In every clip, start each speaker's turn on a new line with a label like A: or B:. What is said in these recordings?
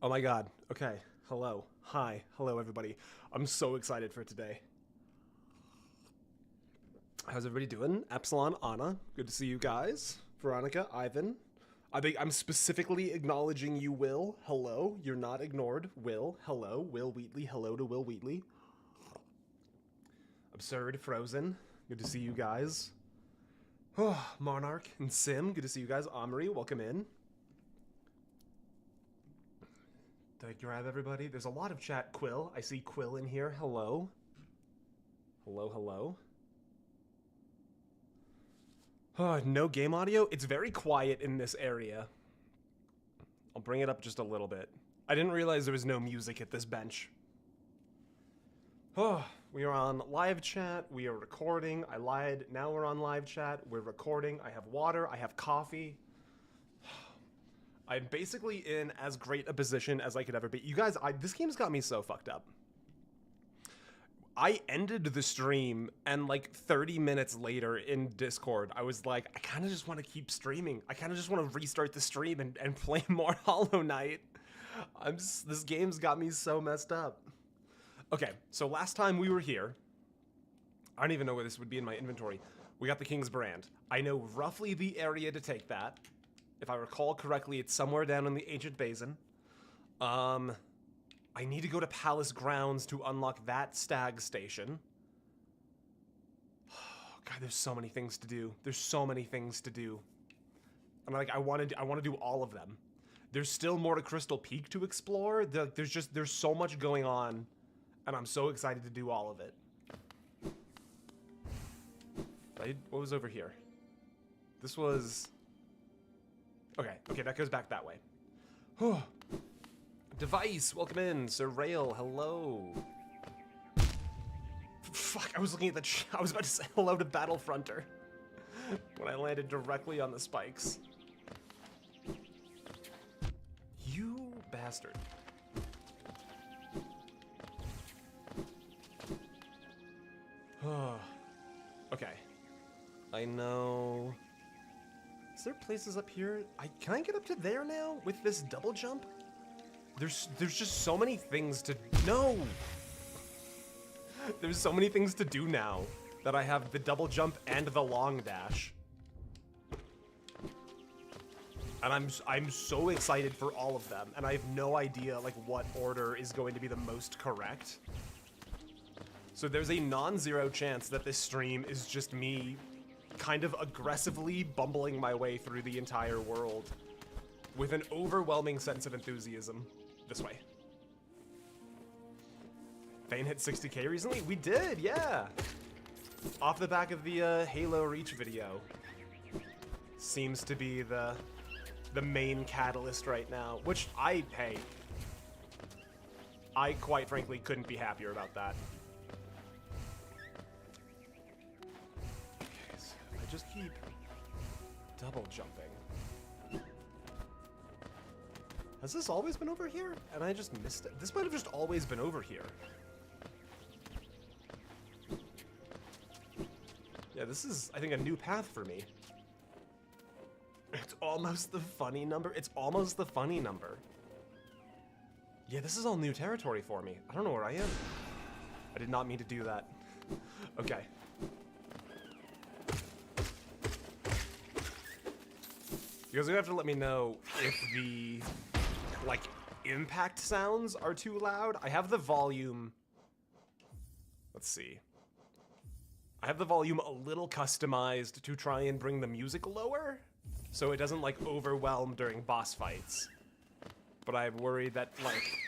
A: Oh my god. Okay. Hello. Hi. Hello, everybody. I'm so excited for today. How's everybody doing? Epsilon, Anna. Good to see you guys. Veronica, Ivan. I'm specifically acknowledging you, Will. Hello. You're not ignored. Will. Hello. Will Wheatley. Hello to Will Wheatley. Absurd. Frozen. Good to see you guys. Monarch and Sim. Good to see you guys. Omri, welcome in. Did I grab everybody? There's a lot of chat. Quill. I see Quill in here. Hello. Hello, hello. No game audio? It's very quiet in this area. I'll bring it up just a little bit. I didn't realize there was no music at this bench. We are on live chat. We are recording. I lied. Now we're on live chat. We're recording. I have water. I have coffee. I'm basically in as great a position as I could ever be. You guys, this game's got me so fucked up. I ended the stream, and like 30 minutes later in Discord, I was like, I kind of just want to keep streaming. I kind of just want to restart the stream and play more Hollow Knight. This game's got me so messed up. Okay, so last time we were here, I don't even know where this would be in my inventory. We got the King's Brand. I know roughly the area to take that. If I recall correctly, it's somewhere down in the Ancient Basin. I need to go to Palace Grounds to unlock that stag station. God, there's so many things to do. There's so many things to do. And like, I want to do all of them. There's still more to Crystal Peak to explore. There's so much going on, and I'm so excited to do all of it. What was over here? This was... Okay, that goes back that way. Device, welcome in. Sir Rail, hello. Fuck, I was looking at I was about to say hello to Battlefronter when I landed directly on the spikes. You bastard. Okay. I know... Is there places up here? Can I get up to there now with this double jump? There's just so many things to... No! There's so many things to do now that I have the double jump and the long dash. And I'm so excited for all of them, and I have no idea like what order is going to be the most correct. So there's a non-zero chance that this stream is just me kind of aggressively bumbling my way through the entire world with an overwhelming sense of enthusiasm. This way. Thane hit 60k recently? We did, yeah! Off the back of the Halo Reach video. Seems to be the main catalyst right now, which I quite frankly couldn't be happier about that. Okay, so I just keep double jumping. Has this always been over here? And I just missed it. This might have just always been over here. Yeah, this is, I think, a new path for me. It's almost the funny number. It's almost the funny number. Yeah, this is all new territory for me. I don't know where I am. I did not mean to do that. Okay. You guys are gonna have to let me know if the... like, impact sounds are too loud. I have the volume... Let's see. I have the volume a little customized to try and bring the music lower, so it doesn't, like, overwhelm during boss fights. But I'm worried that, like...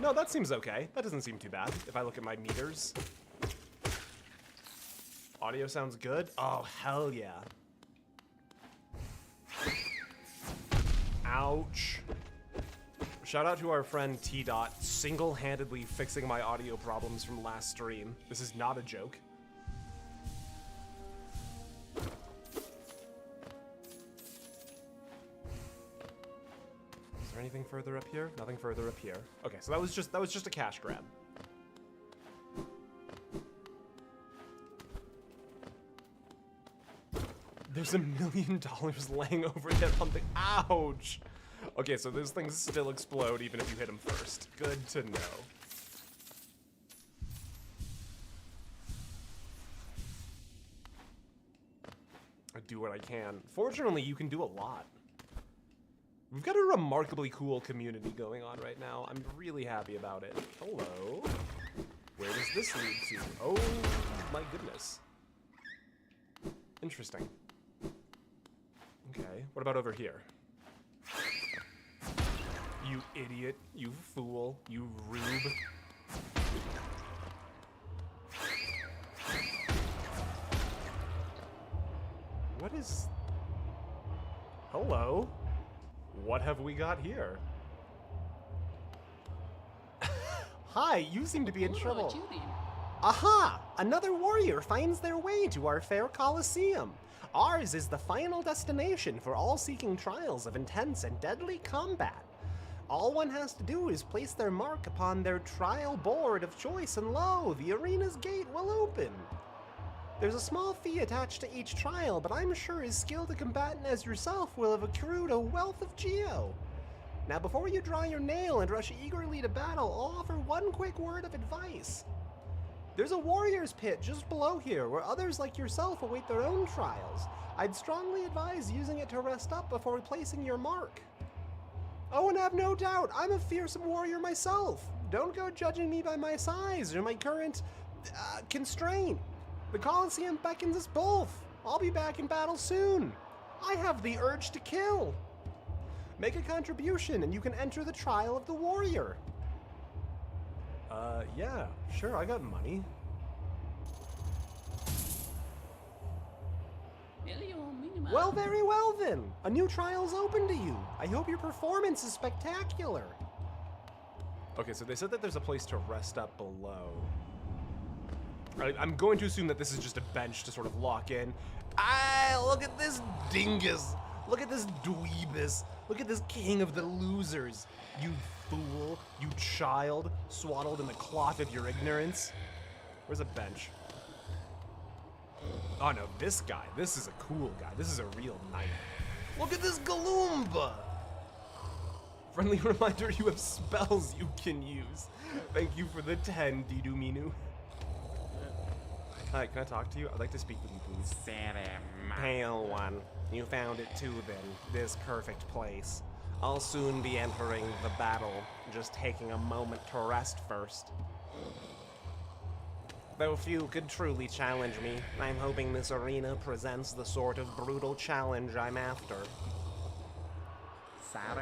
A: No, that seems okay. That doesn't seem too bad, if I look at my meters. Audio sounds good? Oh, hell yeah. Ouch. Shout out to our friend T-Dot, single-handedly fixing my audio problems from last stream. This is not a joke. Is there anything further up here? Nothing further up here. Okay, so that was just a cash grab. There's $1 million laying over there on the... Ouch! Okay, so those things still explode even if you hit them first. Good to know. I do what I can. Fortunately, you can do a lot. We've got a remarkably cool community going on right now. I'm really happy about it. Hello. Where does this lead to? Oh, my goodness. Interesting. Okay, what about over here? You idiot, you fool, you rube. What is... Hello? What have we got here? Hi, you seem to be in trouble. Aha! Another warrior finds their way to our fair Colosseum. Ours is the final destination for all seeking trials of intense and deadly combat. All one has to do is place their mark upon their trial board of choice, and lo, the arena's gate will open. There's a small fee attached to each trial, but I'm sure as skilled a combatant as yourself will have accrued a wealth of geo. Now before you draw your nail and rush eagerly to battle, I'll offer one quick word of advice. There's a warrior's pit just below here, where others like yourself await their own trials. I'd strongly advise using it to rest up before placing your mark. Oh, and have no doubt, I'm a fearsome warrior myself. Don't go judging me by my size or my current, constraint. The Colosseum beckons us both. I'll be back in battle soon. I have the urge to kill. Make a contribution and you can enter the trial of the warrior. Yeah, sure, I got money. Well, very well then. A new trial's open to you. I hope your performance is spectacular. Okay, so they said that there's a place to rest up below. I'm going to assume that this is just a bench to sort of lock in. Ah, look at this dingus. Look at this dweebus. Look at this king of the losers. You fool, you child, swaddled in the cloth of your ignorance. Where's a bench? Oh no, this guy. This is a cool guy. This is a real knight. Look at this Galoomba. Friendly reminder, you have spells you can use. Thank you for the 10, Didu Minu. Hi, can I talk to you? I'd like to speak with you, please. Pale one. You found it too, then. This perfect place. I'll soon be entering the battle, just taking a moment to rest first. Though few could truly challenge me, I'm hoping this arena presents the sort of brutal challenge I'm after.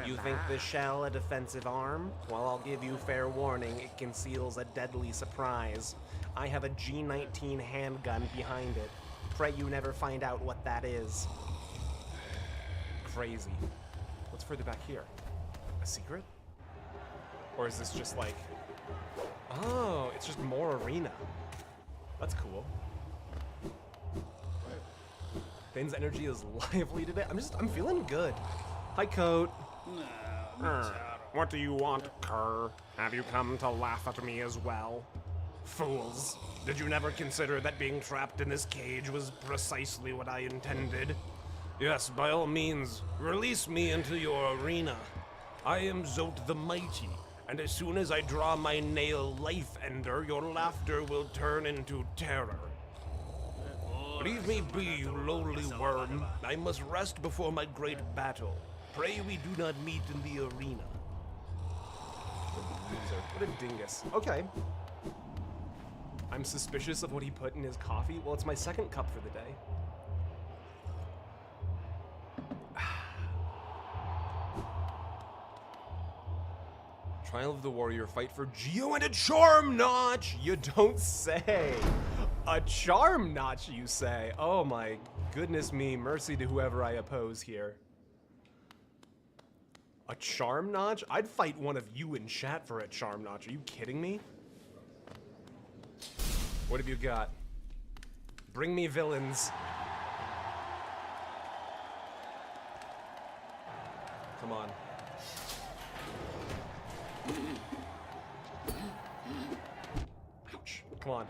A: You think the shell a defensive arm? Well, I'll give you fair warning, it conceals a deadly surprise. I have a G19 handgun behind it. Pray you never find out what that is. Crazy. What's further back here? A secret? Or is this just like... Oh, it's just more arena. That's cool. Thane's energy is lively today. I'm feeling good. Hi, Coat. What do you want, cur? Have you come to laugh at me as well? Fools. Did you never consider that being trapped in this cage was precisely what I intended? Yes, by all means, release me into your arena. I am Zot the Mighty, and as soon as I draw my nail life ender, your laughter will turn into terror. Leave me be, you lowly worm. I must rest before my great battle. Pray we do not meet in the arena. What a dingus. Okay. I'm suspicious of what he put in his coffee. Well, it's my second cup for the day. Trial of the Warrior, fight for Geo and a charm notch! You don't say! A charm notch, you say? Oh my goodness me, mercy to whoever I oppose here. A charm notch? I'd fight one of you in chat for a charm notch. Are you kidding me? What have you got? Bring me villains. Come on. Ouch. Come on.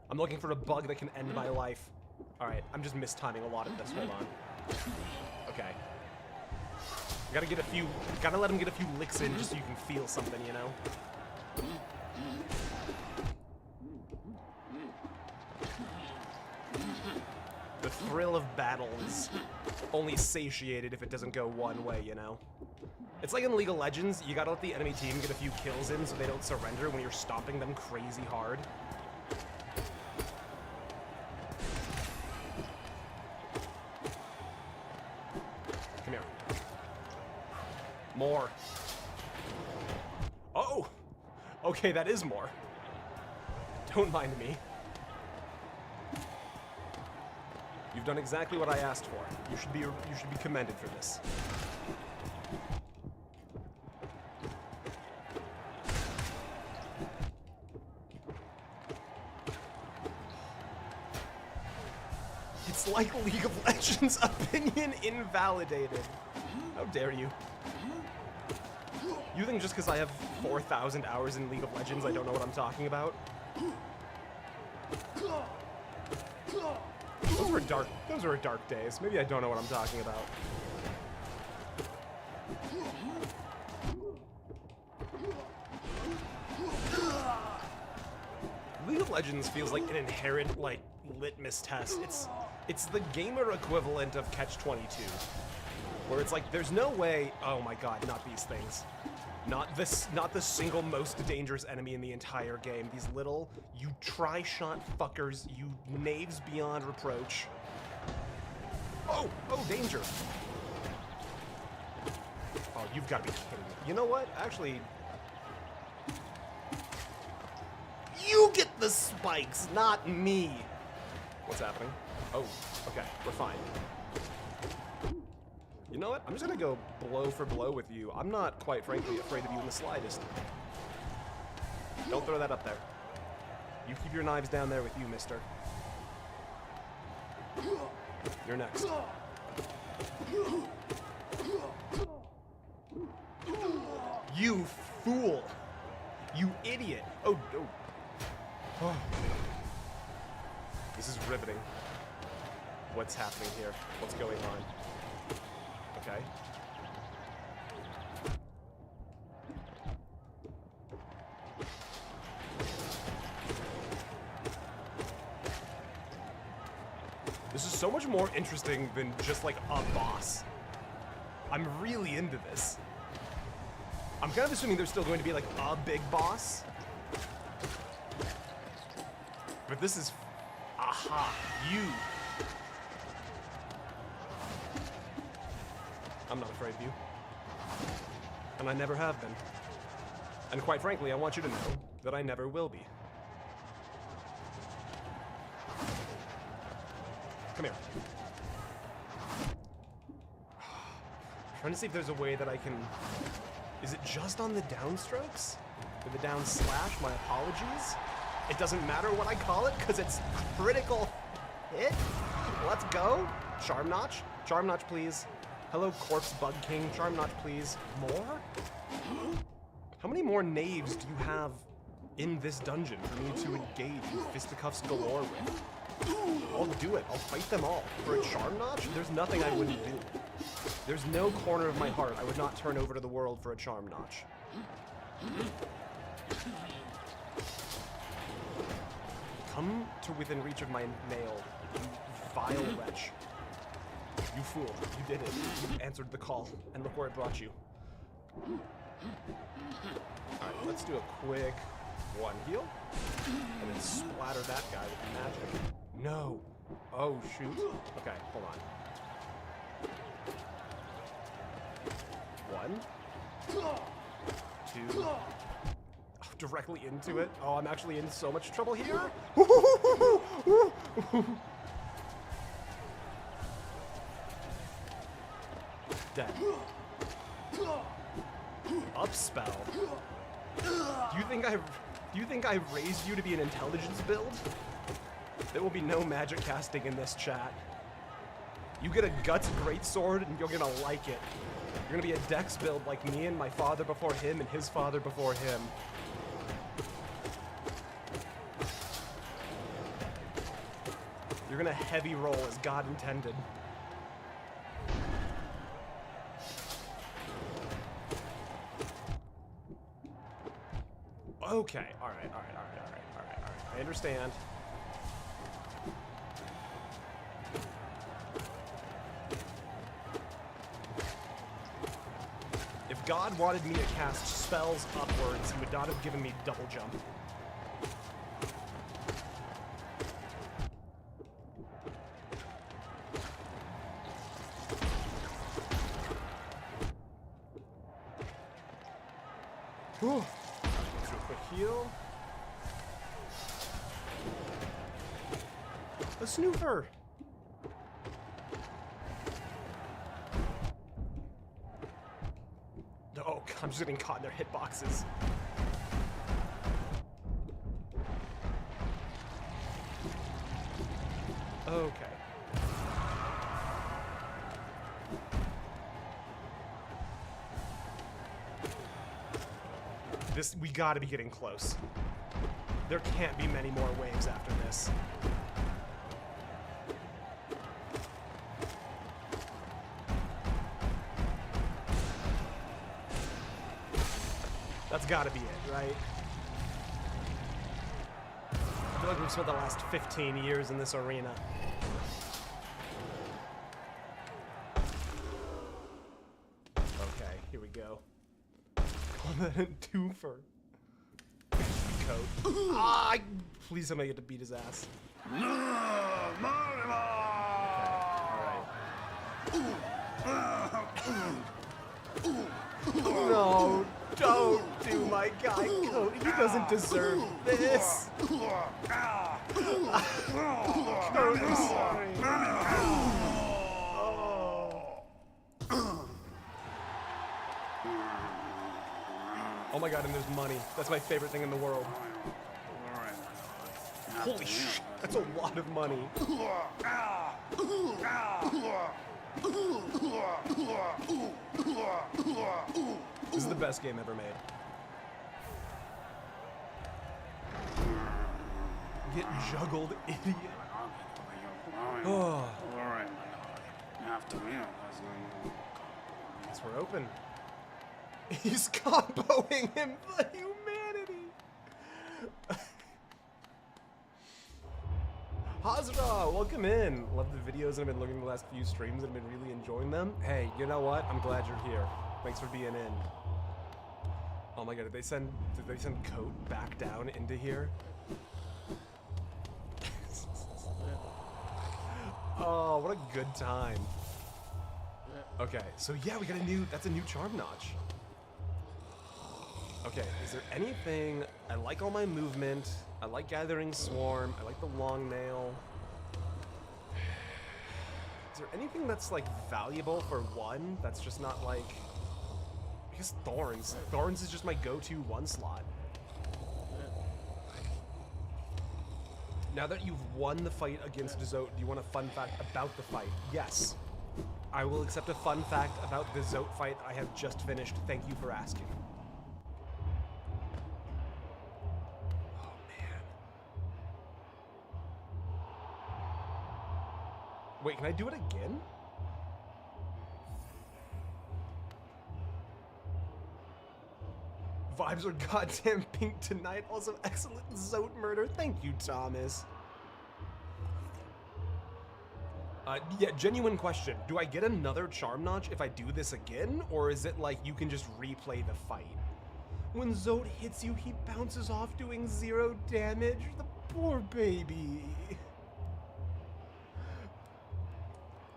A: I'm looking for a bug that can end my life. Alright, I'm just mistiming a lot of this. Hold on. Okay. Gotta let him get a few licks in just so you can feel something, you know? The thrill of battle is only satiated if it doesn't go one way, you know? It's like in League of Legends, you gotta let the enemy team get a few kills in so they don't surrender when you're stomping them crazy hard. Come here. More. Oh! Okay, that is more. Don't mind me. You've done exactly what I asked for. You should be commended for this. It's like League of Legends opinion invalidated. How dare you? You think just because I have 4,000 hours in League of Legends I don't know what I'm talking about? Those were dark days. Maybe I don't know what I'm talking about. League of Legends feels like an inherent, like, litmus test. It's the gamer equivalent of Catch-22. Where it's like, there's no way, oh my god, not these things. Not the single most dangerous enemy in the entire game. These little, you tri-shot fuckers, you knaves beyond reproach. Oh, danger. Oh, you've got to be kidding me. You know what? Actually, you get the spikes, not me. What's happening? Oh, okay, we're fine. You know what? I'm just gonna go blow for blow with you. I'm not, quite frankly, afraid of you in the slightest. Don't throw that up there. You keep your knives down there with you, mister. You're next. You fool! You idiot! Oh. This is riveting. What's happening here? What's going on? Okay. This is so much more interesting than just like a boss. I'm really into this. I'm kind of assuming there's still going to be like a big boss. But this is... Aha! You! I'm not afraid of you. And I never have been. And quite frankly, I want you to know that I never will be. Come here. I'm trying to see if there's a way that I can... Is it just on the downstrokes? Or the down slash? My apologies. It doesn't matter what I call it because it's critical hit. Let's go. Charm Notch. Charm Notch, please. Hello, Corpse Bug King. Charm Notch, please. More? How many more knaves do you have in this dungeon for me to engage in fisticuffs galore with? I'll do it. I'll fight them all. For a Charm Notch, there's nothing I wouldn't do. There's no corner of my heart I would not turn over to the world for a Charm Notch. Come to within reach of my nail, you vile wretch. You fool. You did it. You answered the call, and look where it brought you. Alright, let's do a quick one heal, and then splatter that guy with magic. No. Oh, shoot. Okay, hold on. One. Two. Oh, directly into it. Oh, I'm actually in so much trouble here. Dead. Upspell. Do you think I raised you to be an intelligence build? There will be no magic casting in this chat. You get a Guts Greatsword and you're gonna like it. You're gonna be a Dex build like me and my father before him and his father before him. You're gonna heavy roll as God intended. Okay, alright. I understand. If God wanted me to cast spells upwards, he would not have given me double jump. Whew. Let's do a quick heal. A snooper! Oh, I'm just getting caught in their hitboxes. Okay. We gotta be getting close. There can't be many more waves after this. That's gotta be it, right? I feel like we've spent the last 15 years in this arena. Okay, here we go. Twofer. Coat. Ah! Please somebody get to beat his ass. Okay, alright. No, don't do my guy Coat. He doesn't deserve this. Coat, I'm sorry. Oh my god, and there's money. That's my favorite thing in the world. Holy shit, that's a lot of money. This is the best game ever made. Get juggled, idiot. Oh. Guess we're open. He's comboing him for humanity. Hazra, welcome in. Love the videos and I've been looking at the last few streams and I've been really enjoying them. Hey, you know what? I'm glad you're here. Thanks for being in. Oh my god, did they send Coat back down into here? Oh, what a good time. Okay, so yeah, we got that's a new charm notch. Okay, is there anything... I like all my movement. I like Gathering Swarm. I like the long nail. Is there anything that's, like, valuable for one that's just not, like... I guess Thorns. Thorns is just my go-to one slot. Now that you've won the fight against Zote, do you want a fun fact about the fight? Yes. I will accept a fun fact about the Zote fight I have just finished. Thank you for asking. Wait, can I do it again? Vibes are goddamn pink tonight. Also, excellent Zote murder. Thank you, Thomas. Yeah, genuine question. Do I get another charm notch if I do this again? Or is it like you can just replay the fight? When Zote hits you, he bounces off doing 0 damage. The poor baby.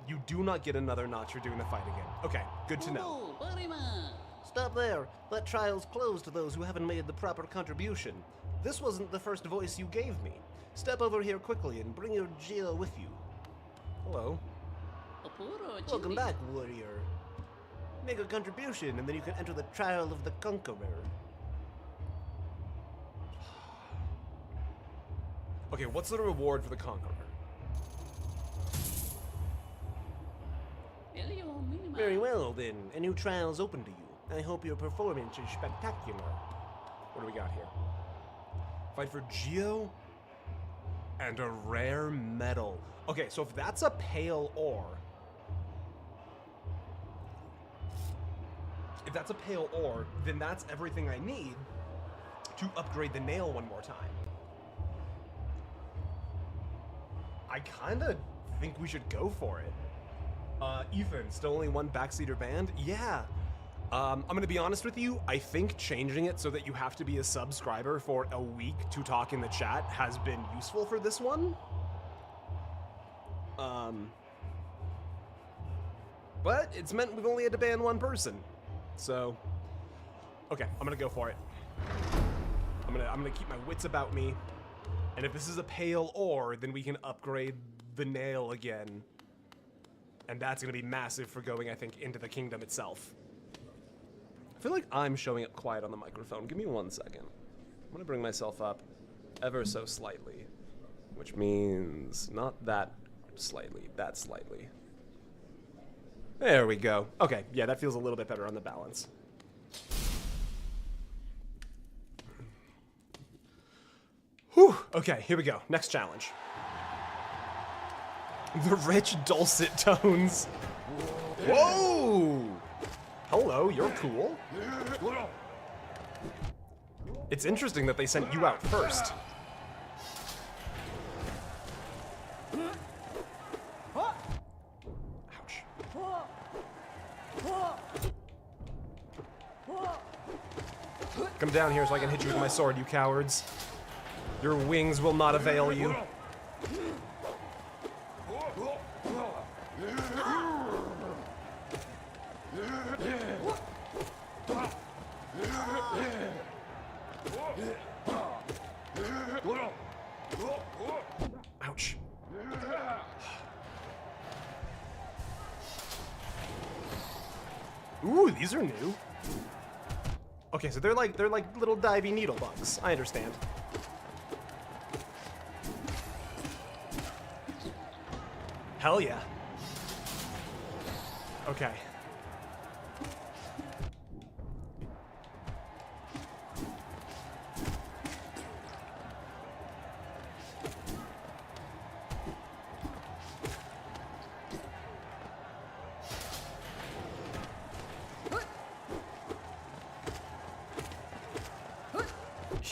A: You do not get another notch for doing the fight again. Okay, good to know. Stop there. That trial's closed to those who haven't made the proper contribution. This wasn't the first voice you gave me. Step over here quickly and bring your Geo with you. Hello. Welcome back, warrior. Make a contribution and then you can enter the trial of the conqueror. Okay, what's the reward for the conqueror? Very well, then. A new trial's open to you. I hope your performance is spectacular. What do we got here? Fight for Geo and a rare metal. Okay, so if that's a pale ore... If that's a pale ore, then that's everything I need to upgrade the nail one more time. I kind of think we should go for it. Ethan, still only one backseater band? Yeah. I'm gonna be honest with you, I think changing it so that you have to be a subscriber for a week to talk in the chat has been useful for this one. But it's meant we've only had to ban one person. So, okay, I'm gonna go for it. I'm gonna keep my wits about me. And if this is a pale ore, then we can upgrade the nail again. And that's gonna be massive for going, I think, into the kingdom itself. I feel like I'm showing up quiet on the microphone. Give me 1 second. I'm gonna bring myself up ever so slightly, which means not that slightly, that slightly. There we go. Okay, yeah, that feels a little bit better on the balance. Whew, okay, here we go. Next challenge. The rich dulcet tones. Whoa! Hello, you're cool. It's interesting that they sent you out first. Ouch. Come down here so I can hit you with my sword, you cowards. Your wings will not avail you. Ouch. Ooh, these are new. Okay, so they're like little divey needle bugs. I understand. Hell yeah. Okay.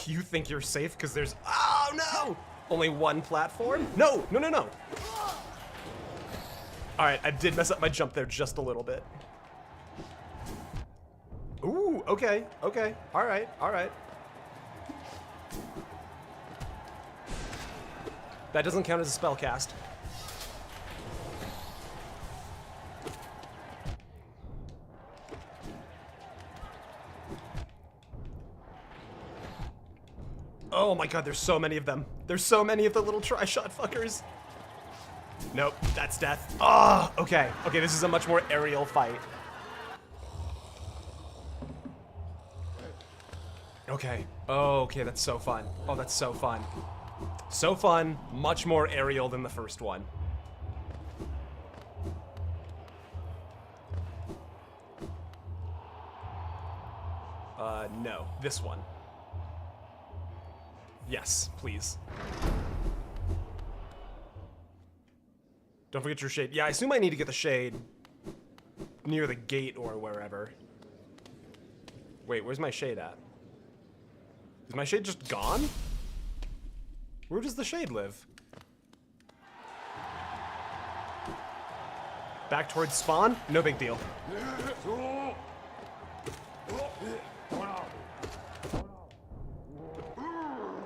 A: You think you're safe because there's... Oh, no! Only one platform? No, no, no, no. All right, I did mess up my jump there just a little bit. Ooh, okay, okay. All right, all right. That doesn't count as a spell cast. Oh my god, there's so many of them. There's so many of the little tri-shot fuckers. Nope, that's death. Oh, okay. Okay, this is a much more aerial fight. Okay. Oh, okay, that's so fun. Oh, that's so fun. So fun, much more aerial than the first one. No, this one. Yes, please. Don't forget your shade. Yeah, I assume I need to get the shade near the gate or wherever. Wait, where's my shade at? Is my shade just gone? Where does the shade live? Back towards spawn? No big deal.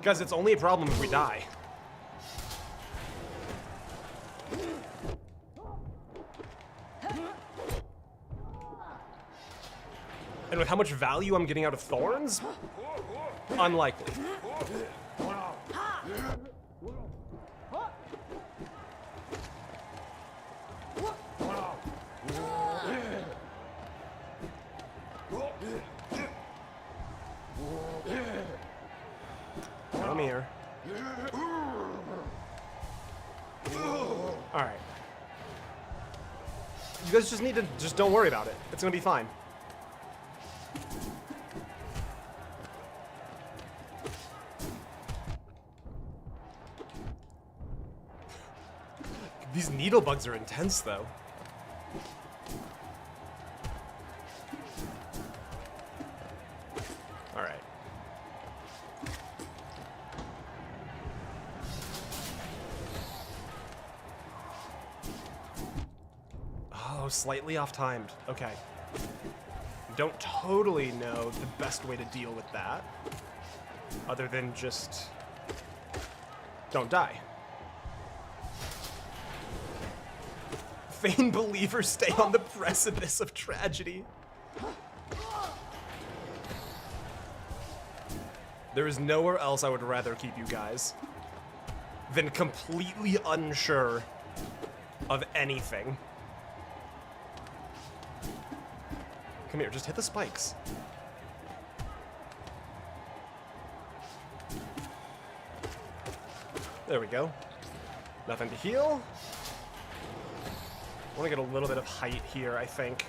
A: Guys, it's only a problem if we die. And with how much value I'm getting out of thorns? Unlikely. Come here. Alright. You guys just need to, just don't worry about it. It's gonna be fine. These needle bugs are intense, though. All right. Oh, slightly off-timed. Okay. Don't totally know the best way to deal with that. Other than just... don't die. Vain believers stay on the precipice of tragedy. There is nowhere else I would rather keep you guys than completely unsure of anything. Come here, just hit the spikes. There we go. Nothing to heal. I want to get a little bit of height here, I think.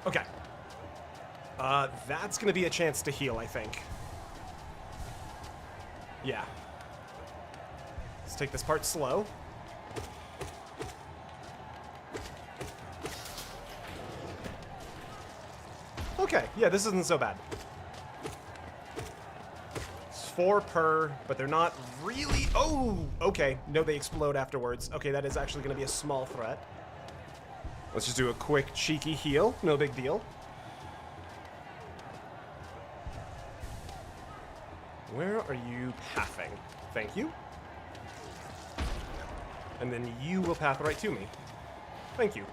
A: Okay. That's gonna be a chance to heal, I think. Yeah. Let's take this part slow. Okay, yeah, this isn't so bad. It's 4 per, but they're not really... Oh! Okay, no, they explode afterwards. Okay, that is actually gonna be a small threat. Let's just do a quick, cheeky heal. No big deal. Where are you pathing? Thank you. And then you will path right to me. Thank you.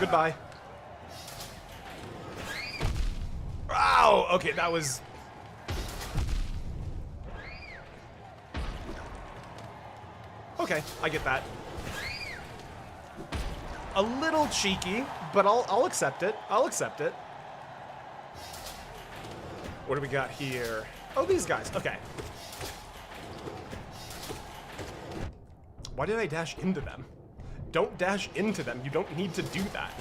A: Goodbye. Ow! Okay, that was... Okay, I get that. A little cheeky, but I'll accept it. I'll accept it. What do we got here? Oh, these guys. Okay. Why did I dash into them? Don't dash into them. You don't need to do that.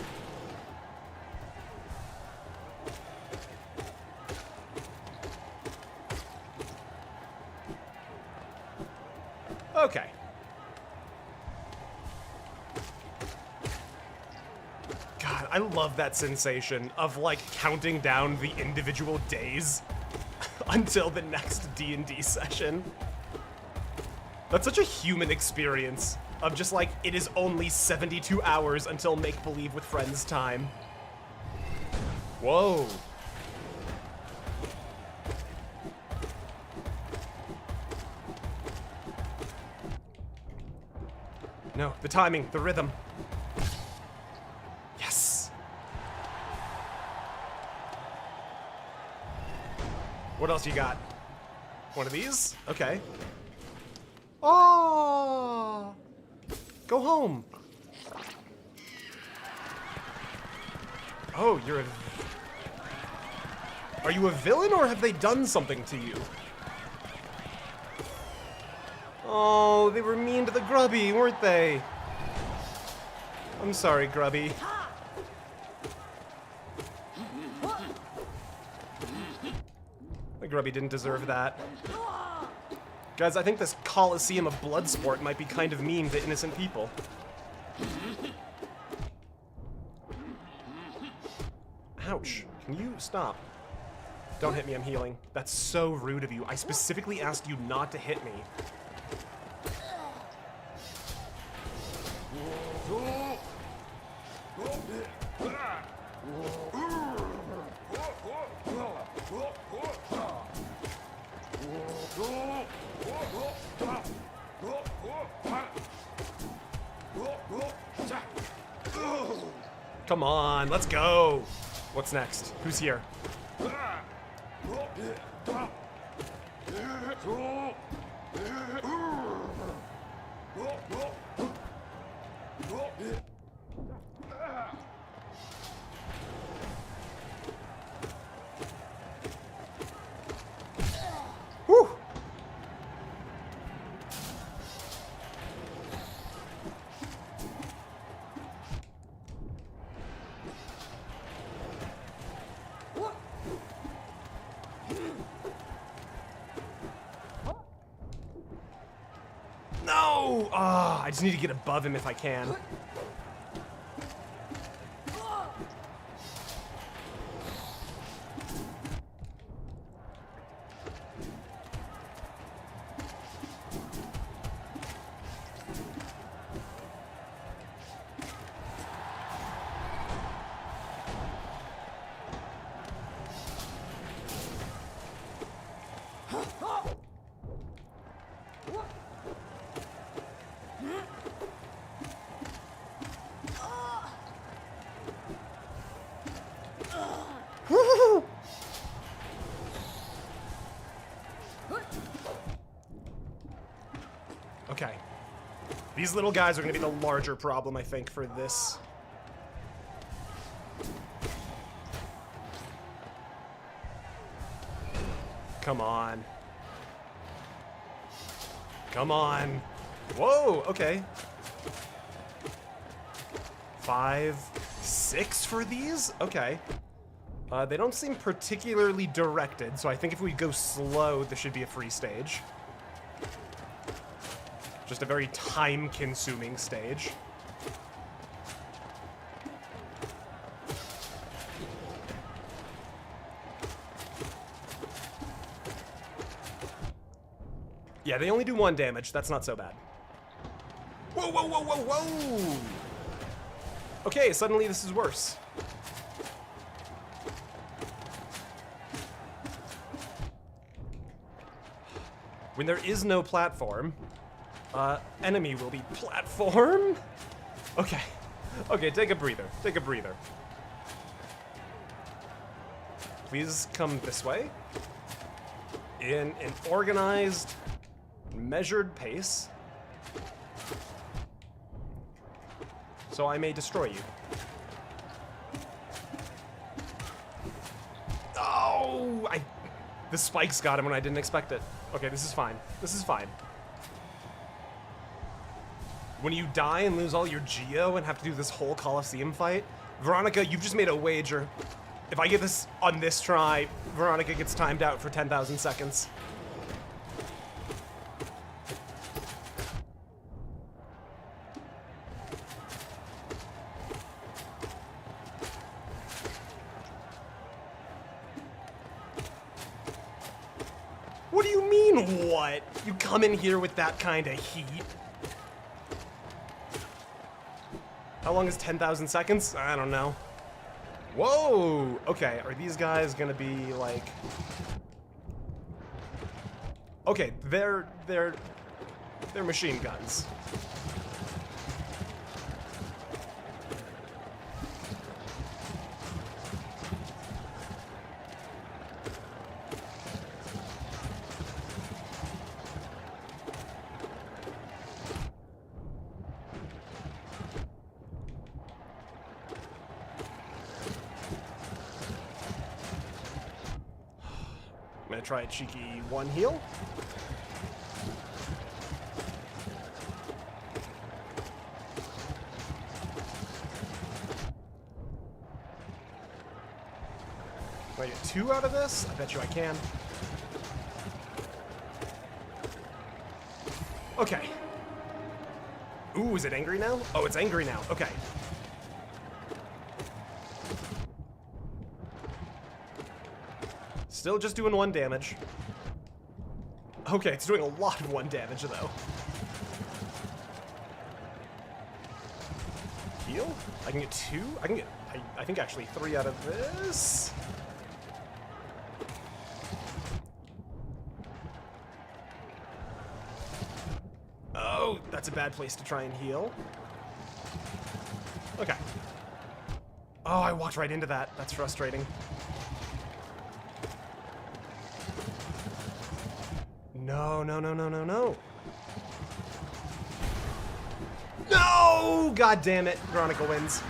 A: Okay. God, I love that sensation of, like, counting down the individual days until the next D&D session. That's such a human experience of just, like, it is only 72 hours until make-believe with friends time. Whoa. No, the timing, the rhythm. Yes. What else you got? One of these? Okay. Oh! Go home. Oh, you're a... Are you a villain or have they done something to you? Oh, they were mean to the grubby, weren't they? I'm sorry, grubby. The grubby didn't deserve that. Guys, I think this Colosseum of blood sport might be kind of mean to innocent people. Ouch. Can you stop? Don't hit me, I'm healing. That's so rude of you. I specifically asked you not to hit me. Come on, let's go. What's next? Who's here? Whew. I just need to get above him if I can. Okay. These little guys are going to be the larger problem, I think, for this. Come on. Come on. Whoa, okay. 5, 6 for these? Okay. They don't seem particularly directed, so I think if we go slow, this should be a free stage. Just a very time-consuming stage. Yeah, they only do 1 damage. That's not so bad. Whoa, whoa, whoa, whoa, whoa! Okay, suddenly this is worse. When there is no platform, enemy will be platform? Okay. Okay, take a breather. Take a breather. Please come this way. In an organized, measured pace. So I may destroy you. Oh! The spikes got him when I didn't expect it. Okay, this is fine. This is fine. When you die and lose all your geo and have to do this whole Colosseum fight, Veronica, you've just made a wager. If I get this on this try, Veronica gets timed out for 10,000 seconds. What do you mean, what? You come in here with that kind of heat? How long is 10,000 seconds? I don't know. Whoa! Okay, are these guys gonna be like... Okay, they're machine guns. I'm gonna try a cheeky 1 heal. Can I get 2 out of this? I bet you I can. Okay. Ooh, is it angry now? Oh, it's angry now. Okay. Still just doing 1 damage. Okay, it's doing a lot of 1 damage, though. Heal? I can get 2? I can get, I think, actually 3 out of this. Oh, that's a bad place to try and heal. Okay. Oh, I walked right into that. That's frustrating. No, no, no, no, no, no. No! God damn it. Veronica wins.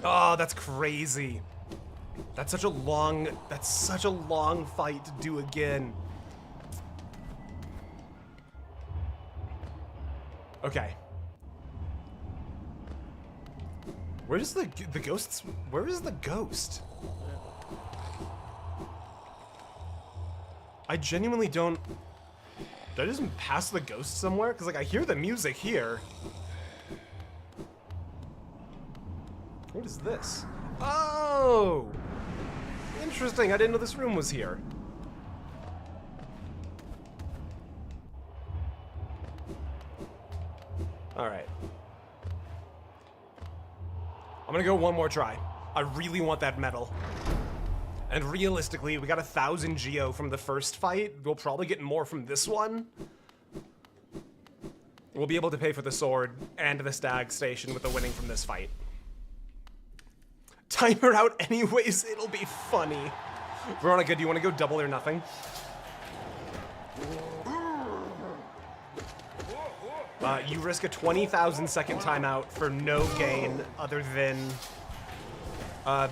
A: Oh, that's crazy. That's such a long fight to do again. Okay. Where's the ghosts? Where is the ghost? I genuinely don't... Did I just pass the ghost somewhere? Because, like, I hear the music here. What is this? Oh! Interesting, I didn't know this room was here. Alright. I'm gonna go one more try. I really want that medal. And realistically, we got 1,000 geo from the first fight. We'll probably get more from this one. We'll be able to pay for the sword and the stag station with the winning from this fight. Timer out anyways, it'll be funny. Veronica, do you want to go double or nothing? You risk a 20,000 second timeout for no gain other than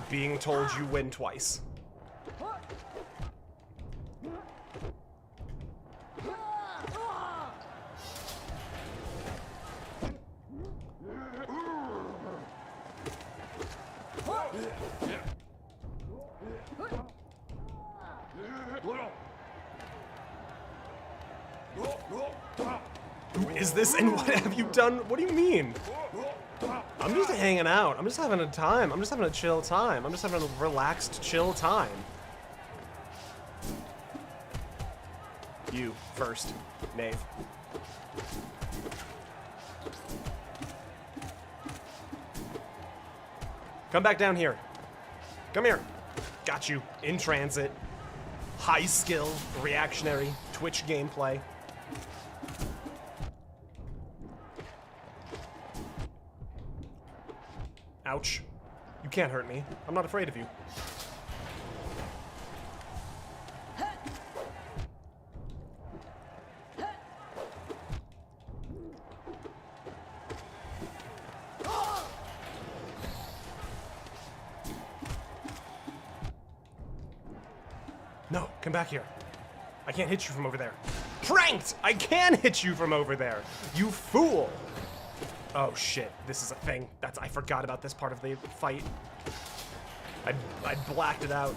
A: being told you win twice. Who is this and what have you done? What do you mean? I'm just hanging out. I'm just having a time. I'm just having a chill time. I'm just having a relaxed, chill time. You first, knave. Come back down here. Come here. Got you. In transit. High skill, reactionary, Twitch gameplay. Ouch. You can't hurt me. I'm not afraid of you. No, come back here. I can't hit you from over there. Pranked! I can hit you from over there. You fool! Oh shit, this is a thing. I forgot about this part of the fight. I blacked it out.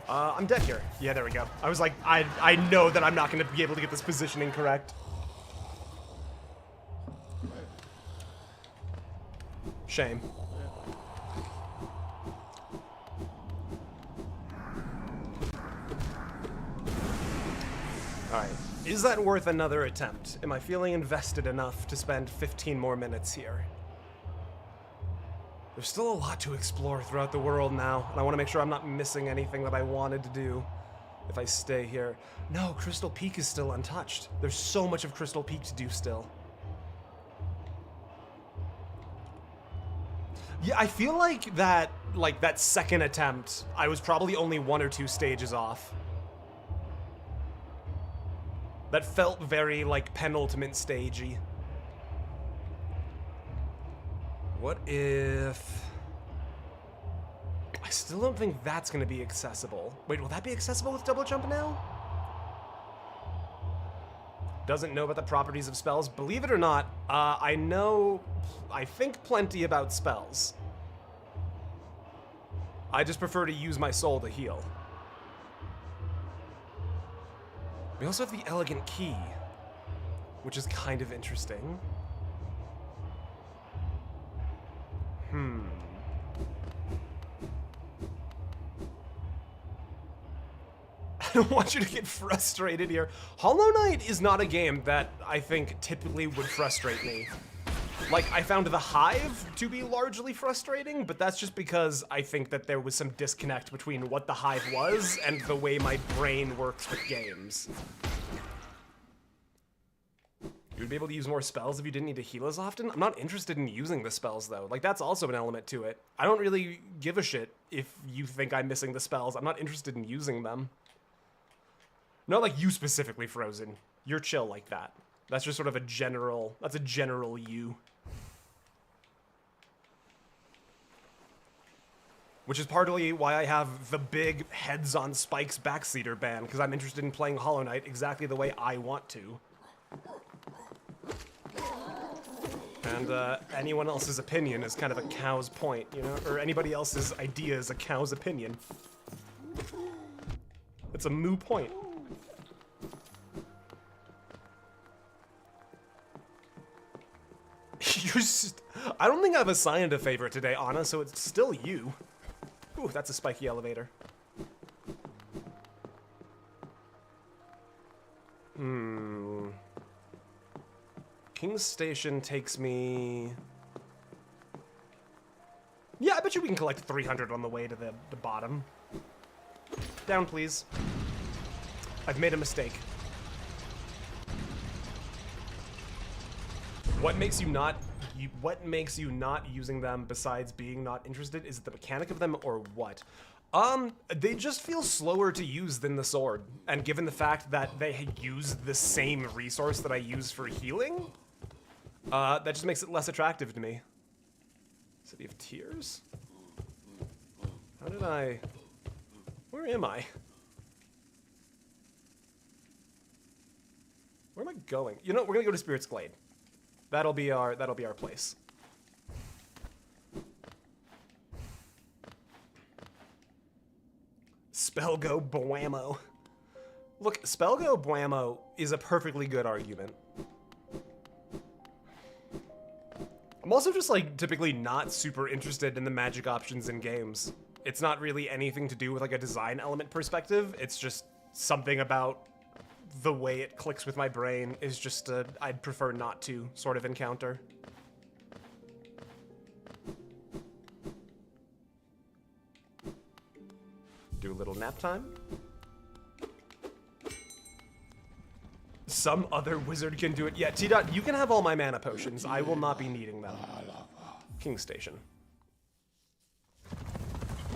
A: I'm dead here. Yeah, there we go. I was like, I know that I'm not gonna be able to get this positioning correct. Shame. Alright, is that worth another attempt? Am I feeling invested enough to spend 15 more minutes here? There's still a lot to explore throughout the world now, and I want to make sure I'm not missing anything that I wanted to do if I stay here. No, Crystal Peak is still untouched. There's so much of Crystal Peak to do still. Yeah, I feel like that second attempt, I was probably only 1 or 2 stages off. That felt very, like, penultimate stagey. What if... I still don't think that's gonna be accessible. Wait, will that be accessible with double jump now? Doesn't know about the properties of spells. Believe it or not, I think plenty about spells. I just prefer to use my soul to heal. We also have the elegant key, which is kind of interesting. I don't want you to get frustrated here. Hollow Knight is not a game that I think typically would frustrate me. Like, I found The Hive to be largely frustrating, but that's just because I think that there was some disconnect between what The Hive was and the way my brain works with games. You would be able to use more spells if you didn't need to heal as often? I'm not interested in using the spells, though. Like, that's also an element to it. I don't really give a shit if you think I'm missing the spells. I'm not interested in using them. Not like you specifically, Frozen. You're chill like that. That's just sort of a general, that's a general you. Which is partly why I have the big heads on spikes backseater ban, because I'm interested in playing Hollow Knight exactly the way I want to. And anyone else's opinion is kind of a cow's point, you know? Or anybody else's idea is a cow's opinion. It's a moo point. I don't think I've assigned a favorite today, Anna, so it's still you. Ooh, that's a spiky elevator. King's Station takes me... Yeah, I bet you we can collect 300 on the way to the bottom. Down, please. I've made a mistake. What makes you not using them besides being not interested? Is it the mechanic of them or what? They just feel slower to use than the sword. And given the fact that they use the same resource that I use for healing, that just makes it less attractive to me. City of Tears? How did I... Where am I? Where am I going? You know, we're gonna go to Spirit's Glade. That'll be our place. Spell go Bwammo. Look, Spell go Bwammo is a perfectly good argument. I'm also just like typically not super interested in the magic options in games. It's not really anything to do with like a design element perspective. It's just something about the way it clicks with my brain is just a I'd prefer not to sort of encounter. Do a little nap time. Some other wizard can do it. Yeah, T-Dot, you can have all my mana potions. I will not be needing them. King's Station.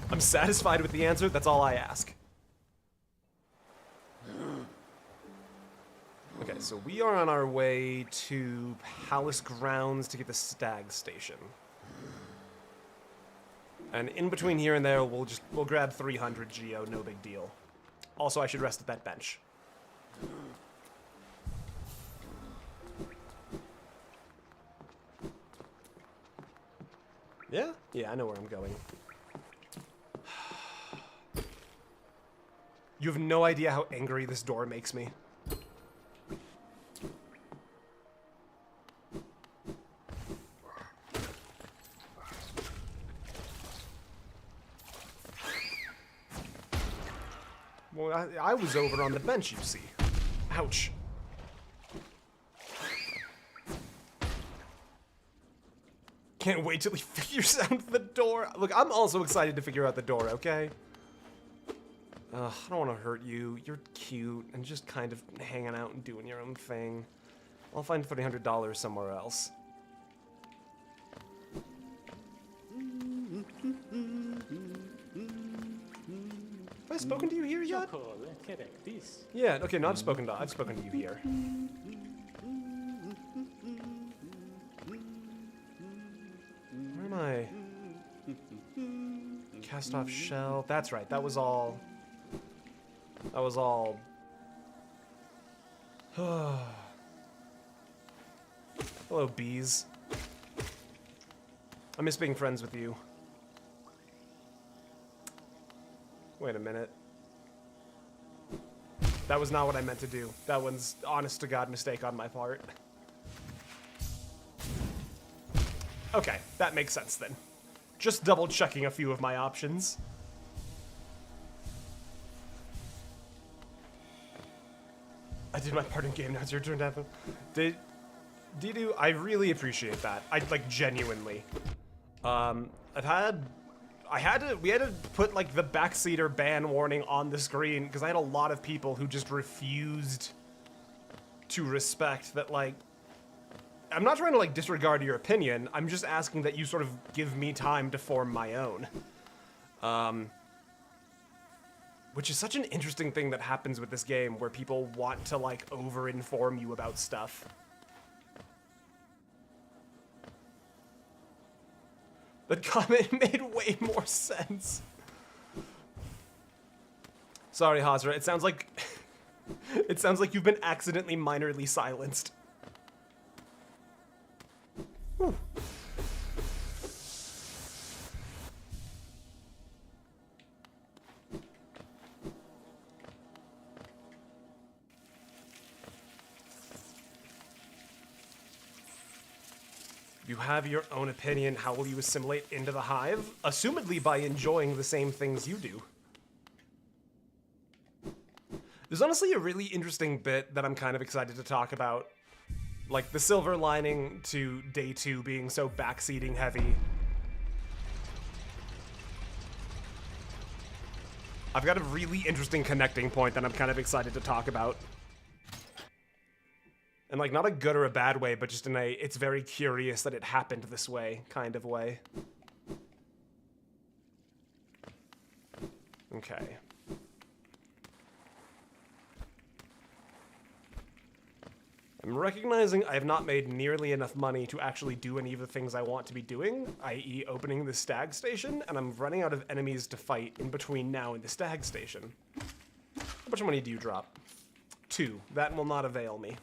A: I'm satisfied with the answer. That's all I ask. Okay, so we are on our way to Palace Grounds to get the Stag Station. And in between here and there, we'll grab 300 Geo, no big deal. Also, I should rest at that bench. Yeah? Yeah, I know where I'm going. You have no idea how angry this door makes me. Well, I was over on the bench, you see. Ouch. Can't wait till he figures out the door. Look, I'm also excited to figure out the door, okay? I don't want to hurt you. You're cute and just kind of hanging out and doing your own thing. I'll find $300 somewhere else. Have I spoken to you here yet? Yeah, okay, no, I've spoken to you here. Where am I? Cast off shell. That's right, that was all. Hello, bees. I miss being friends with you. Wait a minute. That was not what I meant to do. That one's honest to God mistake on my part. Okay, that makes sense then. Just double checking a few of my options. I did my part in game, now it's your turn to have them. Didu, I really appreciate that. Like genuinely. We had to put like the backseater ban warning on the screen because I had a lot of people who just refused to respect that, like, I'm not trying to like disregard your opinion. I'm just asking that you sort of give me time to form my own. Which is such an interesting thing that happens with this game where people want to like over-inform you about stuff. The comment made way more sense. Sorry, Hazra. It sounds like you've been accidentally minorly silenced. Whew. You have your own opinion. How will you assimilate into the hive? Assumedly by enjoying the same things you do. There's honestly a really interesting bit that I'm kind of excited to talk about. Like the silver lining to day 2 being so backseating heavy. I've got a really interesting connecting point that I'm kind of excited to talk about. And like, not a good or a bad way, but just in a, it's very curious that it happened this way kind of way. Okay. I'm recognizing I have not made nearly enough money to actually do any of the things I want to be doing, i.e. opening the stag station, and I'm running out of enemies to fight in between now and the stag station. How much money do you drop? 2. That will not avail me.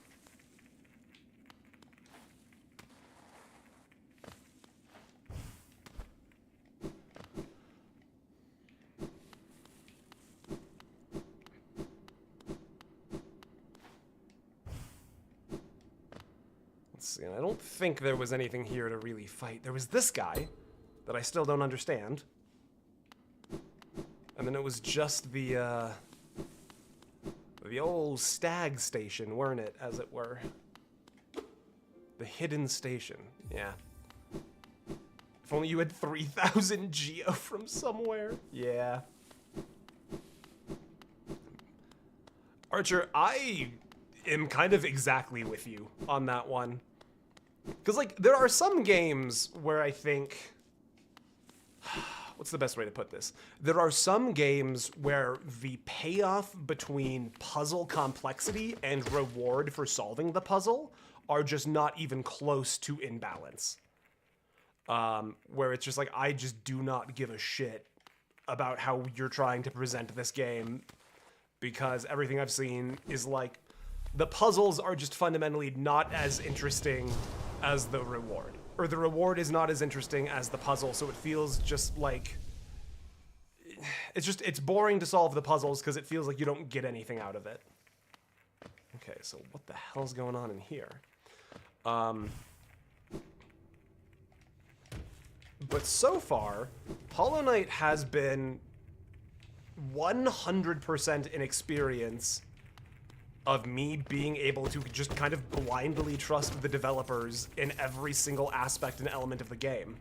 A: And I don't think there was anything here to really fight. There was this guy that I still don't understand. And then it was just the old stag station, weren't it, as it were? The hidden station, yeah. If only you had 3,000 geo from somewhere. Yeah. Archer, I am kind of exactly with you on that one. Because, like, there are some games where I think... What's the best way to put this? There are some games where the payoff between puzzle complexity and reward for solving the puzzle are just not even close to in balance. Where it's just like, I just do not give a shit about how you're trying to present this game, because everything I've seen is like, the puzzles are just fundamentally not as interesting as the reward. Or the reward is not as interesting as the puzzle, so it feels just like... It's boring to solve the puzzles because it feels like you don't get anything out of it. Okay, so what the hell's going on in here? But so far, Hollow Knight has been 100% an experience of me being able to just kind of blindly trust the developers in every single aspect and element of the game.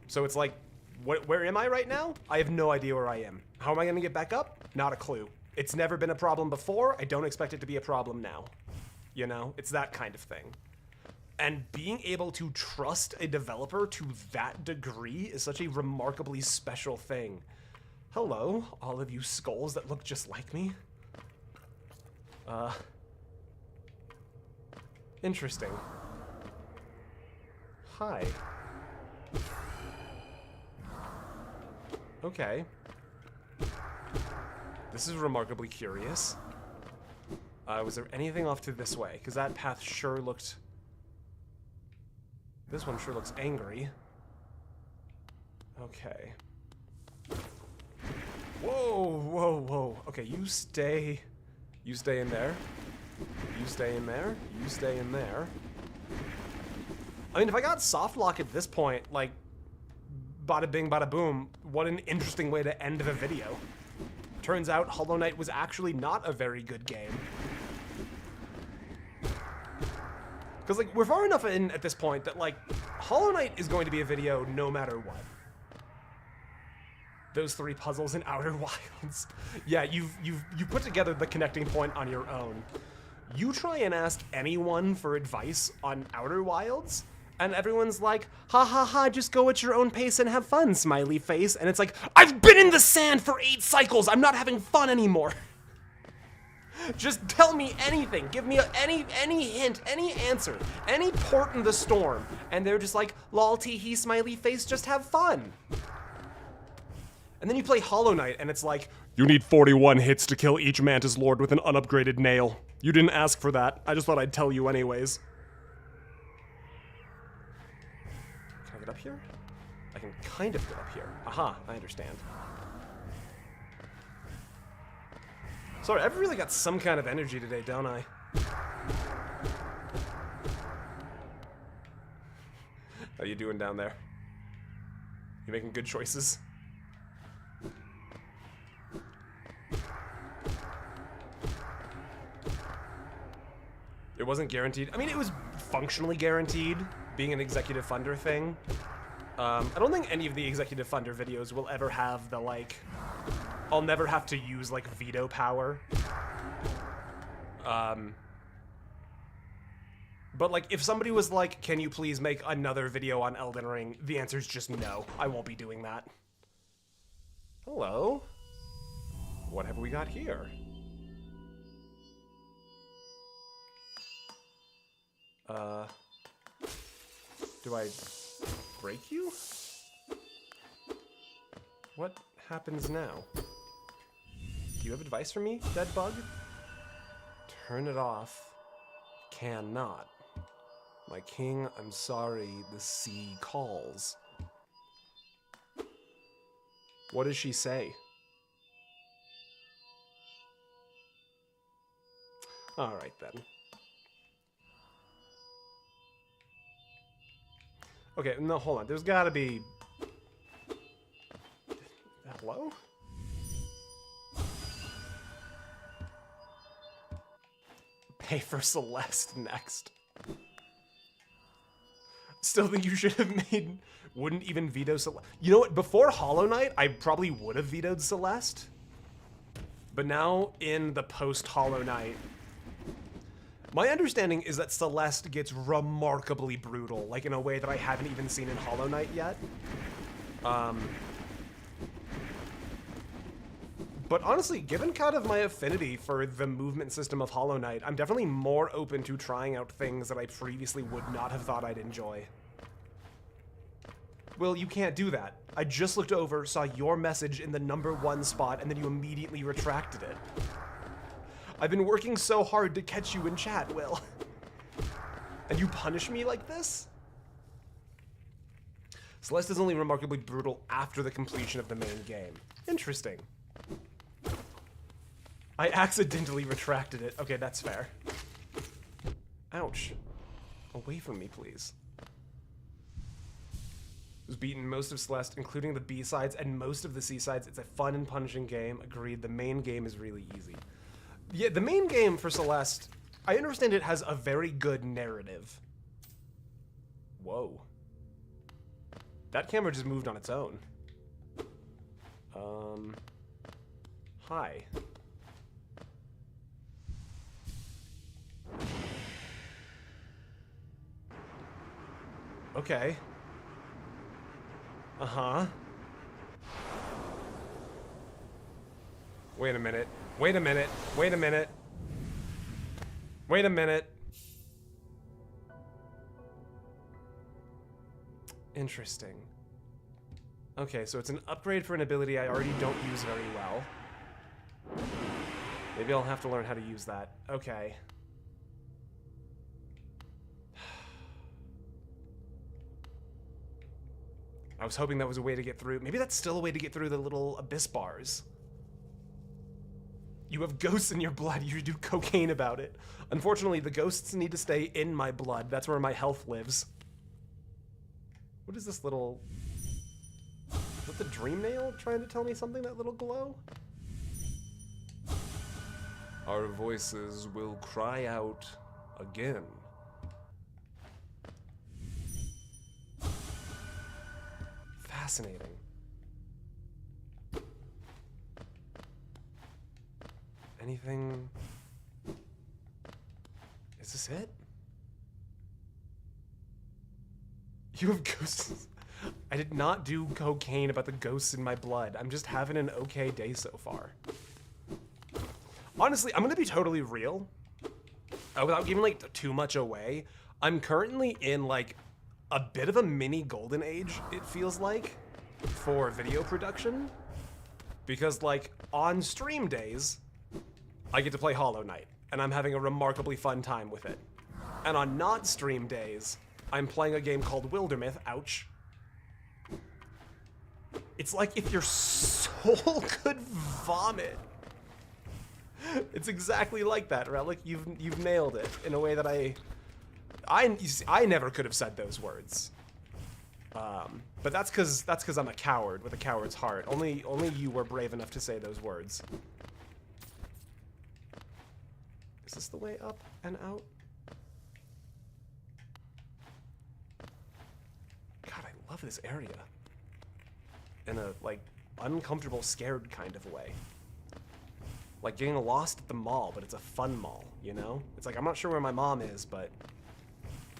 A: So it's like, where am I right now? I have no idea where I am. How am I going to get back up? Not a clue. It's never been a problem before. I don't expect it to be a problem now. You know, it's that kind of thing. And being able to trust a developer to that degree is such a remarkably special thing. Hello, all of you skulls that look just like me. Interesting. Hi. Okay. This is remarkably curious. Was there anything off to this way? Because that path sure looked... This one sure looks angry. Okay. Whoa, whoa, whoa. Okay, you stay... You stay in there. You stay in there. You stay in there. I mean, if I got soft lock at this point, like, bada bing, bada boom, what an interesting way to end the video. Turns out Hollow Knight was actually not a very good game. Because, like, we're far enough in at this point that, like, Hollow Knight is going to be a video no matter what. Those 3 puzzles in Outer Wilds. Yeah, you put together the connecting point on your own. You try and ask anyone for advice on Outer Wilds, and everyone's like, ha ha ha, just go at your own pace and have fun, smiley face. And it's like, I've been in the sand for 8 cycles, I'm not having fun anymore. Just tell me anything, give me any hint, any answer, any port in the storm. And they're just like, lol tee hee, smiley face, just have fun. And then you play Hollow Knight, and it's like, you need 41 hits to kill each Mantis Lord with an unupgraded nail. You didn't ask for that. I just thought I'd tell you anyways. Can I get up here? I can kind of get up here. Aha, I understand. Sorry, I've really got some kind of energy today, don't I? How you doing down there? You making good choices? It wasn't guaranteed. I mean, it was functionally guaranteed, being an executive funder thing. I don't think any of the executive funder videos will ever have the, like, I'll never have to use, like, veto power. But, like, if somebody was like, can you please make another video on Elden Ring, the answer is just no. I won't be doing that. Hello? What have we got here? Do I break you? What happens now? Do you have advice for me, dead bug? Turn it off. Cannot. My king, I'm sorry, the sea calls. What does she say? Alright then. Okay, no, hold on. There's gotta be... Hello? Pay for Celeste next. Still think you should have made... Wouldn't even veto Celeste. You know what? Before Hollow Knight, I probably would have vetoed Celeste. But now, in the post-Hollow Knight... My understanding is that Celeste gets remarkably brutal, like in a way that I haven't even seen in Hollow Knight yet. But honestly, given kind of my affinity for the movement system of Hollow Knight, I'm definitely more open to trying out things that I previously would not have thought I'd enjoy. Well, you can't do that. I just looked over, saw your message in the #1 spot, and then you immediately retracted it. I've been working so hard to catch you in chat, Will. And you punish me like this? Celeste is only remarkably brutal after the completion of the main game. Interesting. I accidentally retracted it. Okay, that's fair. Ouch. Away from me, please. Was beaten most of Celeste, including the B-sides and most of the C-sides. It's a fun and punishing game. Agreed, the main game is really easy. Yeah, the main game for Celeste, I understand it has a very good narrative. Whoa. That camera just moved on its own. Hi. Okay. Uh-huh. Wait a minute. Wait a minute. Wait a minute. Wait a minute. Interesting. Okay, so it's an upgrade for an ability I already don't use very well. Maybe I'll have to learn how to use that. Okay. I was hoping that was a way to get through. Maybe that's still a way to get through the little abyss bars. You have ghosts in your blood. You should do cocaine about it. Unfortunately, the ghosts need to stay in my blood. That's where my health lives. What is this little... Is that the dream nail trying to tell me something, that little glow? Our voices will cry out again. Fascinating. Anything? Is this it? You have ghosts. I did not do cocaine about the ghosts in my blood. I'm just having an okay day so far. Honestly, I'm gonna be totally real. Without giving like too much away, I'm currently in like a bit of a mini golden age, it feels like, for video production. Because like on stream days, I get to play Hollow Knight, and I'm having a remarkably fun time with it. And on not stream days, I'm playing a game called Wildermyth, ouch. It's like if your soul could vomit. It's exactly like that, Relic. You've nailed it in a way that I never could have said those words. But that's because I'm a coward with a coward's heart. Only you were brave enough to say those words. Is this the way up and out? God, I love this area. In a, like, uncomfortable, scared kind of way. Like getting lost at the mall, but it's a fun mall, you know? It's like, I'm not sure where my mom is, but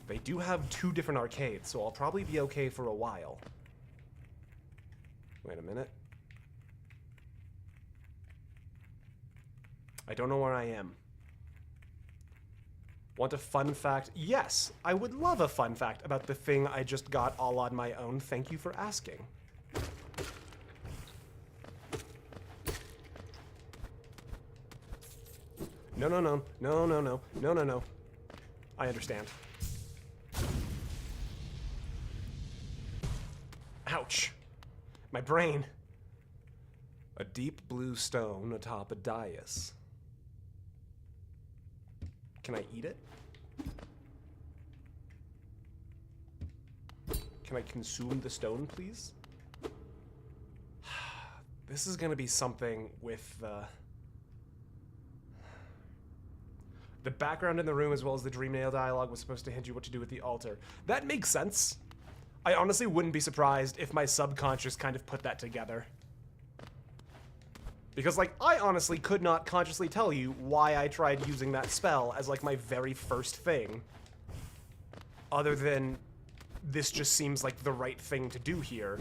A: they do have 2 different arcades, so I'll probably be okay for a while. Wait a minute. I don't know where I am. Want a fun fact? Yes, I would love a fun fact about the thing I just got all on my own. Thank you for asking. No, no, no, no, no, no, no, no, no. I understand. Ouch. My brain. A deep blue stone atop a dais. Can I eat it? Can I consume the stone, please? This is gonna be something with the background in the room as well as the dream nail dialogue was supposed to hint you what to do with the altar. That makes sense. I honestly wouldn't be surprised if my subconscious kind of put that together. Because, like, I honestly could not consciously tell you why I tried using that spell as, like, my very first thing. Other than, this just seems like the right thing to do here,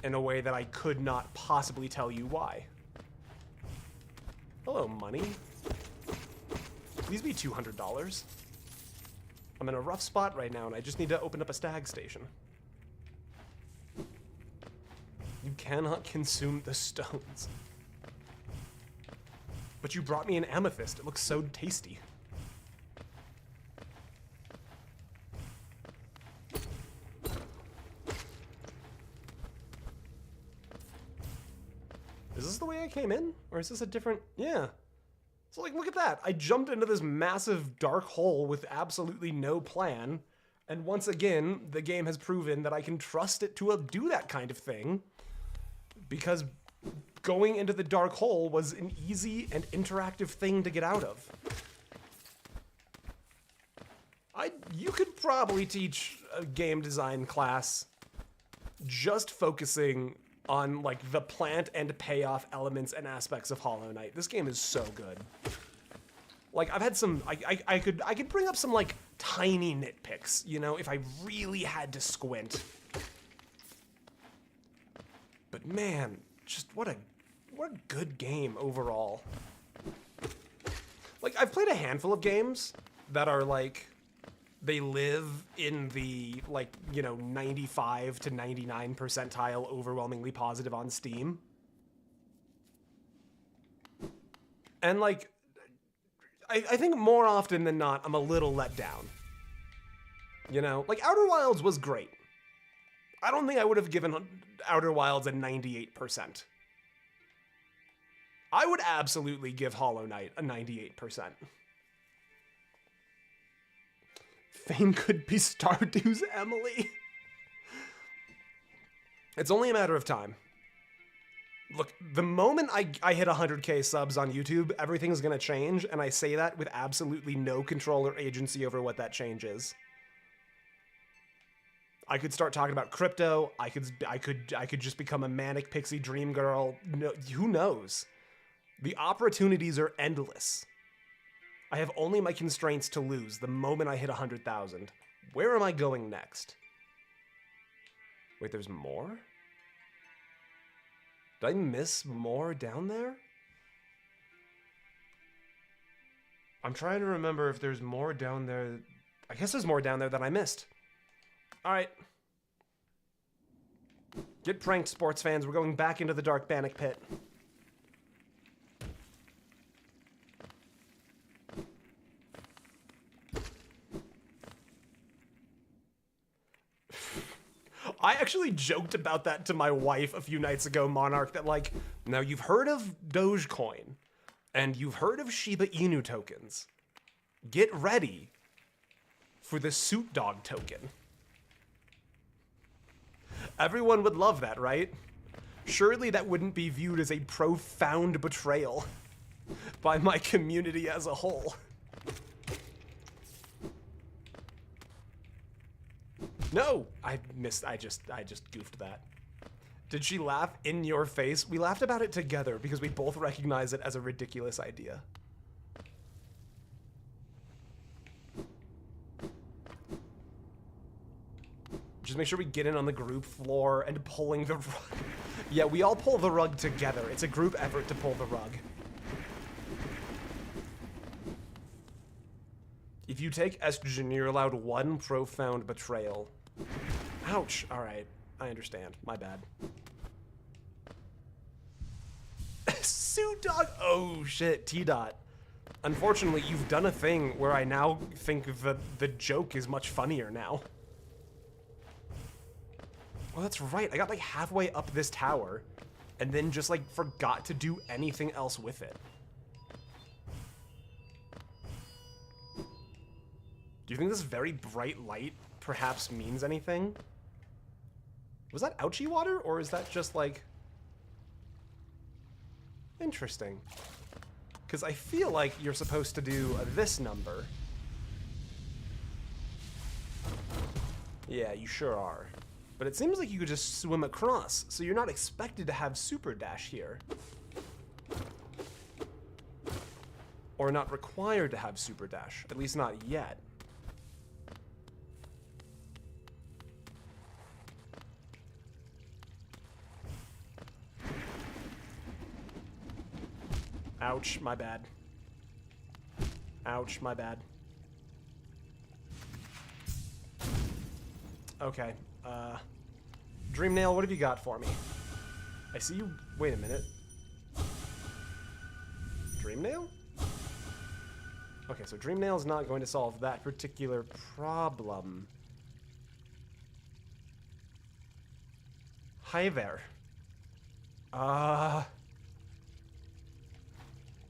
A: in a way that I could not possibly tell you why. Hello, money. Please be $200. I'm in a rough spot right now, and I just need to open up a stag station. You cannot consume the stones. But you brought me an amethyst. It looks so tasty. Is this the way I came in? Or is this a different... Yeah. So, like, look at that. I jumped into this massive dark hole with absolutely no plan. And once again, the game has proven that I can trust it to do that kind of thing. Because going into the dark hole was an easy and interactive thing to get out of. You could probably teach a game design class just focusing on, like, the plant and payoff elements and aspects of Hollow Knight. This game is so good. Like, I've had some... I could bring up some, like, tiny nitpicks, you know, if I really had to squint. But man, just what a good game overall. Like, I've played a handful of games that are, like... They live in the, like, you know, 95 to 99 percentile overwhelmingly positive on Steam. And, like, I think more often than not, I'm a little let down. You know? Like, Outer Wilds was great. I don't think I would have given Outer Wilds a 98%. I would absolutely give Hollow Knight a 98%. Fame could be Stardew's Emily. It's only a matter of time. Look, the moment I hit 100k subs on YouTube, everything's gonna change, and I say that with absolutely no control or agency over what that change is. I could start talking about crypto. I could just become a manic pixie dream girl. No, who knows? The opportunities are endless. I have only my constraints to lose the moment I hit 100,000. Where am I going next? Wait, there's more? Did I miss more down there? I'm trying to remember if there's more down there. I guess there's more down there than I missed. All right. Get pranked, sports fans. We're going back into the dark panic pit. I actually joked about that to my wife a few nights ago, Monarch, that, like, now you've heard of Dogecoin, and you've heard of Shiba Inu tokens. Get ready for the Suit Dog token. Everyone would love that, right? Surely that wouldn't be viewed as a profound betrayal by my community as a whole. No! I just goofed that. Did she laugh in your face? We laughed about it together because we both recognize it as a ridiculous idea. Just make sure we get in on the group floor and pulling the rug. Yeah, we all pull the rug together. It's a group effort to pull the rug. If you take estrogen, you're allowed one profound betrayal. Ouch. All right. I understand. My bad. Sue Dog. Oh, shit. T-Dot. Unfortunately, you've done a thing where I now think the joke is much funnier now. Oh, that's right. I got like halfway up this tower and then just like forgot to do anything else with it. Do you think this very bright light perhaps means anything? Was that ouchie water or is that just like... Interesting. Because I feel like you're supposed to do this number. Yeah, you sure are. But it seems like you could just swim across, so you're not expected to have super dash here. Or not required to have super dash, at least not yet. Ouch, my bad. Ouch, my bad. Okay. Dream Nail, what have you got for me? I see you. Wait a minute. Dream Nail? Okay, so Dream Nail is not going to solve that particular problem. Hi there. I'm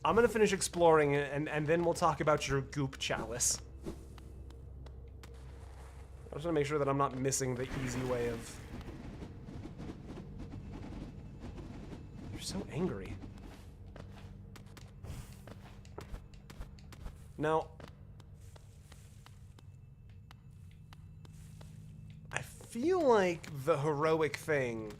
A: gonna finish exploring and then we'll talk about your goop chalice. I just want to make sure that I'm not missing the easy way of... You're so angry. Now... I feel like the heroic thing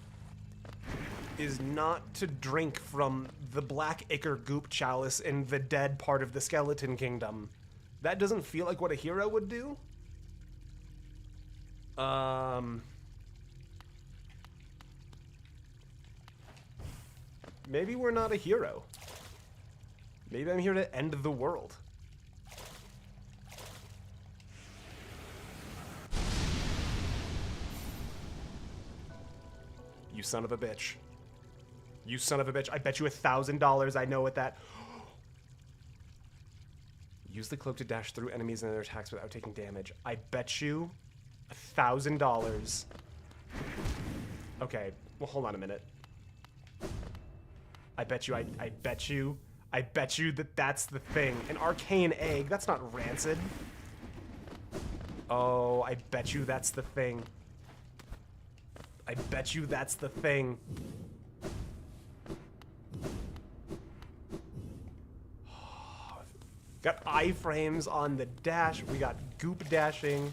A: is not to drink from the black ichor goop chalice in the dead part of the skeleton kingdom. That doesn't feel like what a hero would do. Maybe we're not a hero. Maybe I'm here to end the world. You son of a bitch. You son of a bitch. I bet you $1,000 I know what that... Use the cloak to dash through enemies and their attacks without taking damage. I bet you $1,000. Okay, well, hold on a minute. I bet you that that's the thing. An arcane egg. That's not rancid. Oh, I bet you that's the thing. I bet you that's the thing. Got iframes on the dash. We got goop dashing.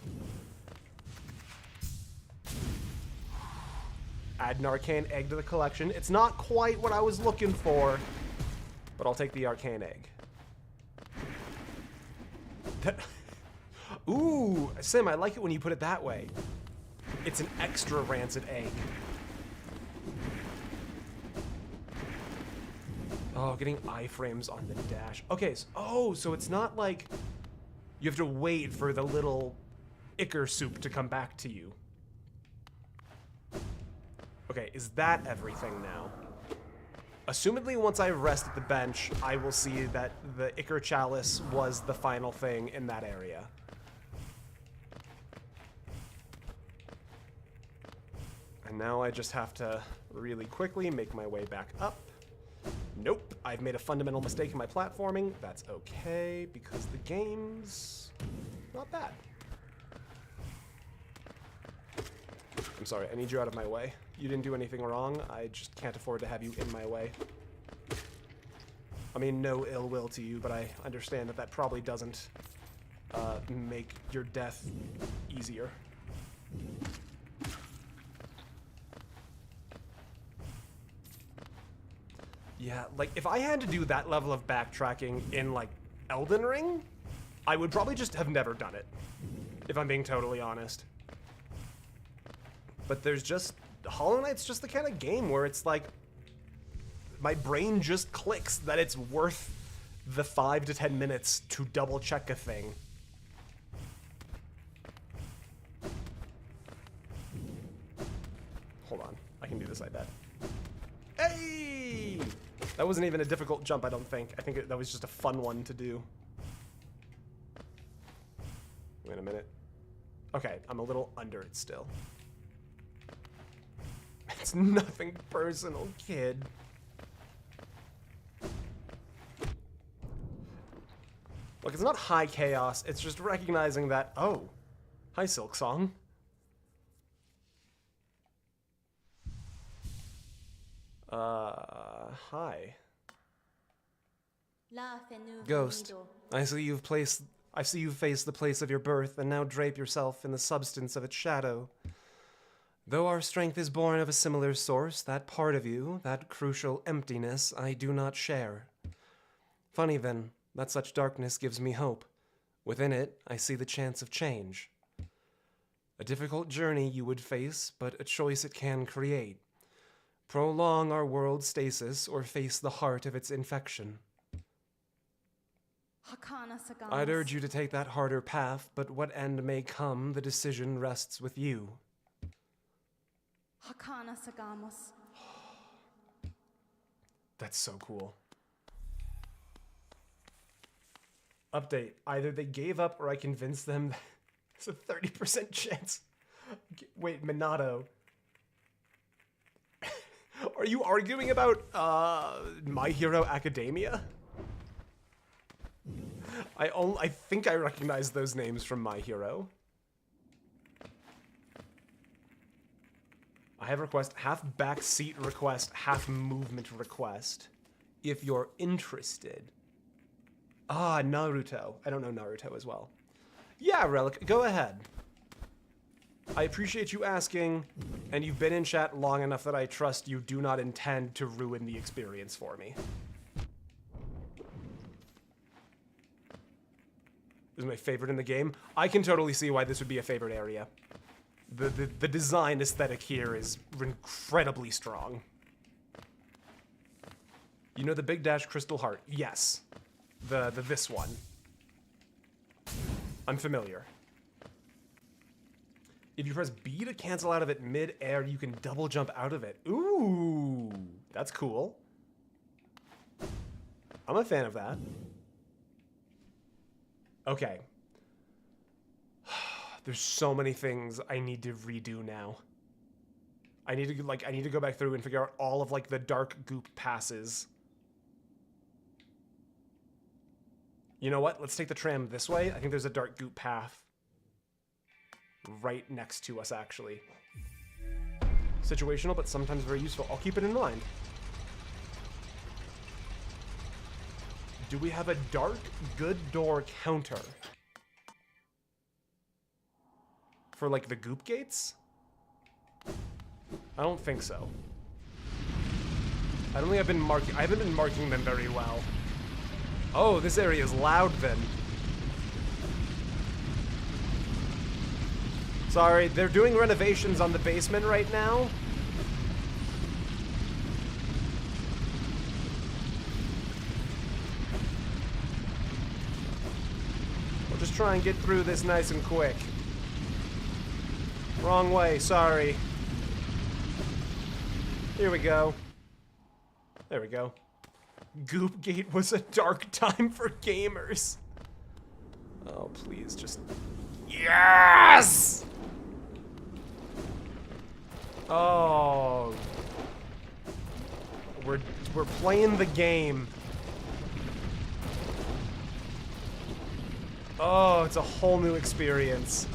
A: Add an arcane egg to the collection. It's not quite what I was looking for, but I'll take the arcane egg. Ooh, Sim, I like it when you put it that way. It's an extra rancid egg. Oh, getting iframes on the dash. Okay, so it's not like you have to wait for the little ichor soup to come back to you. Okay, is that everything now? Assumedly, once I rest at the bench, I will see that the ichor chalice was the final thing in that area. And now I just have to really quickly make my way back up. Nope, I've made a fundamental mistake in my platforming. That's okay, because the game's not bad. I'm sorry, I need you out of my way. You didn't do anything wrong, I just can't afford to have you in my way. I mean, no ill will to you, but I understand that that probably doesn't make your death easier. Yeah, like, if I had to do that level of backtracking in, like, Elden Ring, I would probably just have never done it, if I'm being totally honest. But there's just... Hollow Knight's just the kind of game where it's like... My brain just clicks that it's worth the 5 to 10 minutes to double-check a thing. Hold on. I can do this, I bet. Hey! That wasn't even a difficult jump, I don't think. I think that was just a fun one to do. Wait a minute. Okay, I'm a little under it still. It's nothing personal, kid. Look, it's not high chaos, it's just recognizing that, oh, hi, Silksong. Hi. Ghost, I see you've faced the place of your birth, and now drape yourself in the substance of its shadow. Though our strength is born of a similar source, that part of you, that crucial emptiness, I do not share. Funny then, that such darkness gives me hope. Within it, I see the chance of change. A difficult journey you would face, but a choice it can create. Prolong our world's stasis, or face the heart of its infection. I'd urge you to take that harder path, but what end may come, the decision rests with you. That's so cool. Update. Either they gave up or I convinced them there's a 30% chance. Wait, Minato. Are you arguing about My Hero Academia? I think I recognize those names from My Hero. I have a request, half backseat request, half movement request. If you're interested. Ah, Naruto. I don't know Naruto as well. Yeah, Relic, go ahead. I appreciate you asking, and you've been in chat long enough that I trust you do not intend to ruin the experience for me. This is my favorite in the game. I can totally see why this would be a favorite area. The design aesthetic here is incredibly strong. You know the Big Dash Crystal Heart? Yes. This one. I'm familiar. If you press B to cancel out of it mid-air, you can double jump out of it. Ooh, that's cool. I'm a fan of that. Okay. There's so many things I need to redo now. I need to go back through and figure out all of like the dark goop passes. You know what? Let's take the tram this way. I think there's a dark goop path right next to us, actually. Situational, but sometimes very useful. I'll keep it in mind. Do we have a dark good door counter? For, like, the goop gates? I don't think so. I don't think I haven't been marking them very well. Oh, this area is loud then. Sorry, they're doing renovations on the basement right now. We'll just try and get through this nice and quick. Wrong way, sorry. Here we go. There we go. Goopgate was a dark time for gamers. Oh, please, just... Yes! Oh. We're playing the game. Oh, it's a whole new experience.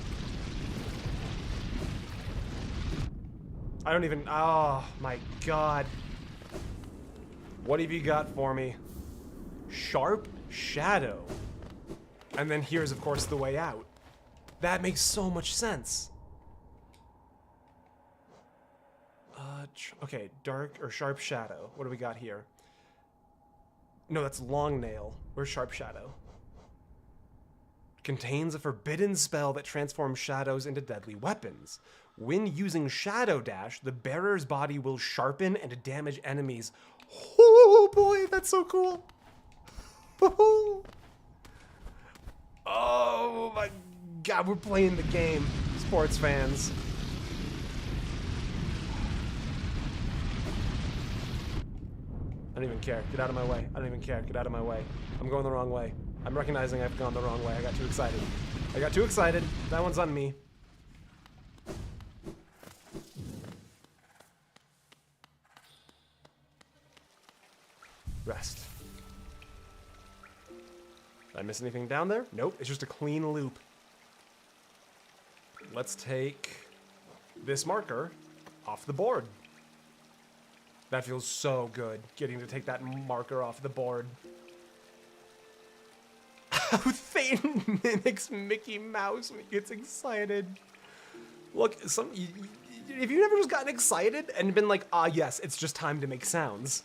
A: I don't even... Oh, my God. What have you got for me? Sharp shadow. And then here's, of course, the way out. That makes so much sense. Okay, dark or sharp shadow. What do we got here? No, that's long nail. Where's sharp shadow? Contains a forbidden spell that transforms shadows into deadly weapons. When using Shadow Dash, the bearer's body will sharpen and damage enemies. Oh boy, that's so cool. Oh my God, we're playing the game, sports fans. I don't even care. Get out of my way. I don't even care. Get out of my way. I'm going the wrong way. I'm recognizing I've gone the wrong way. I got too excited. I got too excited. That one's on me. Rest. Did I miss anything down there? Nope. It's just a clean loop. Let's take this marker off the board. That feels so good, getting to take that marker off the board. How Thane mimics Mickey Mouse when he gets excited. Look, if you've never just gotten excited and been like, ah yes, it's just time to make sounds.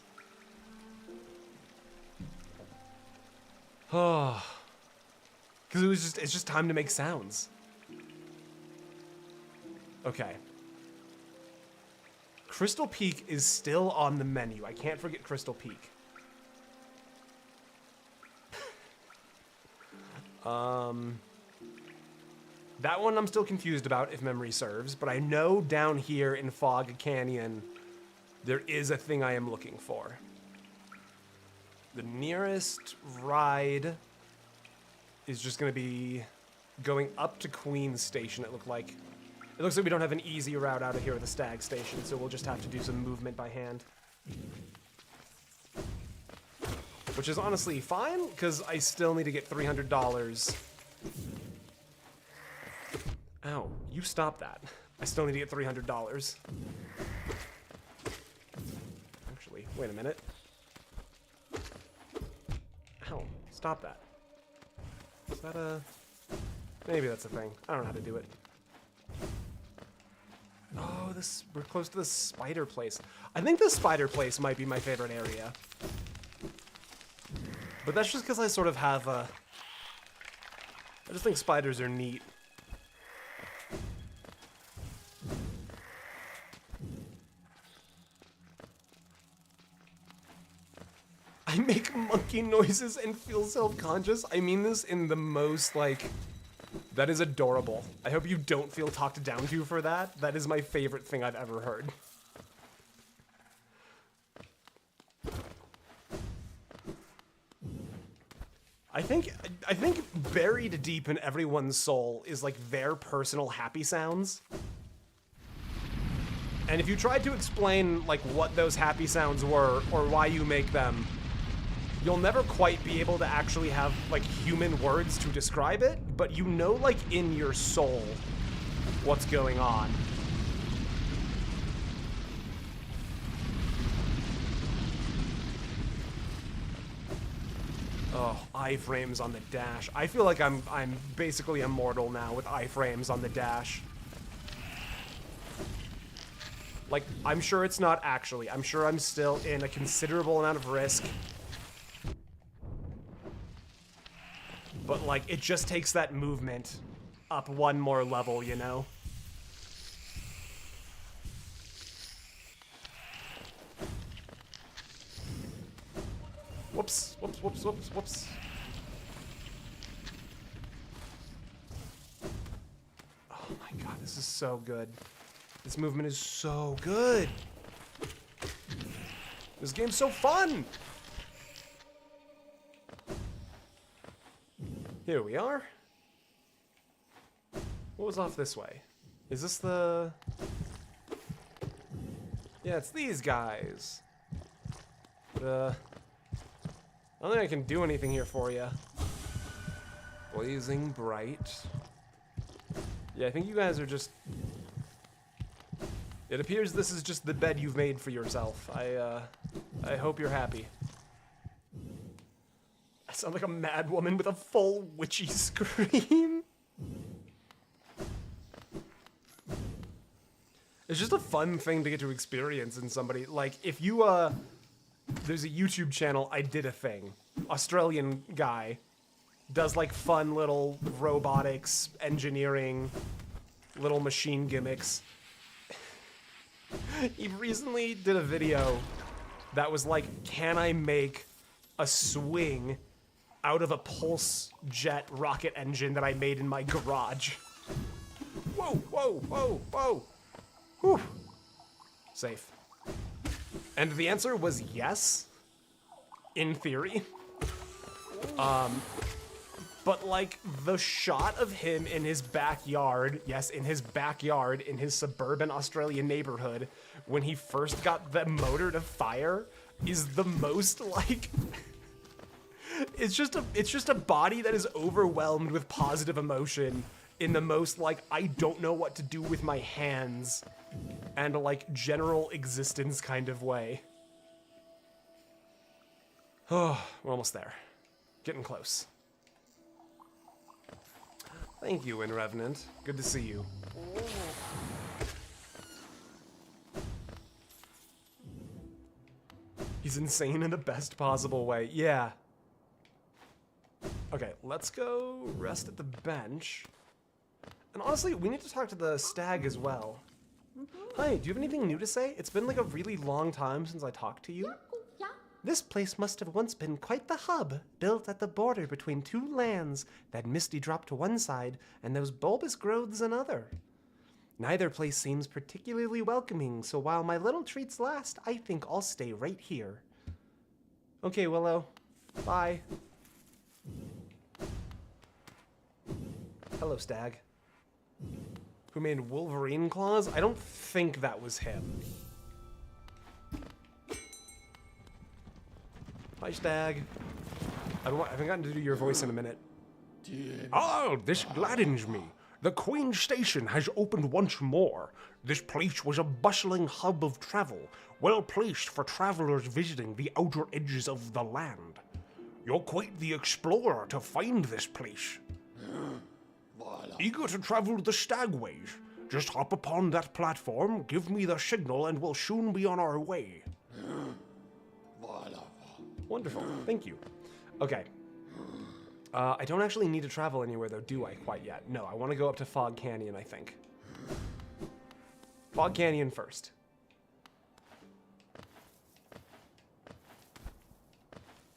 A: Oh. Because it's just time to make sounds. Okay. Crystal Peak is still on the menu. I can't forget Crystal Peak. That one I'm still confused about, if memory serves, but I know down here in Fog Canyon, there is a thing I am looking for. The nearest ride is just going to be going up to Queen's Station, it looked like. It looks like we don't have an easy route out of here at the Stag Station, so we'll just have to do some movement by hand. Which is honestly fine, because I still need to get $300. Ow, you stop that. I still need to get $300. Actually, wait a minute. Ow, stop that. Is that a... Maybe that's a thing. I don't know how to do it. Oh, we're close to the spider place. I think the spider place might be my favorite area. But that's just because I sort of have a... I just think spiders are neat. I make monkey noises and feel self-conscious. I mean this in the most, like... That is adorable. I hope you don't feel talked down to for that. That is my favorite thing I've ever heard. I think buried deep in everyone's soul is like their personal happy sounds. And if you tried to explain like what those happy sounds were or why you make them, you'll never quite be able to actually have, like, human words to describe it, but you know, like, in your soul what's going on. Oh, iframes on the dash. I feel like I'm basically immortal now with iframes on the dash. Like, I'm sure it's not actually. I'm sure I'm still in a considerable amount of risk. But, like, it just takes that movement up one more level, you know? Whoops, whoops, whoops, whoops, whoops. Oh my god, this is so good. This movement is so good. This game's so fun! Here we are. What was off this way? Is this the... Yeah, it's these guys. I don't think I can do anything here for you. Blazing bright. Yeah, I think you guys are just... It appears this is just the bed you've made for yourself. I hope you're happy. I sound like a mad woman with a full witchy scream. It's just a fun thing to get to experience in somebody. Like, if you, there's a YouTube channel, I Did a Thing. Australian guy. Does, like, fun little robotics, engineering, little machine gimmicks. He recently did a video that was like, can I make a swing out of a pulse jet rocket engine that I made in my garage? Whoa, whoa, whoa, whoa. Whew. Safe. And the answer was yes, in theory. But like the shot of him in his backyard, yes, in his backyard, in his suburban Australian neighborhood, when he first got the motor to fire, is the most like, it's just a body that is overwhelmed with positive emotion in the most like, I don't know what to do with my hands and like general existence kind of way. Oh, we're almost there. Getting close. Thank you, Revenant. Good to see you. He's insane in the best possible way. Yeah. Okay, let's go rest at the bench. And honestly, we need to talk to the stag as well. Hi, do you have anything new to say? It's been like a really long time since I talked to you. This place must have once been quite the hub, built at the border between two lands, that misty drop to one side and those bulbous growths another. Neither place seems particularly welcoming, so while my little treats last, I think I'll stay right here. Okay, Willow. Bye. Hello, stag. Who made Wolverine claws? I don't think that was him. Hi, stag. I haven't gotten to do your voice in a minute.
B: Oh, this gladdens me. The Queen's Station has opened once more. This place was a bustling hub of travel, well placed for travelers visiting the outer edges of the land. You're quite the explorer to find this place. Eager to travel the stagways? Just hop upon that platform, give me the signal, and we'll soon be on our way.
A: Wonderful, thank you. Okay. I don't actually need to travel anywhere though, do I, quite yet? No, I want to go up to Fog Canyon, I think. Fog Canyon first.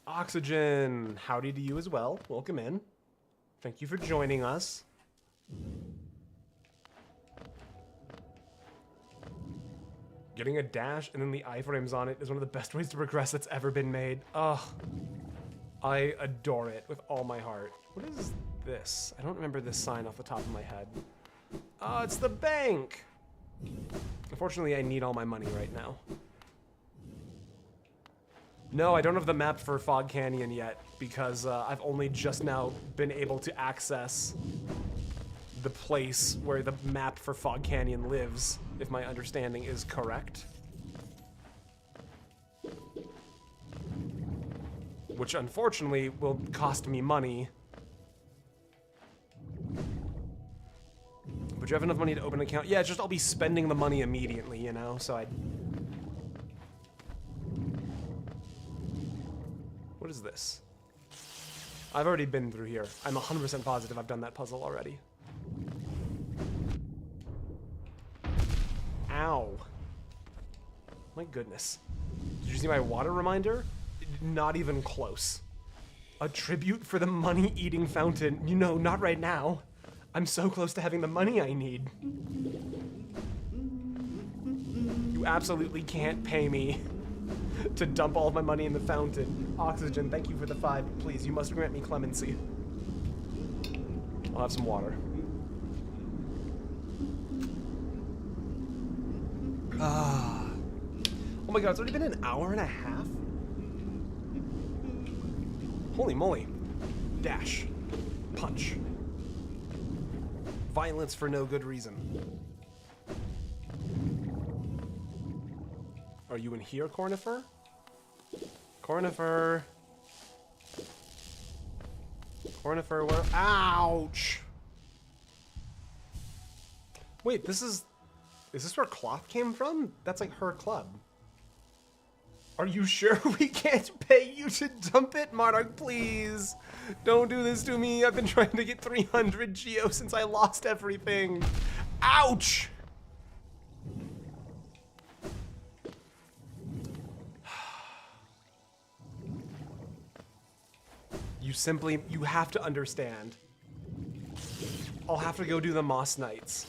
A: Oxygen, howdy to you as well. Welcome in. Thank you for joining us. Getting a dash and then the iframes on it is one of the best ways to progress that's ever been made. Ugh. I adore it with all my heart. What is this? I don't remember this sign off the top of my head. Oh, it's the bank! Unfortunately, I need all my money right now. No, I don't have the map for Fog Canyon yet because I've only just now been able to access the place where the map for Fog Canyon lives, if my understanding is correct. Which unfortunately will cost me money. But you have enough money to open an account? Yeah, it's just I'll be spending the money immediately, you know, so What is this? I've already been through here. I'm 100% positive I've done that puzzle already. Ow. My goodness. Did you see my water reminder? Not even close. A tribute for the money-eating fountain. You know, not right now. I'm so close to having the money I need. You absolutely can't pay me to dump all of my money in the fountain. Oxygen, thank you for the 5. Please, you must grant me clemency. I'll have some water. Ah. Oh my god, it's already been an hour and a half? Holy moly. Dash. Punch. Violence for no good reason. Are you in here, Cornifer? Cornifer. Cornifer, where? Ouch! Wait, this is this where cloth came from? That's like her club. Are you sure we can't pay you to dump it? Monarch, please. Don't do this to me. I've been trying to get 300 Geo since I lost everything. Ouch! You have to understand. I'll have to go do the Moss Knights.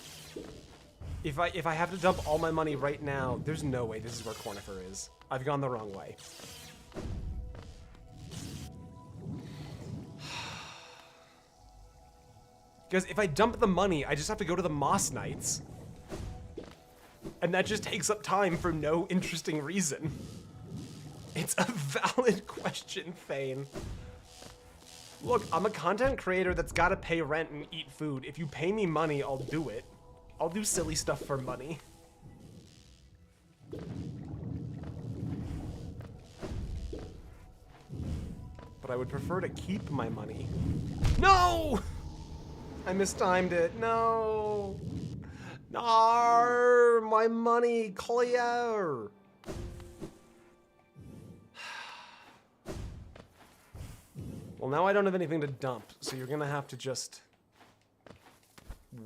A: If I have to dump all my money right now, there's no way this is where Cornifer is. I've gone the wrong way. Because if I dump the money, I just have to go to the Moss Knights. And that just takes up time for no interesting reason. It's a valid question, Thane. Look, I'm a content creator that's gotta pay rent and eat food. If you pay me money, I'll do it. I'll do silly stuff for money. But I would prefer to keep my money. No! I mistimed it. No! Nar! My money! Clear! Well, now I don't have anything to dump, so you're gonna have to just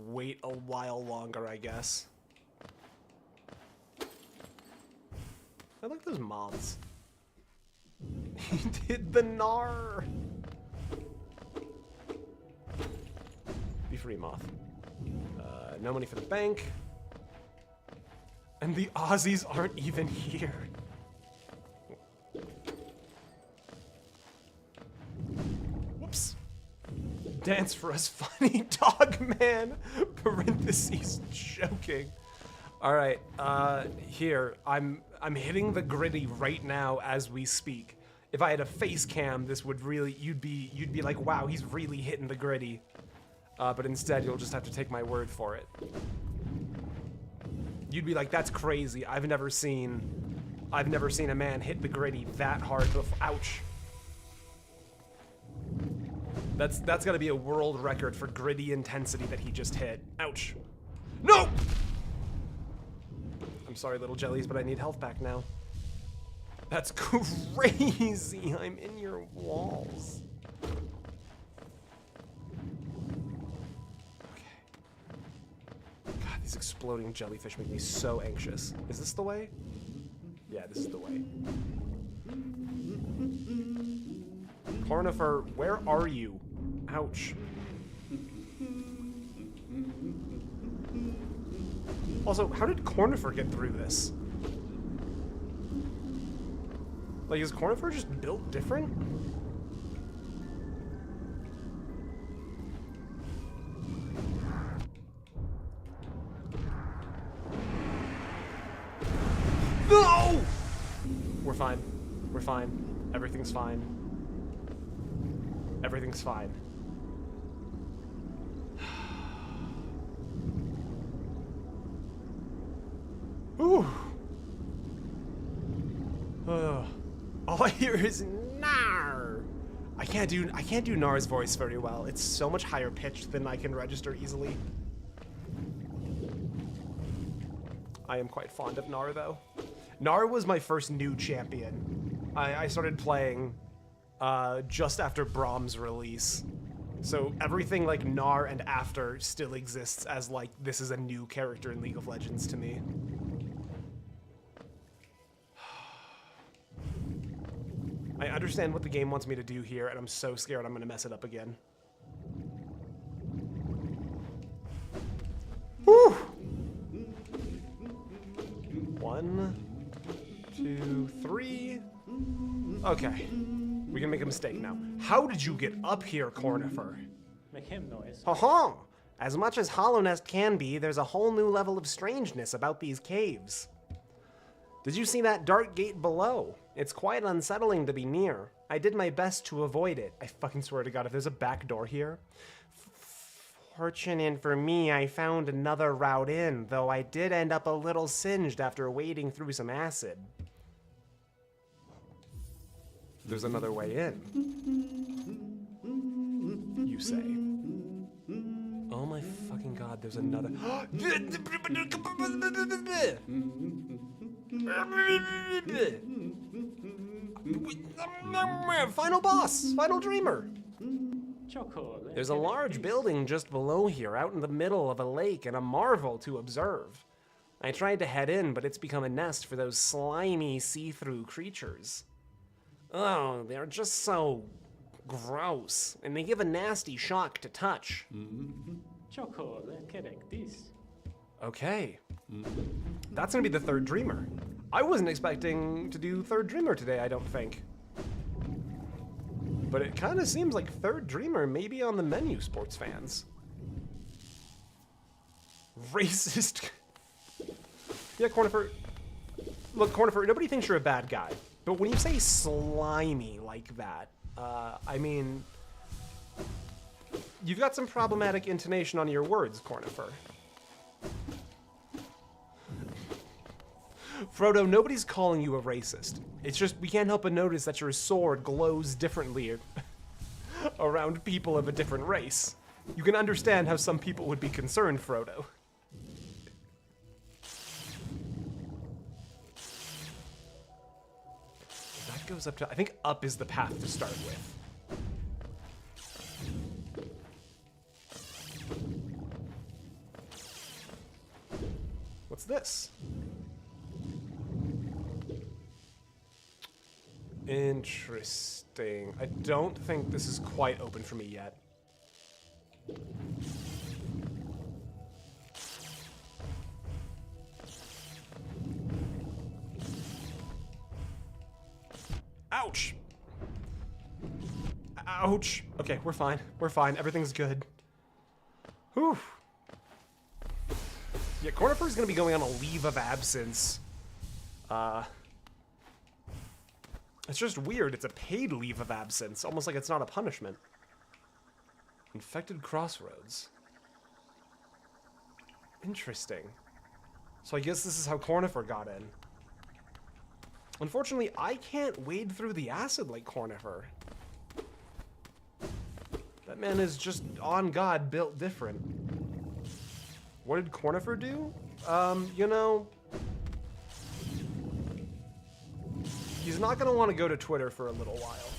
A: wait a while longer, I guess. I like those moths. He did the gnar. Be free, moth. No money for the bank. And the Aussies aren't even here. Whoops. Dance for us, funny dog man. Parentheses joking. All right, here I'm hitting the gritty right now as we speak. If I had a face cam, this would really you'd be like, wow, he's really hitting the gritty. But instead, you'll just have to take my word for it. You'd be like, that's crazy. I've never seen a man hit the gritty that hard before. Ouch. That's gotta be a world record for gritty intensity that he just hit. Ouch. No! I'm sorry, little jellies, but I need health back now. That's crazy. I'm in your walls. Okay. God, these exploding jellyfish make me so anxious. Is this the way? Yeah, this is the way. Cornifer, where are you? Ouch. Also, how did Cornifer get through this? Like, is Cornifer just built different? No! We're fine. We're fine. Everything's fine. Everything's fine. Ooh. All I hear is Nar. I can't do Nar's voice very well. It's so much higher pitched than I can register easily. I am quite fond of Nar though. Nar was my first new champion. I started playing just after Brahm's release. So everything like Nar and after still exists as like this is a new character in League of Legends to me. I understand what the game wants me to do here, and I'm so scared I'm gonna mess it up again. Whew! 1, 2, 3. Okay. We can make a mistake now. How did you get up here, Cornifer?
C: Make him noise.
A: Ha-ha! As much as Hollow Nest can be, there's a whole new level of strangeness about these caves. Did you see that dark gate below? It's quite unsettling to be near. I did my best to avoid it. I fucking swear to God, if there's a back door here. Fortunate for me, I found another route in, though I did end up a little singed after wading through some acid. There's another way in. You say. Oh my fucking god, there's another. Final boss! Final dreamer! There's a large building just below here, out in the middle of a lake, and a marvel to observe. I tried to head in, but it's become a nest for those slimy, see-through creatures. Oh, they're just so gross, and they give a nasty shock to touch. Okay. That's gonna be the third dreamer. I wasn't expecting to do third dreamer today, I don't think. But it kind of seems like third dreamer may be on the menu, sports fans. Racist. Yeah, Cornifer. Look, Cornifer, nobody thinks you're a bad guy. But when you say slimy like that, I mean, you've got some problematic intonation on your words, Cornifer. Frodo, nobody's calling you a racist. It's just we can't help but notice that your sword glows differently around people of a different race. You can understand how some people would be concerned, Frodo. That goes up to... I think up is the path to start with. What's this? Interesting. I don't think this is quite open for me yet. Ouch! Ouch! Okay, we're fine. We're fine. Everything's good. Whew. Yeah, Cornifer's gonna be going on a leave of absence. It's just weird. It's a paid leave of absence, almost like it's not a punishment. Infected crossroads. Interesting. So I guess this is how Cornifer got in. Unfortunately, I can't wade through the acid like Cornifer. That man is just on God, built different. What did Cornifer do? You know... He's not gonna want to go to Twitter for a little while.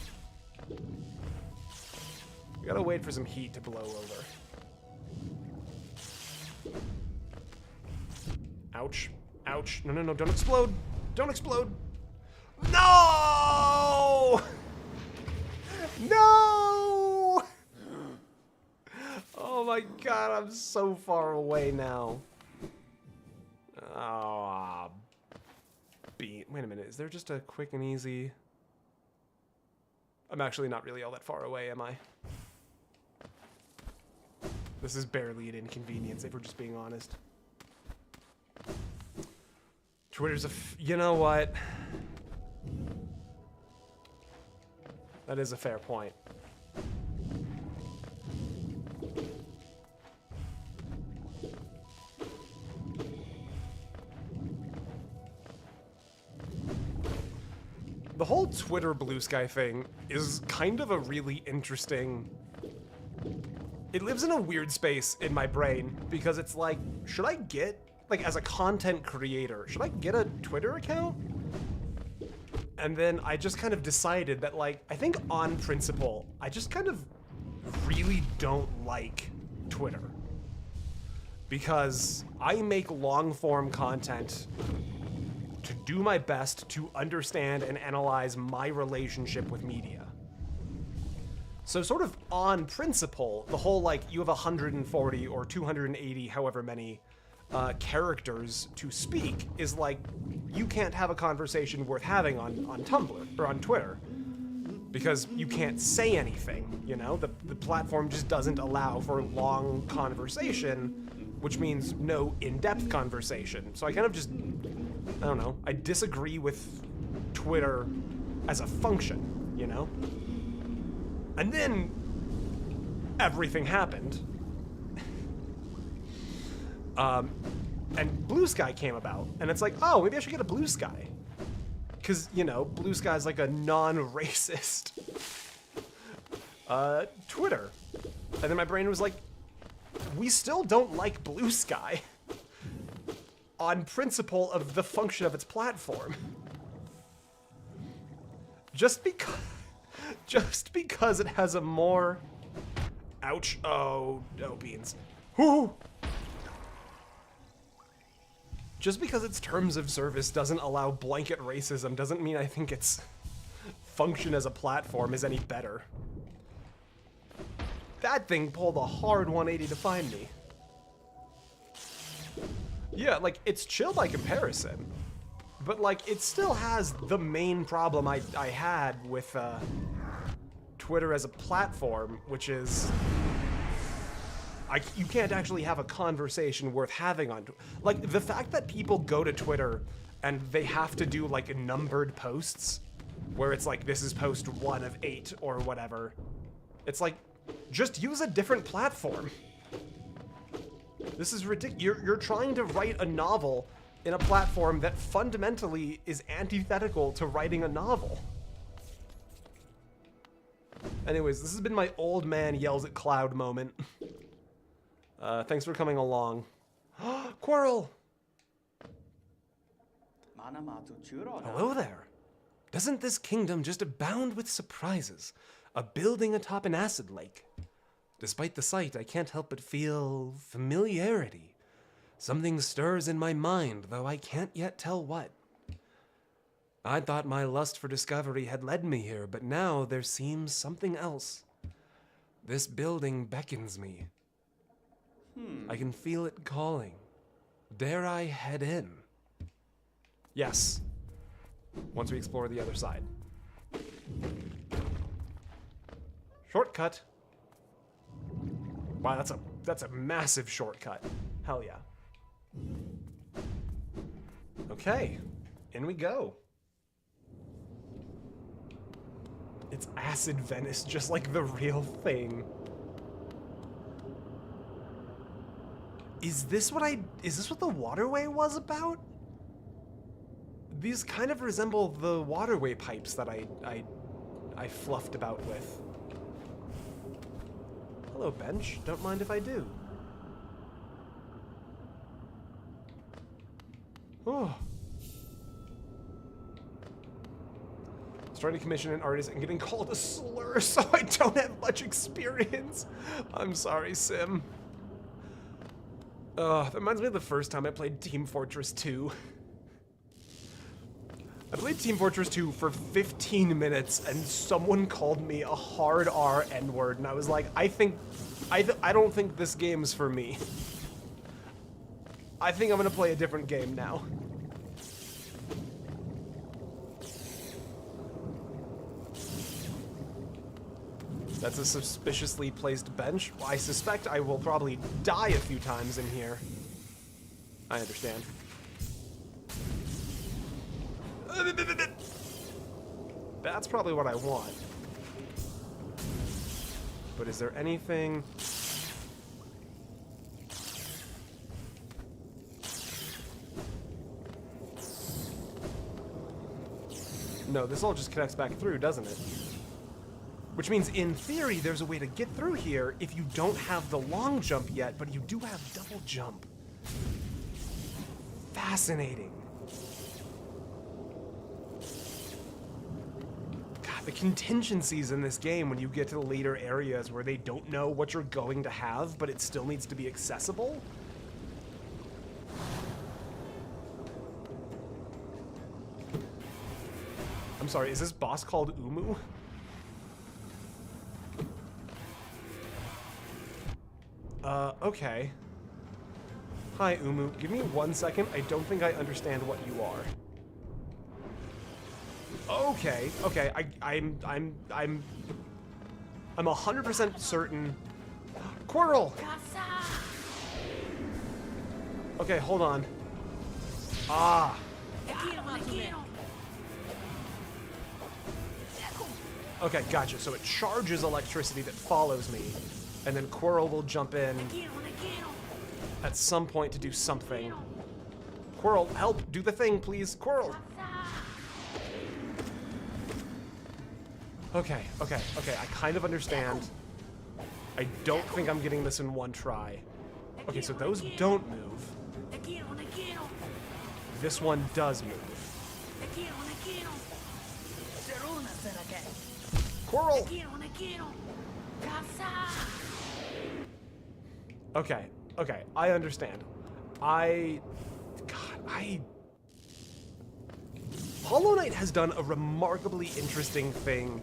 A: We gotta wait for some heat to blow over. Ouch. Ouch. No, no, no, don't explode. Don't explode. No! No! Oh my god, I'm so far away now. Oh, wait a minute, is there just a quick and easy... I'm actually not really all that far away, am I? This is barely an inconvenience, if we're just being honest. Twitter's you know what? That is a fair point. The whole Twitter blue sky thing is kind of a really interesting... It lives in a weird space in my brain because it's like, should I get, like as a content creator, should I get a Twitter account? And then I just kind of decided that, like, I think on principle, I just kind of really don't like Twitter. Because I make long form content to do my best to understand and analyze my relationship with media. So sort of on principle, the whole like you have 140 or 280, however many characters to speak is like, you can't have a conversation worth having on Tumblr or on Twitter because you can't say anything, you know? The platform just doesn't allow for long conversation, which means no in-depth conversation. So I kind of just, I don't know, I disagree with Twitter as a function, you know? And then everything happened. And Blue Sky came about, and it's like, oh, maybe I should get a Blue Sky. Because, you know, Blue Sky's like a non-racist Twitter. And then my brain was like, we still don't like Blue Sky on principle of the function of its platform. Just because it has a more... Ouch. Oh, no beans. Whoo! Just because its terms of service doesn't allow blanket racism doesn't mean I think its function as a platform is any better. That thing pulled a hard 180 to find me. Yeah, like, it's chill by comparison. But, like, it still has the main problem I had with Twitter as a platform, which is... you can't actually have a conversation worth having on... Like, the fact that people go to Twitter and they have to do, like, numbered posts, where it's like, this is post 1 of 8 or whatever. It's like, just use a different platform. This is ridiculous. You're trying to write a novel in a platform that fundamentally is antithetical to writing a novel. Anyways, this has been my old man yells at cloud moment. Thanks for coming along. Quarrel! Hello there. Doesn't this kingdom just abound with surprises? A building atop an acid lake. Despite the sight, I can't help but feel familiarity. Something stirs in my mind, though I can't yet tell what. I thought my lust for discovery had led me here, but now there seems something else. This building beckons me. I can feel it calling. Dare I head in? Yes. Once we explore the other side. Shortcut. Wow, that's a massive shortcut. Hell yeah. Okay, in we go. It's acid Venice, just like the real thing. Is this what the waterway was about? These kind of resemble the waterway pipes that I fluffed about with. Hello, bench. Don't mind if I do. Oh. Starting to commission an artist and getting called a slur, so I don't have much experience. I'm sorry, Sim. That reminds me of the first time I played Team Fortress 2. I played Team Fortress 2 for 15 minutes, and someone called me a hard R N-word, and I was like, I don't think this game's for me. I think I'm gonna play a different game now. That's a suspiciously placed bench. I suspect I will probably die a few times in here. I understand. That's probably what I want. But is there anything... No, this all just connects back through, doesn't it? Which means, in theory, there's a way to get through here if you don't have the long jump yet, but you do have double jump. Fascinating. God, the contingencies in this game when you get to the later areas where they don't know what you're going to have, but it still needs to be accessible. I'm sorry, is this boss called Umu? Okay. Hi, Umu. Give me 1 second. I don't think I understand what you are. Okay, okay. I'm 100% certain. Quirrell! Okay, hold on. Ah. Okay, gotcha. So it charges electricity that follows me, and then Quirrell will jump in at some point to do something. Quirrell, help! Do the thing, please! Quirrell! Okay. I kind of understand. I don't think I'm getting this in one try. Okay, so those don't move. This one does move. Coral! Okay, I understand. Hollow Knight has done a remarkably interesting thing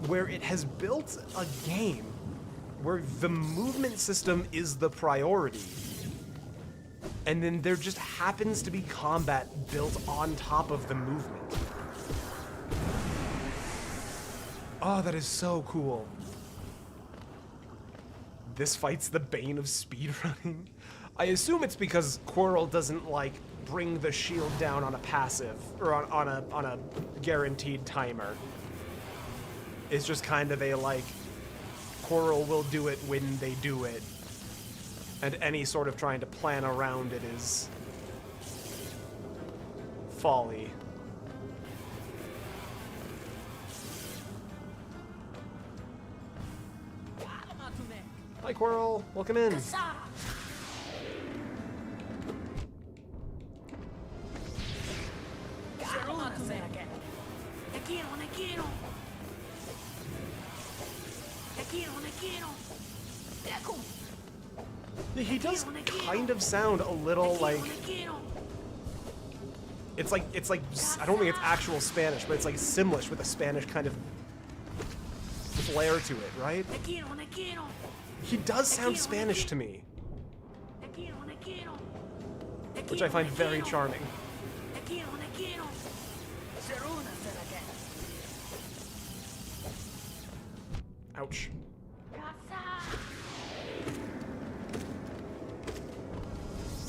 A: where it has built a game where the movement system is the priority. And then there just happens to be combat built on top of the movement. Oh, that is so cool. This fight's the bane of speedrunning. I assume it's because Quarrel doesn't, like, bring the shield down on a passive, or on a guaranteed timer. It's just kind of a, like, Quarrel will do it when they do it. And any sort of trying to plan around it is folly. Hi, Quarrel. Welcome in. Yeah, he does kind of sound a little like... It's like, I don't think it's actual Spanish, but it's like Simlish with a Spanish kind of flair to it, right? He does sound Spanish to me. Which I find very charming. Ouch.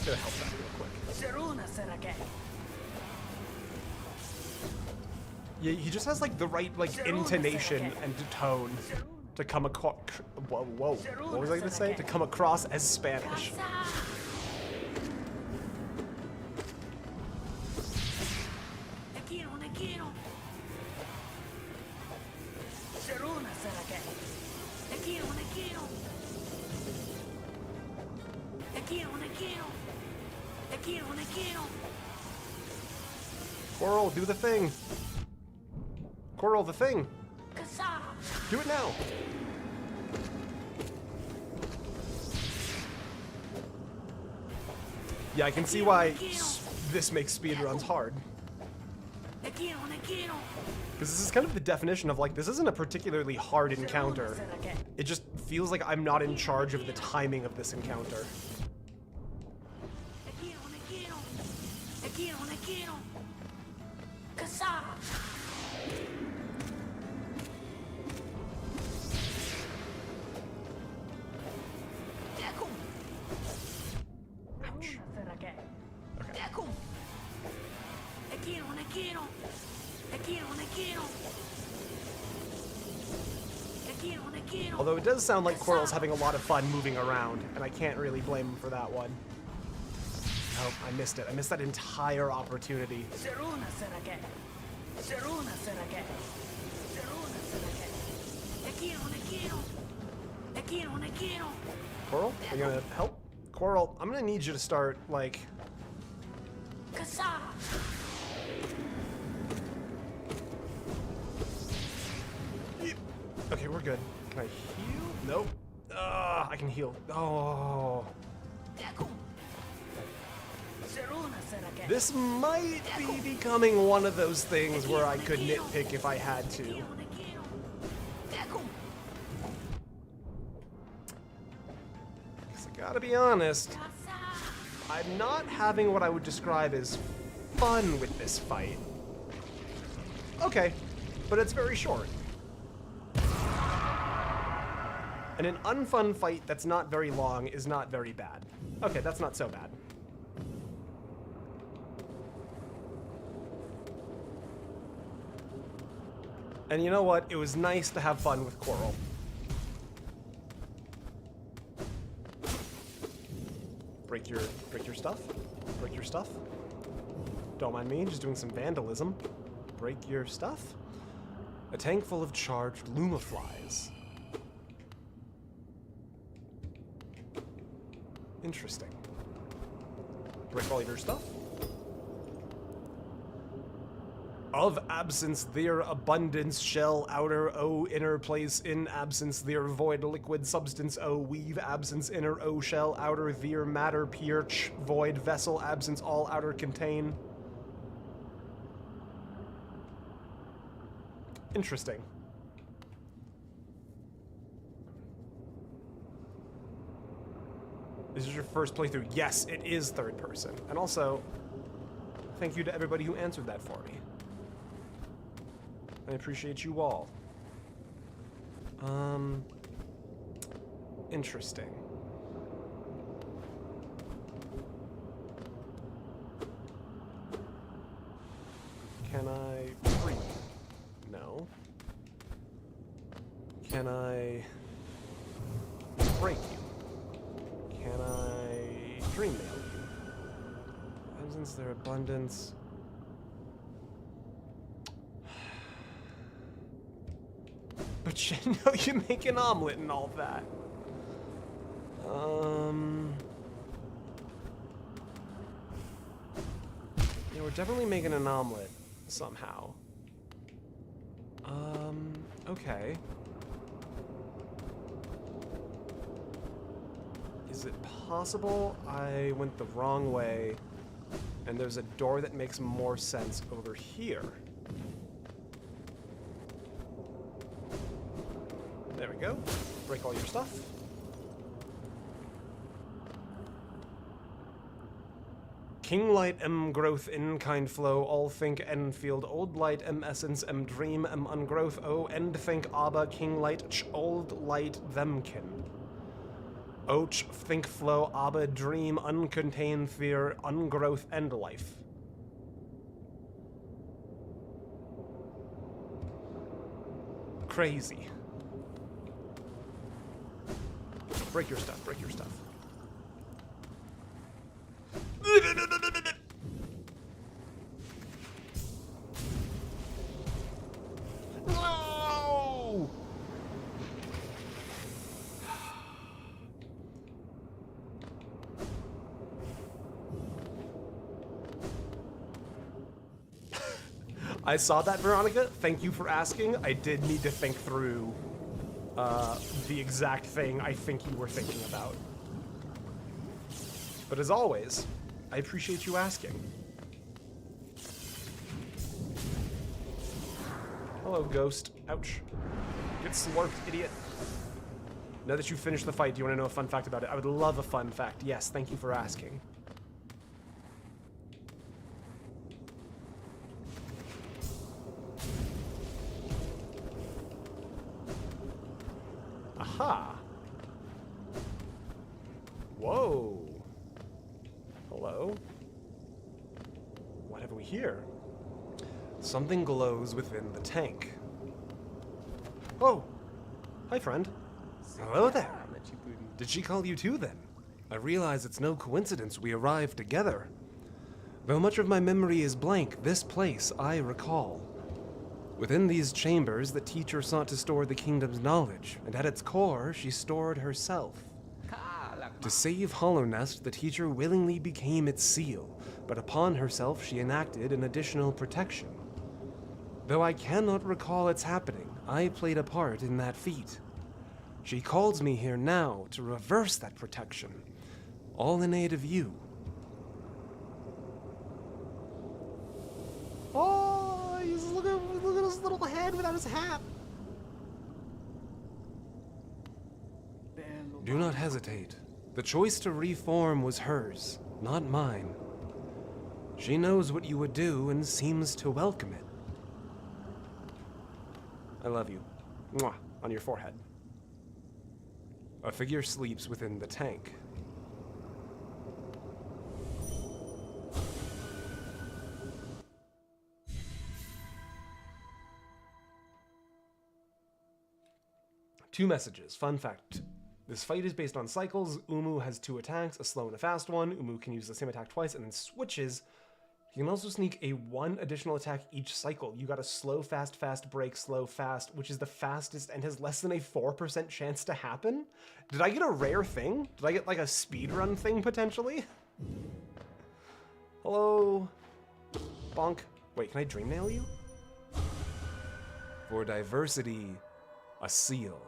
A: Gonna help that real quick. Yeah, he just has like the right intonation and tone to come across. Whoa. What was I gonna say? To come across as Spanish. Coral, do the thing. Coral, the thing. Do it now. Yeah, I can see why this makes speedruns hard. Because this is kind of the definition of, like, this isn't a particularly hard encounter. It just feels like I'm not in charge of the timing of this encounter. Although it does sound like Quarrel's having a lot of fun moving around, and I can't really blame him for that one. Oh, I missed it. I missed that entire opportunity. Coral, are you gonna help? Coral, I'm gonna need you to start, like... Okay, we're good. Can I heal? Nope. I can heal. Oh. This might be becoming one of those things where I could nitpick if I had to. Because I gotta be honest, I'm not having what I would describe as fun with this fight. Okay, but it's very short. And an unfun fight that's not very long is not very bad. Okay, that's not so bad. And you know what? It was nice to have fun with Coral. Break your stuff? Break your stuff? Don't mind me, just doing some vandalism. Break your stuff? A tank full of charged lumaflies. Interesting. Break all your stuff. Of absence there abundance, shell outer O inner place, in absence there void liquid substance O weave, absence inner O shell outer there matter pierch void vessel, absence all outer contain. Interesting. This is your first playthrough. Yes, it is third person. And also, thank you to everybody who answered that for me. I appreciate you all. Interesting. Can I breathe? No. Can I break you? Can I dream mail you? Absence their abundance. But you know you make an omelet and all that. Yeah, we're definitely making an omelet somehow. Okay. Is it possible I went the wrong way and there's a door that makes more sense over here? There we go. Break all your stuff. King light growth in kind flow, all think field, old light essence dream ungrowth, oh end think abba, king light old light themkin. Och think flow abba dream uncontained fear ungrowth end life. Crazy. Break your stuff, break your stuff. No! I saw that, Veronica. Thank you for asking. I did need to think through the exact thing I think you were thinking about. But as always, I appreciate you asking. Hello, ghost. Ouch. Get slurped, idiot. Now that you've finished the fight, do you want to know a fun fact about it? I would love a fun fact. Yes, thank you for asking. Aha. Whoa. Hello? What have we here? Something glows within the tank. Oh! Hi, friend. Hello there. Did she call you too, then? I realize it's no coincidence we arrived together. Though much of my memory is blank, this place I recall. Within these chambers, the teacher sought to store the kingdom's knowledge, and at its core, she stored herself. To save Hollow Nest, the teacher willingly became its seal, but upon herself she enacted an additional protection. Though I cannot recall its happening, I played a part in that feat. She calls me here now to reverse that protection, all in aid of you. Oh, look at his little head without his hat. Do not hesitate. The choice to reform was hers, not mine. She knows what you would do and seems to welcome it. I love you. Mwah, on your forehead. A figure sleeps within the tank. Two messages. Fun fact. This fight is based on cycles. Umu has 2 attacks, a slow and a fast one. Umu can use the same attack twice and then switches You can also sneak a 1 additional attack each cycle. You got a slow, fast, fast, break, slow, fast, which is the fastest and has less than a 4% chance to happen. Did I get a rare thing? Did I get like a speedrun thing potentially? Hello? Bonk. Wait, can I dream nail you? For diversity, a seal.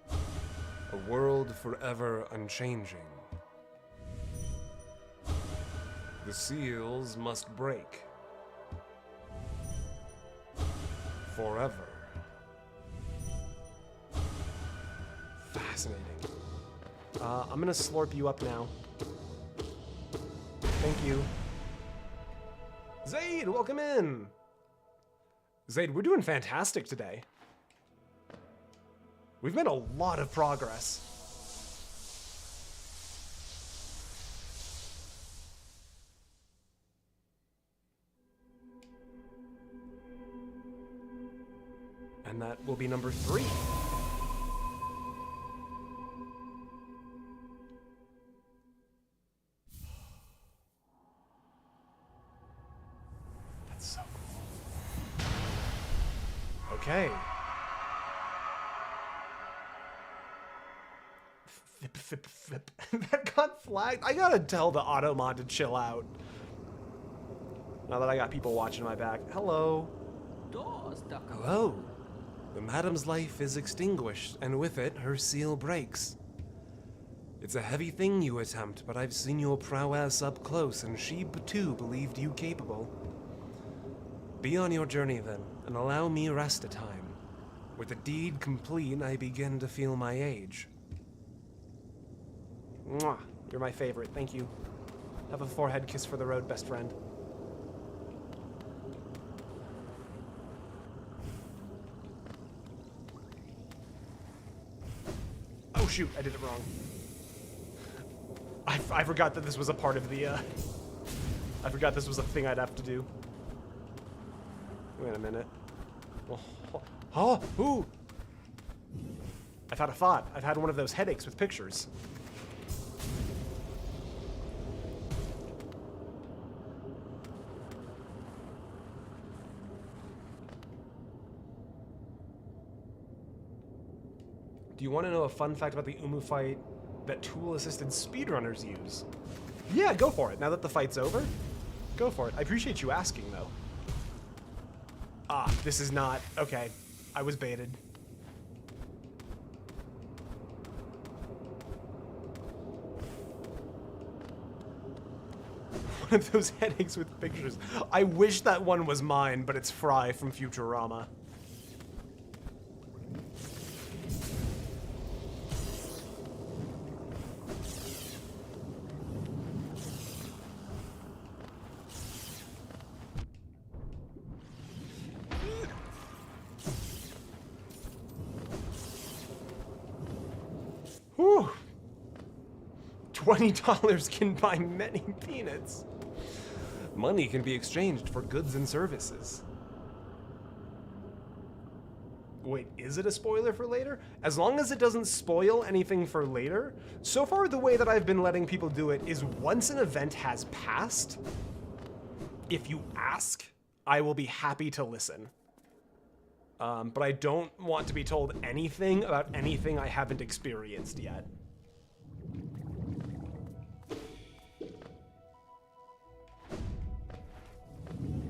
A: A world forever unchanging. The seals must break. Forever. Fascinating. I'm gonna slurp you up now. Thank you. Zaid, welcome in. Zaid, we're doing fantastic today. We've made a lot of progress. And that will be number 3. That's so cool. Okay. Flip. That got flagged. I gotta tell the automod to chill out. Now that I got people watching my back. Hello. Hello. The madam's life is extinguished, and with it, her seal breaks. It's a heavy thing you attempt, but I've seen your prowess up close, and she too believed you capable. Be on your journey then, and allow me rest a time. With the deed complete, I begin to feel my age. Mwah. You're my favorite, thank you. Have a forehead kiss for the road, best friend. Oh shoot, I did it wrong. I forgot that this was a part of the, I forgot this was a thing I'd have to do. Wait a minute. Oh, ooh! I've had a thought. I've had one of those headaches with pictures. Do you want to know a fun fact about the Umu fight that tool-assisted speedrunners use? Yeah, go for it. Now that the fight's over, go for it. I appreciate you asking, though. Ah, this is not... Okay, I was baited. One of those headaches with pictures. I wish that one was mine, but it's Fry from Futurama. Whew. $20 can buy many peanuts. Money can be exchanged for goods and services. Wait, is it a spoiler for later? As long as it doesn't spoil anything for later. So far, the way that I've been letting people do it is once an event has passed, if you ask, I will be happy to listen. But I don't want to be told anything about anything I haven't experienced yet.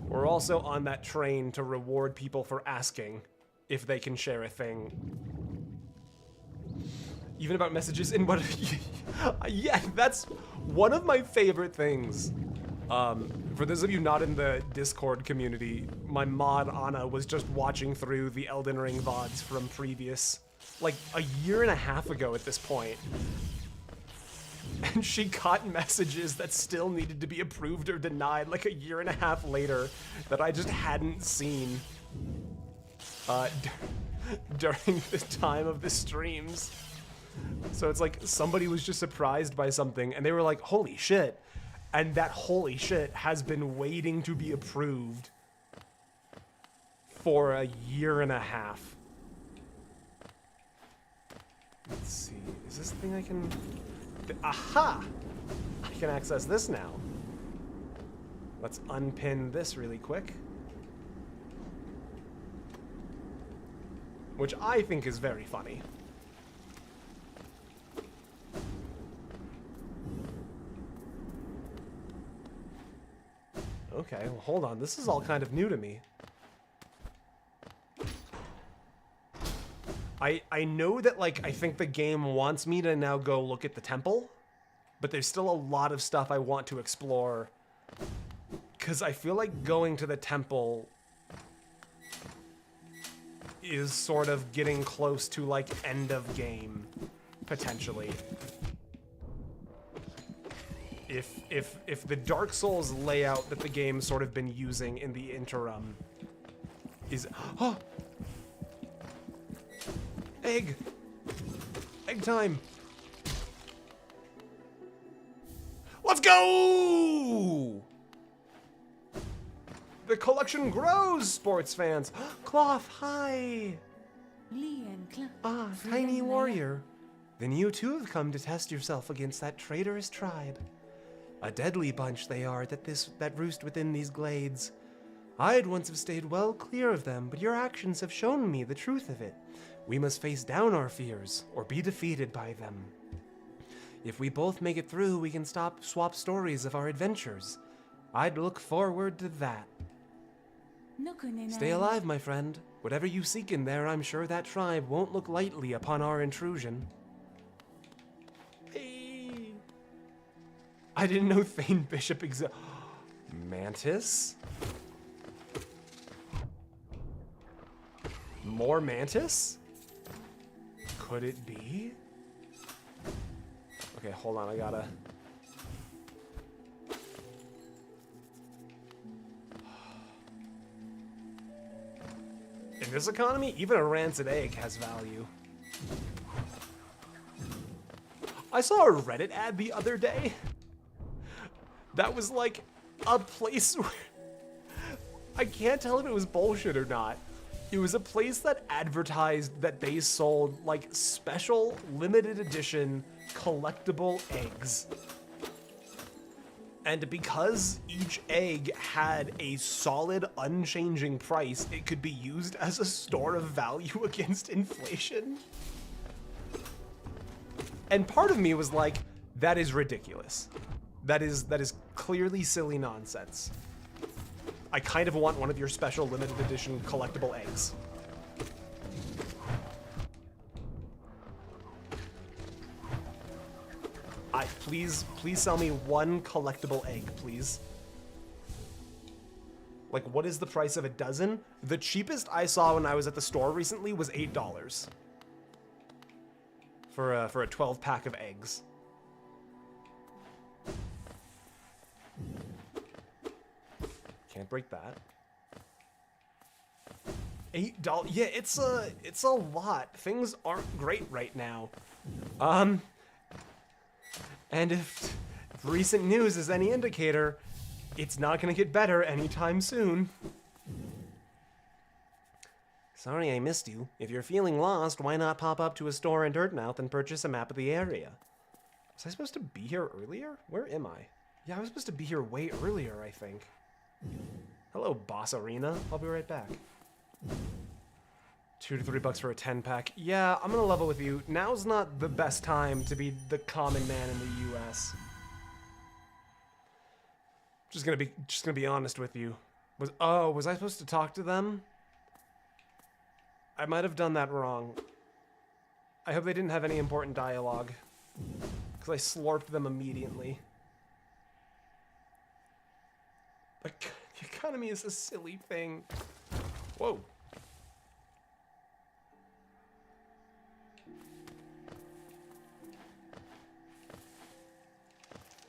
A: We're also on that train to reward people for asking if they can share a thing. Even about messages in what... Yeah, that's one of my favorite things. For those of you not in the Discord community, my mod Anna was just watching through the Elden Ring VODs from previous, like a year and a half ago at this point. And she got messages that still needed to be approved or denied like a year and a half later that I just hadn't seen during the time of the streams. So it's like somebody was just surprised by something and they were like, holy shit. And that holy shit has been waiting to be approved for a year and a half. Let's see, is this the thing I can... Aha! I can access this now. Let's unpin this really quick. Which I think is very funny. Okay, well, hold on. This is all kind of new to me. I know that, like, I think the game wants me to now go look at the temple, but there's still a lot of stuff I want to explore, because I feel like going to the temple is sort of getting close to, like, end of game, potentially. If the Dark Souls layout that the game's sort of been using in the interim is... Oh! Egg! Egg time! Let's go! The collection grows, sports fans. Cloth, hi! Ah, tiny warrior. Then you too have come to test yourself against that traitorous tribe. A deadly bunch they are that roost within these glades. I'd once have stayed well clear of them, but your actions have shown me the truth of it. We must face down our fears, or be defeated by them. If we both make it through, we can swap stories of our adventures. I'd look forward to that. Stay alive, my friend. Whatever you seek in there, I'm sure that tribe won't look lightly upon our intrusion. Hey. I didn't know Thane Bishop existed. Mantis? More Mantis? Could it be? Okay, hold on, I gotta... In this economy, even a rancid egg has value. I saw a Reddit ad the other day that was like a place where... I can't tell if it was bullshit or not. It was a place that advertised that they sold, like, special, limited edition, collectible eggs. And because each egg had a solid, unchanging price, it could be used as a store of value against inflation. And part of me was like, that is ridiculous. That is clearly silly nonsense. I kind of want one of your special limited edition collectible eggs. Please sell me one collectible egg, please. Like, what is the price of a dozen? The cheapest I saw when I was at the store recently was $8 for a 12-pack of eggs. Can't break that. $8. Yeah, it's a lot. Things aren't great right now. And if recent news is any indicator, it's not gonna get better anytime soon. Sorry I missed you. If you're feeling lost, why not pop up to a store in Dirtmouth and purchase a map of the area? Was I supposed to be here earlier? Where am I? Yeah, I was supposed to be here way earlier, I think. Hello, Boss Arena. I'll be right back. $2 to $3 for a 10-pack. Yeah, I'm gonna level with you. Now's not the best time to be the common man in the U.S. Just gonna be honest with you. Was I supposed to talk to them? I might have done that wrong. I hope they didn't have any important dialogue, because I slurped them immediately. Like, the economy is a silly thing. Whoa.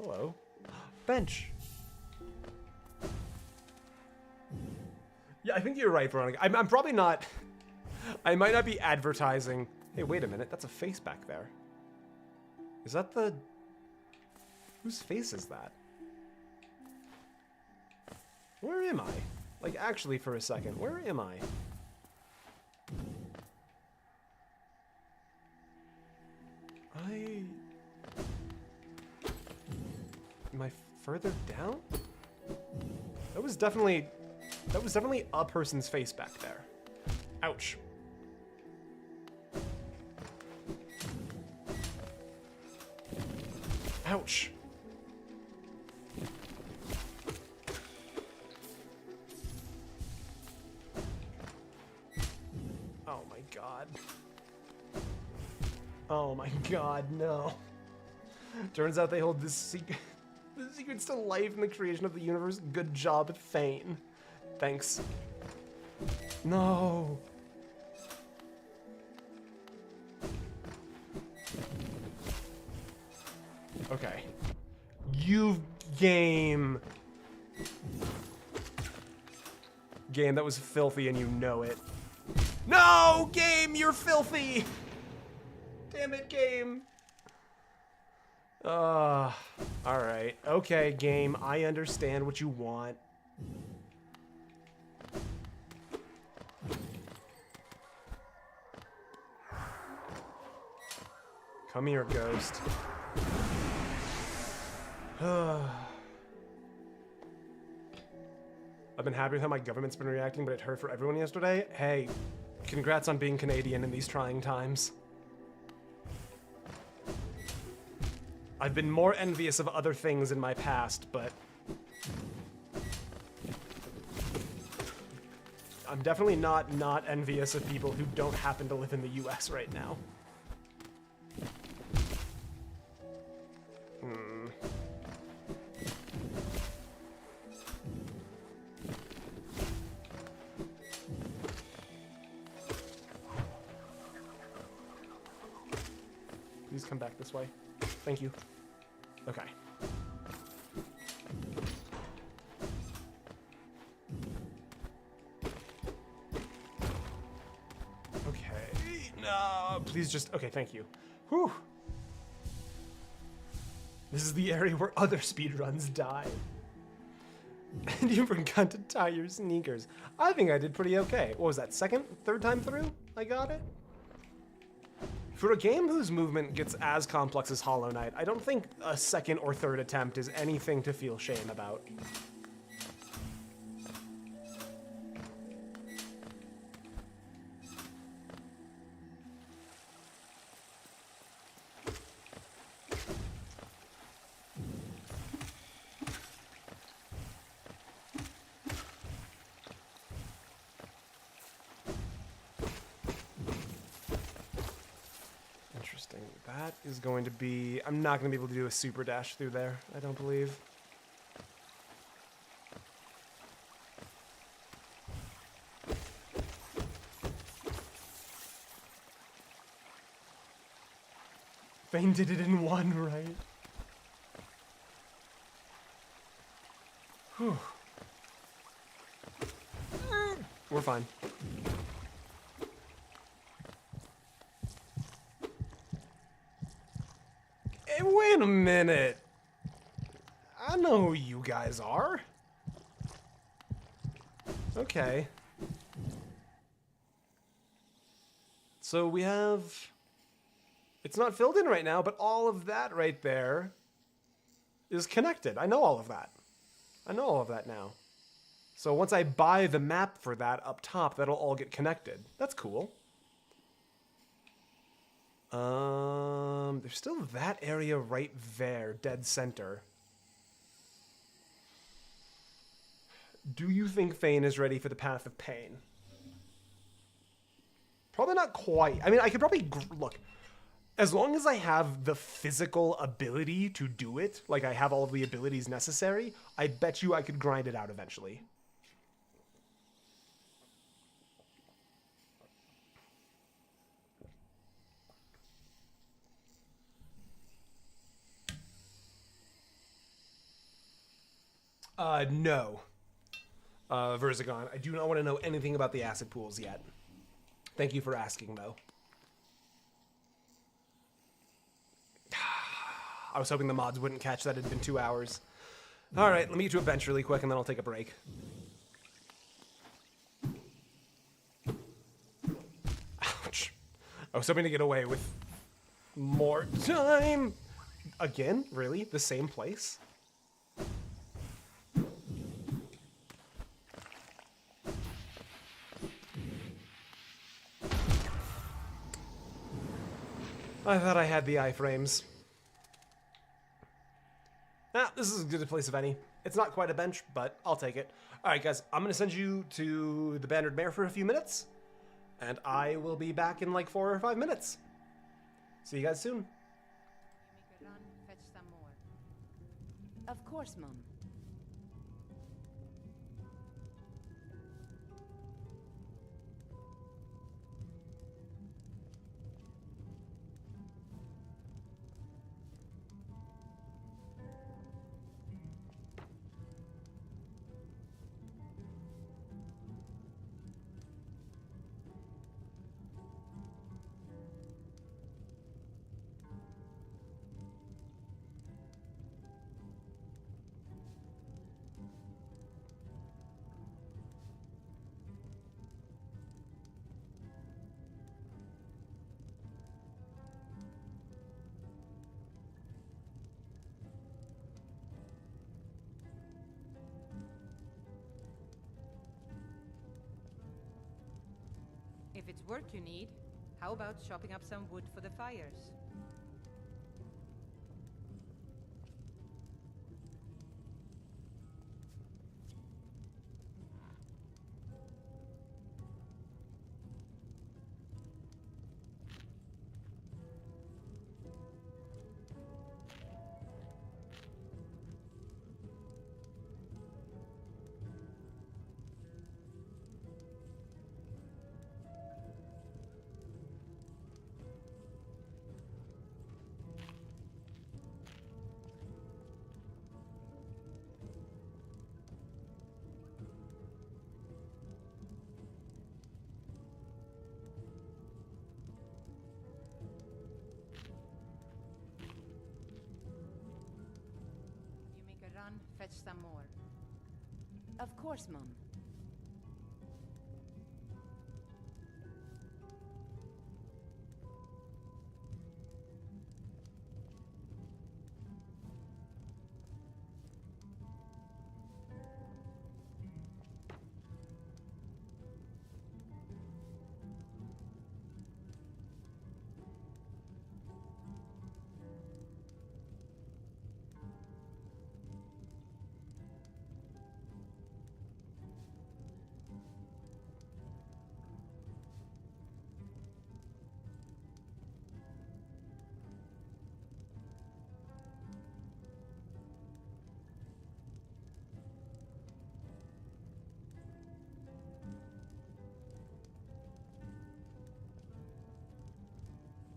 A: Hello. Bench. Yeah, I think you're right, Veronica. I'm probably not... I might not be advertising... Hey, wait a minute. That's a face back there. Is that the... Whose face is that? Where am I? Like, actually, for a second, where am I? Am I further down? That was definitely a person's face back there. Ouch. Ouch. Oh my god. Oh my god, no. Turns out they hold this secret. The secrets to life and the creation of the universe. Good job, Thane. Thanks. No. Okay. You game. Game, that was filthy and you know it. No, game, you're filthy. Damn it, game. Alright. Okay, game, I understand what you want. Come here, ghost. I've been happy with how my government's been reacting, but it hurt for everyone yesterday. Hey, congrats on being Canadian in these trying times. I've been more envious of other things in my past, but I'm definitely not envious of people who don't happen to live in the US right now. Please come back this way. Thank you. Okay. Okay. No, please just... Okay, thank you. Whew. This is the area where other speedruns die. And you forgot to tie your sneakers. I think I did pretty okay. What was that, third time through? I got it? For a game whose movement gets as complex as Hollow Knight, I don't think a second or third attempt is anything to feel shame about. That is going to be... I'm not going to be able to do a super dash through there, I don't believe. Fane did it in one, right? Whew. We're fine. Hey, wait a minute. I know who you guys are. Okay. So we have... It's not filled in right now, but all of that right there is connected. I know all of that. I know all of that now. So once I buy the map for that up top, that'll all get connected. That's cool. There's still that area right there, dead center. Do you think Fane is ready for the Path of Pain? Probably not quite. I mean, I could probably... Look, as long as I have the physical ability to do it, like I have all of the abilities necessary, I bet you I could grind it out eventually. No. Verzigon, I do not want to know anything about the acid pools yet. Thank you for asking, though. I was hoping the mods wouldn't catch that it had been 2 hours. All right, let me get to a bench really quick, and then I'll take a break. Ouch. I was hoping to get away with more time. Again? Really? The same place? I thought I had the iframes. Ah, this is as good a place as any. It's not quite a bench, but I'll take it. All right, guys, I'm going to send you to the Bannered Mare for a few minutes, and I will be back in like 4 or 5 minutes. See you guys soon.
C: Make a run, fetch some more. Of course, Mum. If it's work you need, how about chopping up some wood for the fires? You make a run, fetch some more. Of course, Mum.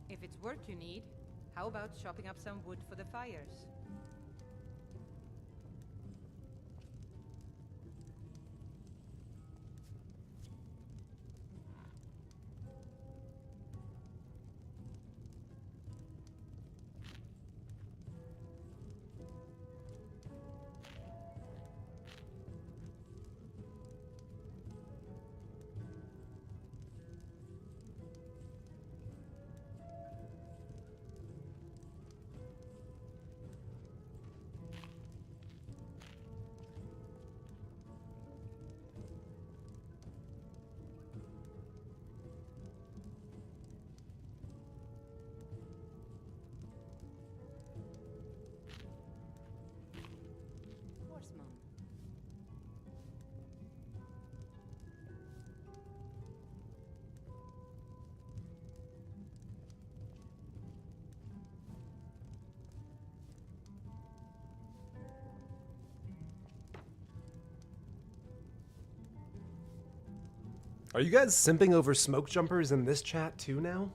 C: If it's work you need, how about chopping up some wood for the fires? Of course, Mum.
A: Are you guys simping over smoke jumpers in this chat too now?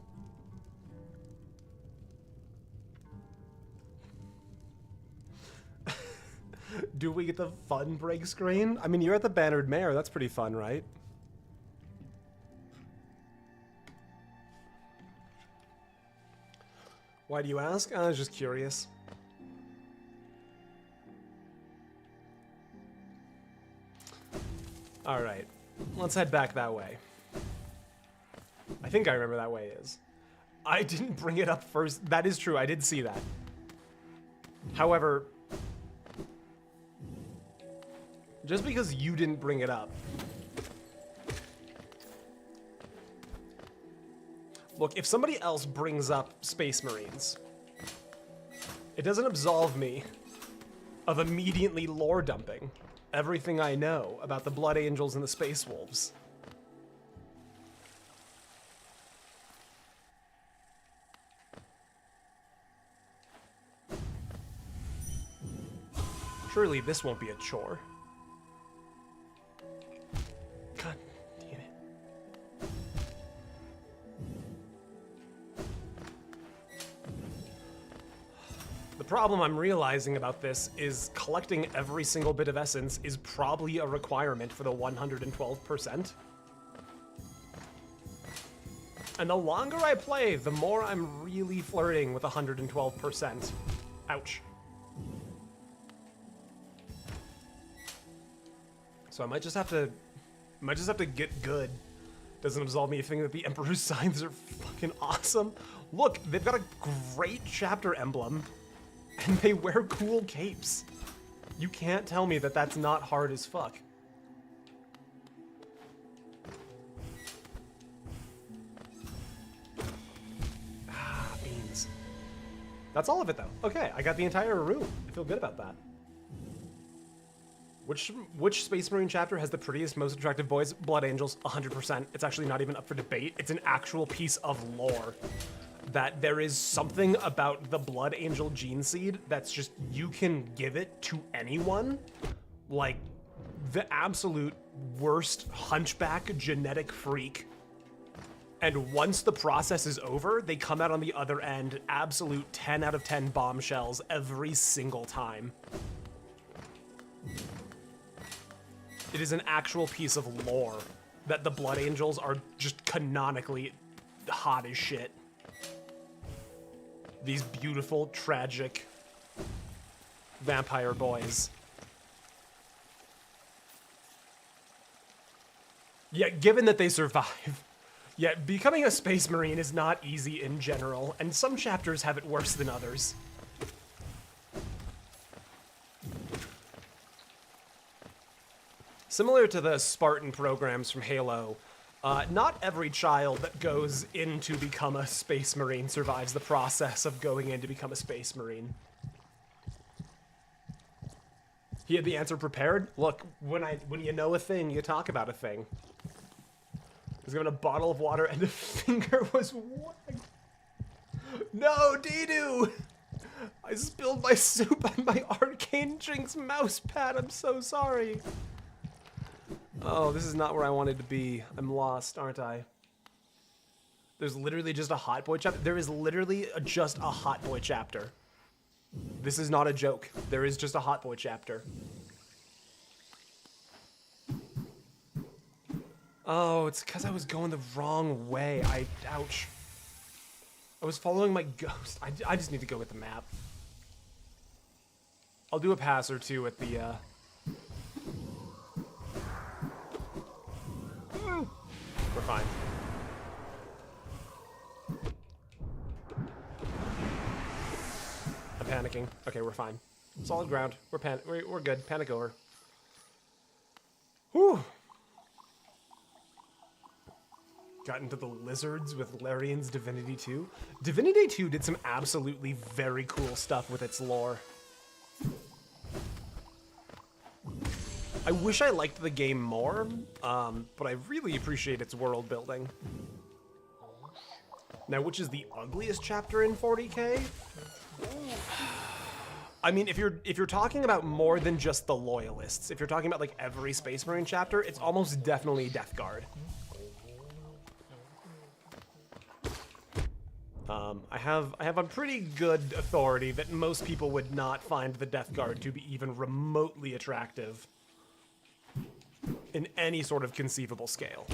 A: Do we get the fun break screen? I mean, you're at the Bannered Mare. That's pretty fun, right? Why do you ask? I was just curious. All right, let's head back that way. I think I remember that way is. I didn't bring it up first. That is true. I did see that. However, just because you didn't bring it up. Look, if somebody else brings up Space Marines, it doesn't absolve me of immediately lore dumping everything I know about the Blood Angels and the Space Wolves. Surely this won't be a chore. God damn it. The problem I'm realizing about this is collecting every single bit of essence is probably a requirement for the 112%. And the longer I play, the more I'm really flirting with 112%. Ouch. So I might just have to get good. Doesn't absolve me of thinking that the Emperor's signs are fucking awesome. Look, they've got a great chapter emblem, and they wear cool capes. You can't tell me that that's not hard as fuck. Ah, beans. That's all of it, though. Okay, I got the entire room. I feel good about that. Which Space Marine chapter has the prettiest, most attractive boys? Blood Angels, 100%. It's actually not even up for debate. It's an actual piece of lore. That there is something about the Blood Angel gene seed that's just, you can give it to anyone. Like, the absolute worst hunchback genetic freak. And once the process is over, they come out on the other end, absolute 10 out of 10 bombshells every single time. It is an actual piece of lore that the Blood Angels are just canonically hot as shit. These beautiful, tragic vampire boys. Yet, given that they survive, yet becoming a Space Marine is not easy in general, and some chapters have it worse than others. Similar to the Spartan programs from Halo, not every child that goes in to become a Space Marine survives the process of going in to become a Space Marine. He had the answer prepared. Look, when you know a thing, you talk about a thing. He's given a bottle of water and a finger was wagged. No, Dedu! I spilled my soup on my Arcane Jinx mouse pad. I'm so sorry. Oh, this is not where I wanted to be. I'm lost, aren't I? There's literally just a Hot Boy chapter. There is literally just a Hot Boy chapter. This is not a joke. There is just a Hot Boy chapter. Oh, it's because I was going the wrong way. Ouch. I was following my ghost. I just need to go with the map. I'll do a pass or two at the, We're fine. I'm panicking. Okay, we're fine. Solid ground. We're good. Panic over. Whew. Got into the lizards with Larian's Divinity 2. Divinity 2 did some absolutely very cool stuff with its lore. I wish I liked the game more, but I really appreciate its world building. Now, which is the ugliest chapter in 40K? I mean, if you're talking about more than just the Loyalists, if you're talking about like every Space Marine chapter, it's almost definitely Death Guard. I have a pretty good authority that most people would not find the Death Guard to be even remotely attractive in any sort of conceivable scale.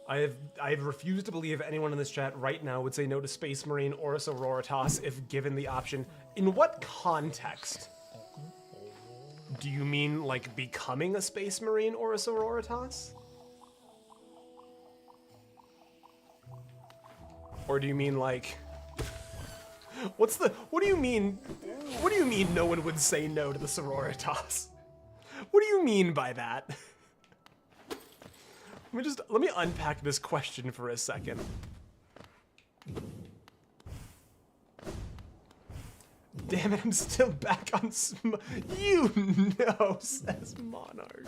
A: I've refused to believe anyone in this chat right now would say no to Space Marine or a Sororitas if given the option. In what context? Do you mean like becoming a Space Marine or a Sororitas? Or do you mean like What do you mean? What do you mean no one would say no to the sororitas? What do you mean by that? Let me unpack this question for a second. Damn it, I'm still back on you know, says Monarch.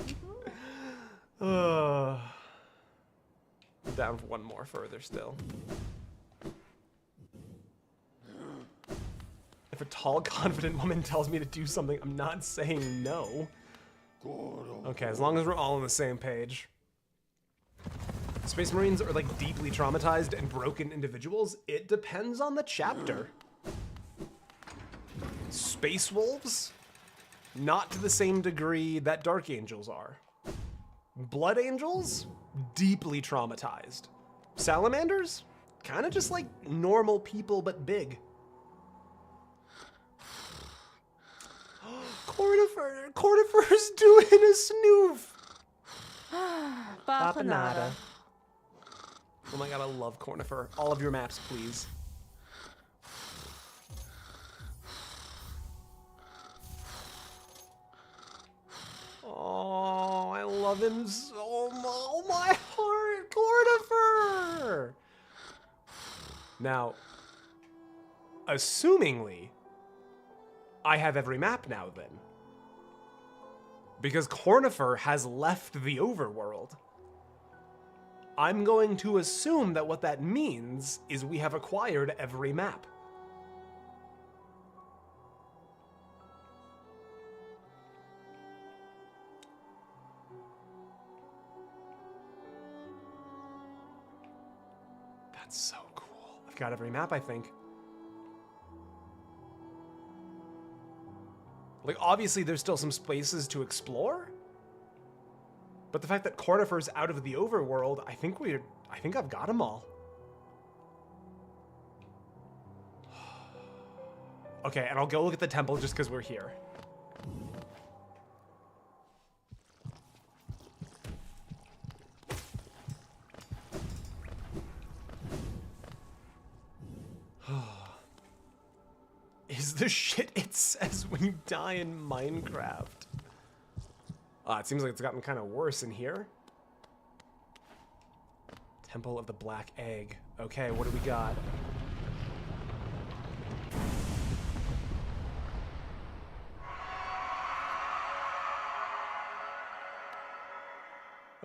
A: Down for one more further still. If a tall, confident woman tells me to do something, I'm not saying no. Okay, as long as we're all on the same page. Space Marines are like deeply traumatized and broken individuals. It depends on the chapter. Space Wolves? Not to the same degree that Dark Angels are. Blood Angels? Deeply traumatized. Salamanders? Kind of just like normal people, but big. Cornifer's doing a snoof.
C: Bapanada.
A: Oh my god, I love Cornifer. All of your maps, please. Oh, I love him so much. Oh my heart, Cornifer! Now, assumingly, I have every map now then. Because Cornifer has left the overworld. I'm going to assume that what that means is we have acquired every map. That's so cool. I've got every map, I think. Like, obviously, there's still some spaces to explore. But the fact that Cornifer's out of the overworld, I think I've got them all. Okay, and I'll go look at the temple just because we're here. Is the shit it says when you die in Minecraft. It seems like it's gotten kind of worse in here. Temple of the Black Egg. Okay, what do we got?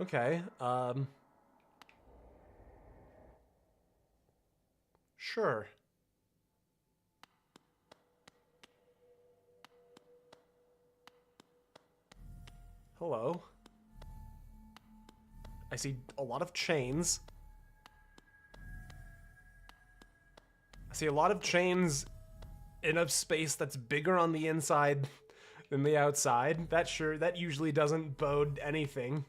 A: Okay, sure. Hello. I see a lot of chains. I see a lot of chains in a space that's bigger on the inside than the outside. That usually doesn't bode anything.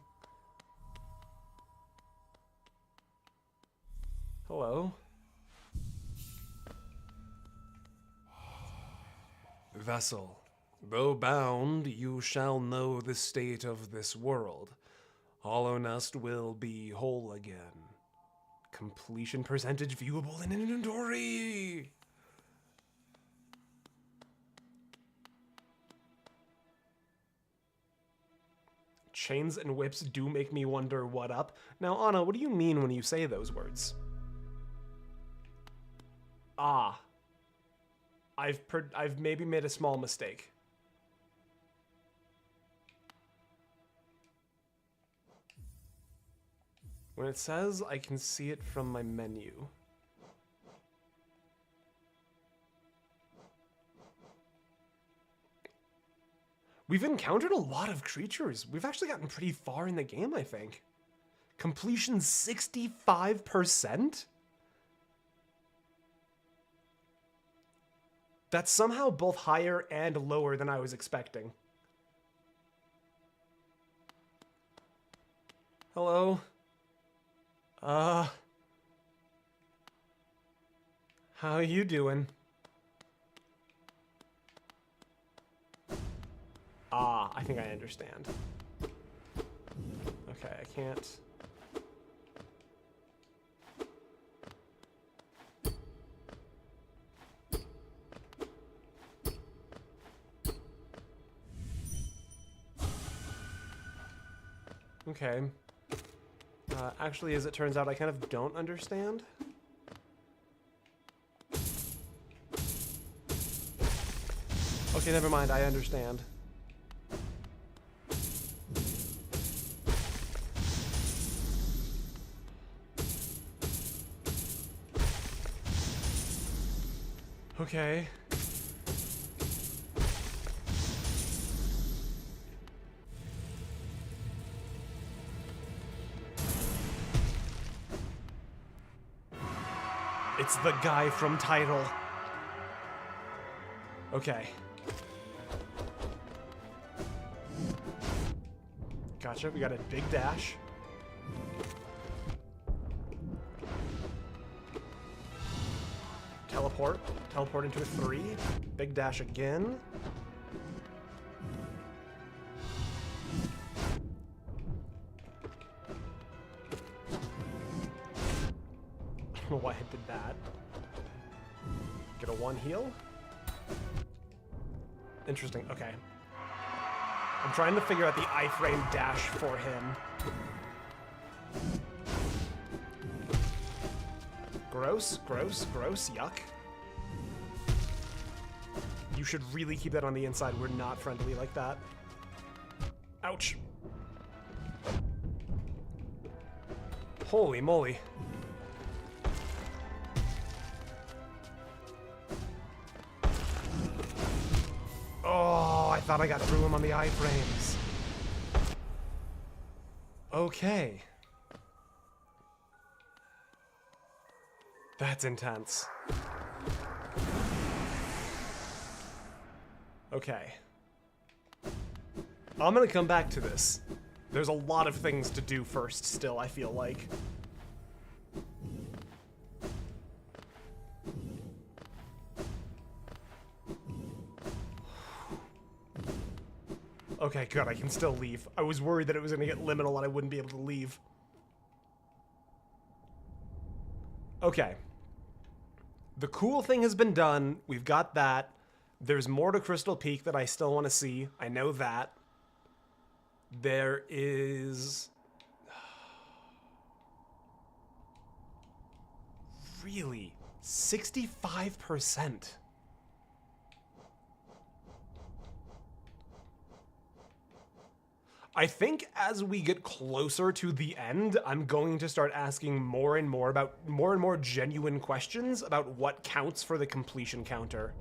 A: Hello. Vessel. Though bound, you shall know the state of this world. Hollow Nest will be whole again. Completion percentage viewable in inventory. Chains and whips do make me wonder what up. Now, Anna, what do you mean when you say those words? Ah. I've maybe made a small mistake. When it says I can see it from my menu. We've encountered a lot of creatures. We've actually gotten pretty far in the game, I think. Completion 65%? That's somehow both higher and lower than I was expecting. Hello? How are you doing? I think I understand. Okay, I can't. Okay. Actually, as it turns out, I kind of don't understand. Okay, never mind, I understand. Okay. It's the guy from Title. Okay. Gotcha, we got a big dash. Teleport. Teleport into a 3. Big dash again. I don't know why I did that. Get a 1 heal. Interesting, okay. I'm trying to figure out the iframe dash for him. Gross, gross, gross, yuck. You should really keep that on the inside. We're not friendly like that. Ouch. Holy moly. Oh, I thought I got through him on the iframes. Okay. That's intense. Okay. I'm gonna come back to this. There's a lot of things to do first still, I feel like. Okay, good, I can still leave. I was worried that it was gonna get liminal and I wouldn't be able to leave. Okay. The cool thing has been done. We've got that. There's more to Crystal Peak that I still want to see. I know that. There is... Really? 65%. I think as we get closer to the end, I'm going to start asking more and more genuine questions about what counts for the completion counter.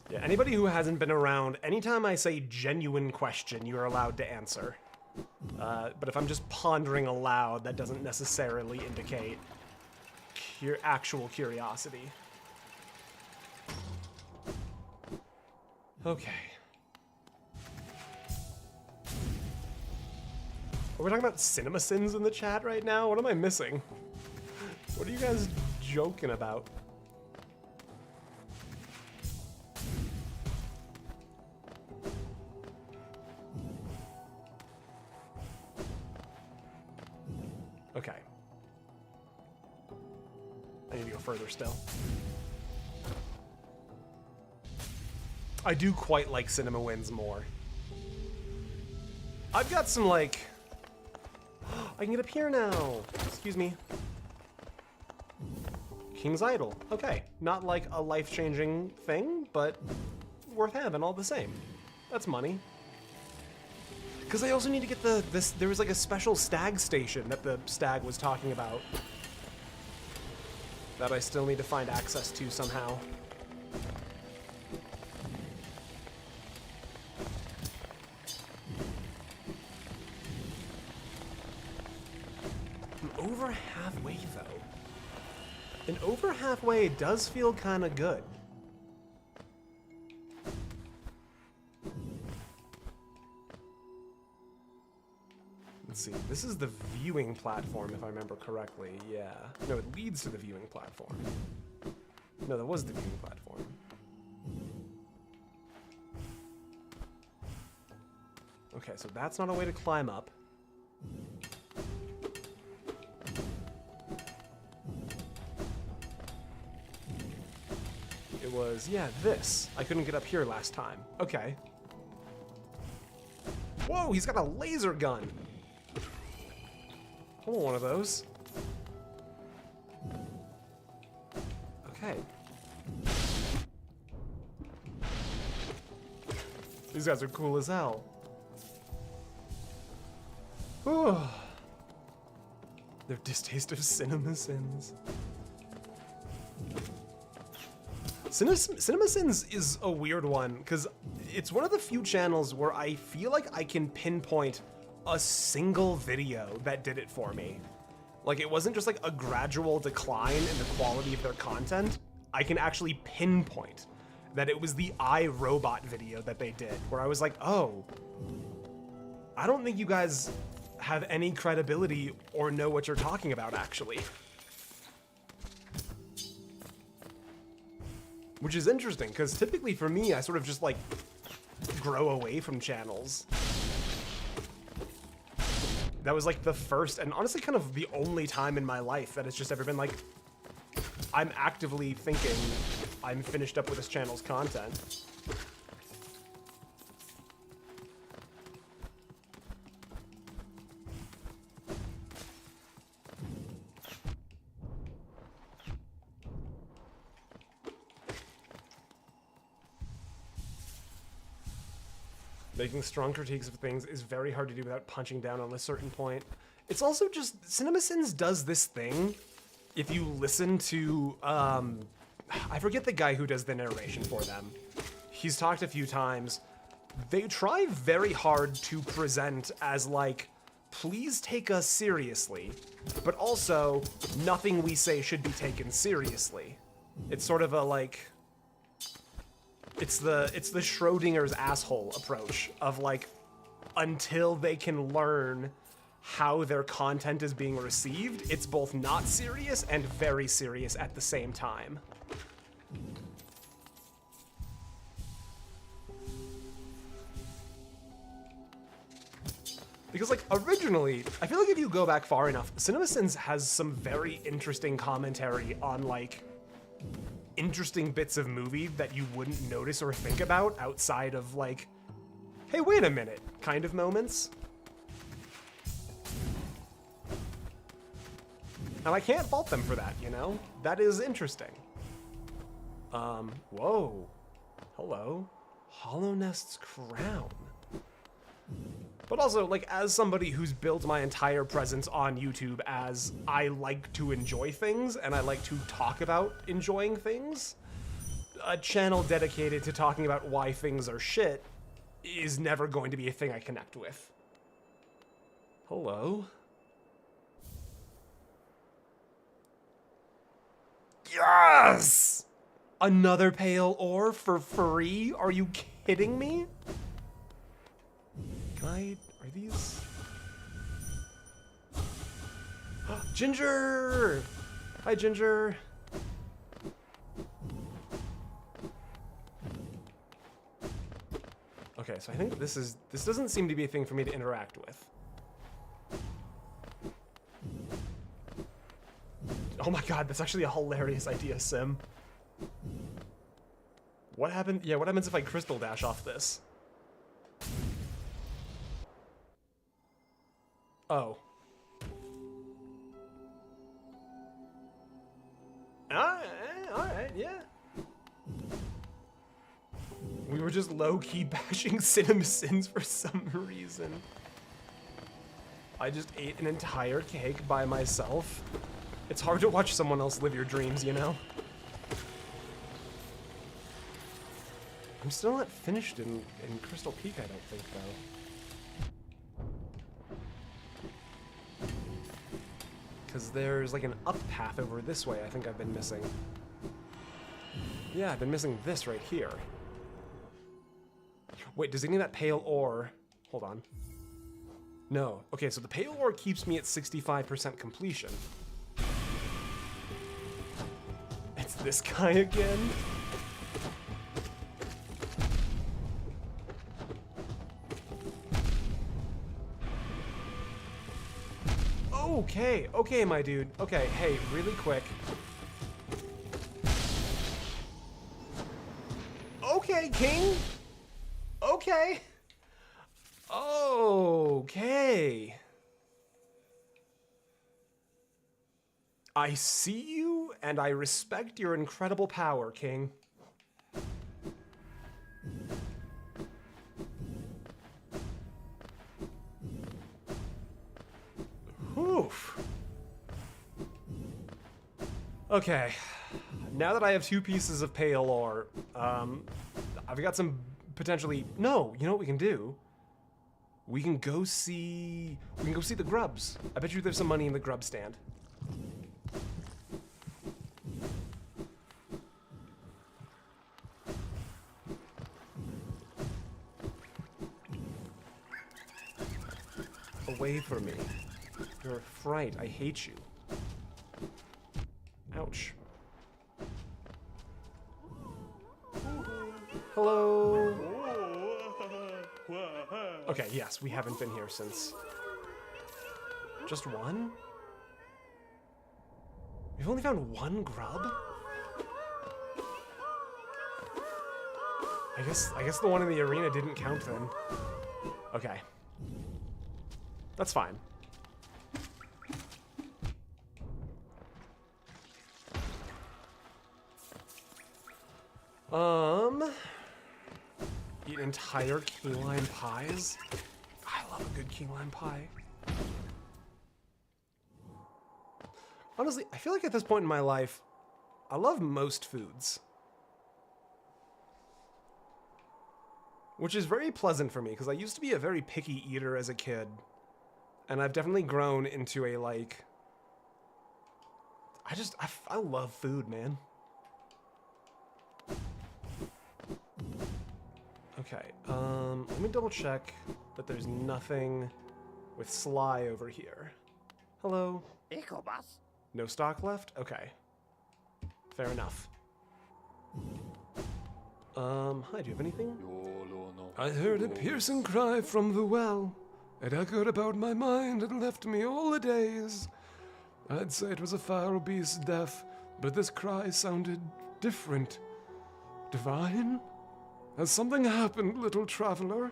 A: Yeah, anybody who hasn't been around, anytime I say genuine question, you're allowed to answer. But if I'm just pondering aloud, that doesn't necessarily indicate actual curiosity. Okay. Are we talking about cinema sins in the chat right now? What am I missing? What are you guys joking about? Okay. I need to go further still. I do quite like Cinema Wins more. I've got some, like... I can get up here now! Excuse me. King's Idol. Okay. Not like a life-changing thing, but worth having all the same. That's money. Because I also need to get there was like a special stag station that the stag was talking about. That I still need to find access to somehow. I'm over halfway though. And over halfway does feel kind of good. Let's see, this is the viewing platform, if I remember correctly. Yeah. No, it leads to the viewing platform. No, that was the viewing platform. Okay, so that's not a way to climb up. was, yeah, this. I couldn't get up here last time. Okay. Whoa, he's got a laser gun. I want one of those. Okay. These guys are cool as hell. Whew. Their distaste of CinemaSins. CinemaSins is a weird one, because it's one of the few channels where I feel like I can pinpoint a single video that did it for me. Like, it wasn't just like a gradual decline in the quality of their content. I can actually pinpoint that it was the iRobot video that they did, where I was like, oh, I don't think you guys have any credibility or know what you're talking about, actually. Which is interesting, because typically for me, I sort of just like grow away from channels. That was like the first and honestly kind of the only time in my life that it's just ever been like, I'm actively thinking I'm finished up with this channel's content. Making strong critiques of things is very hard to do without punching down on a certain point. It's also just, CinemaSins does this thing. If you listen to, I forget the guy who does the narration for them. He's talked a few times. They try very hard to present as like, please take us seriously, but also nothing we say should be taken seriously. It's sort of a like, it's the Schrodinger's asshole approach of like, until they can learn how their content is being received, it's both not serious and very serious at the same time. Because like originally, I feel like if you go back far enough, CinemaSins has some very interesting commentary on like interesting bits of movie that you wouldn't notice or think about outside of like, hey, wait a minute, kind of moments. And I can't fault them for that, you know? That is interesting. Whoa. Hello. Hollow Nest's crown. But also, like, as somebody who's built my entire presence on YouTube as I like to enjoy things and I like to talk about enjoying things, a channel dedicated to talking about why things are shit is never going to be a thing I connect with. Hello? Yes! Another pale ore for free? Are you kidding me? Are these? Ginger! Hi, Ginger. Okay, so I think this doesn't seem to be a thing for me to interact with. Oh my god, that's actually a hilarious idea, Sim. What happened? Yeah, what happens if I crystal dash off this? Oh. Alright, yeah. We were just low-key bashing CinemaSins for some reason. I just ate an entire cake by myself. It's hard to watch someone else live your dreams, you know? I'm still not finished in Crystal Peak, I don't think, though. Because there's like an up path over this way I think I've been missing. Yeah, I've been missing this right here. Wait, does any of that pale ore... Hold on. No. Okay, so the pale ore keeps me at 65% completion. It's this guy again? Okay, my dude. Okay, hey, really quick. king? Okay. Okay. I see you, and I respect your incredible power, king. Oof. Okay, now that I have 2 pieces of pale ore, I've got some potentially. No, you know what we can do? We can go see the grubs. I bet you there's some money in the grub stand. Away from me. You're a fright. I hate you. Ouch. Hello. Okay, yes, we haven't been here since. Just one? We've only found 1 grub? I guess the one in the arena didn't count then. Okay. That's fine. Eat entire key lime pies? I love a good key lime pie. Honestly, I feel like at this point in my life, I love most foods. Which is very pleasant for me, because I used to be a very picky eater as a kid. And I've definitely grown into a, like... I love food, man. Okay, let me double check that there's nothing with Sly over here. Hello? No stock left? Okay. Fair enough. Hi, do you have anything?
B: I heard a piercing cry from the well. It echoed about my mind and left me all the days. I'd say it was a foul beast's death, but this cry sounded different. Divine? Has something happened, little traveler?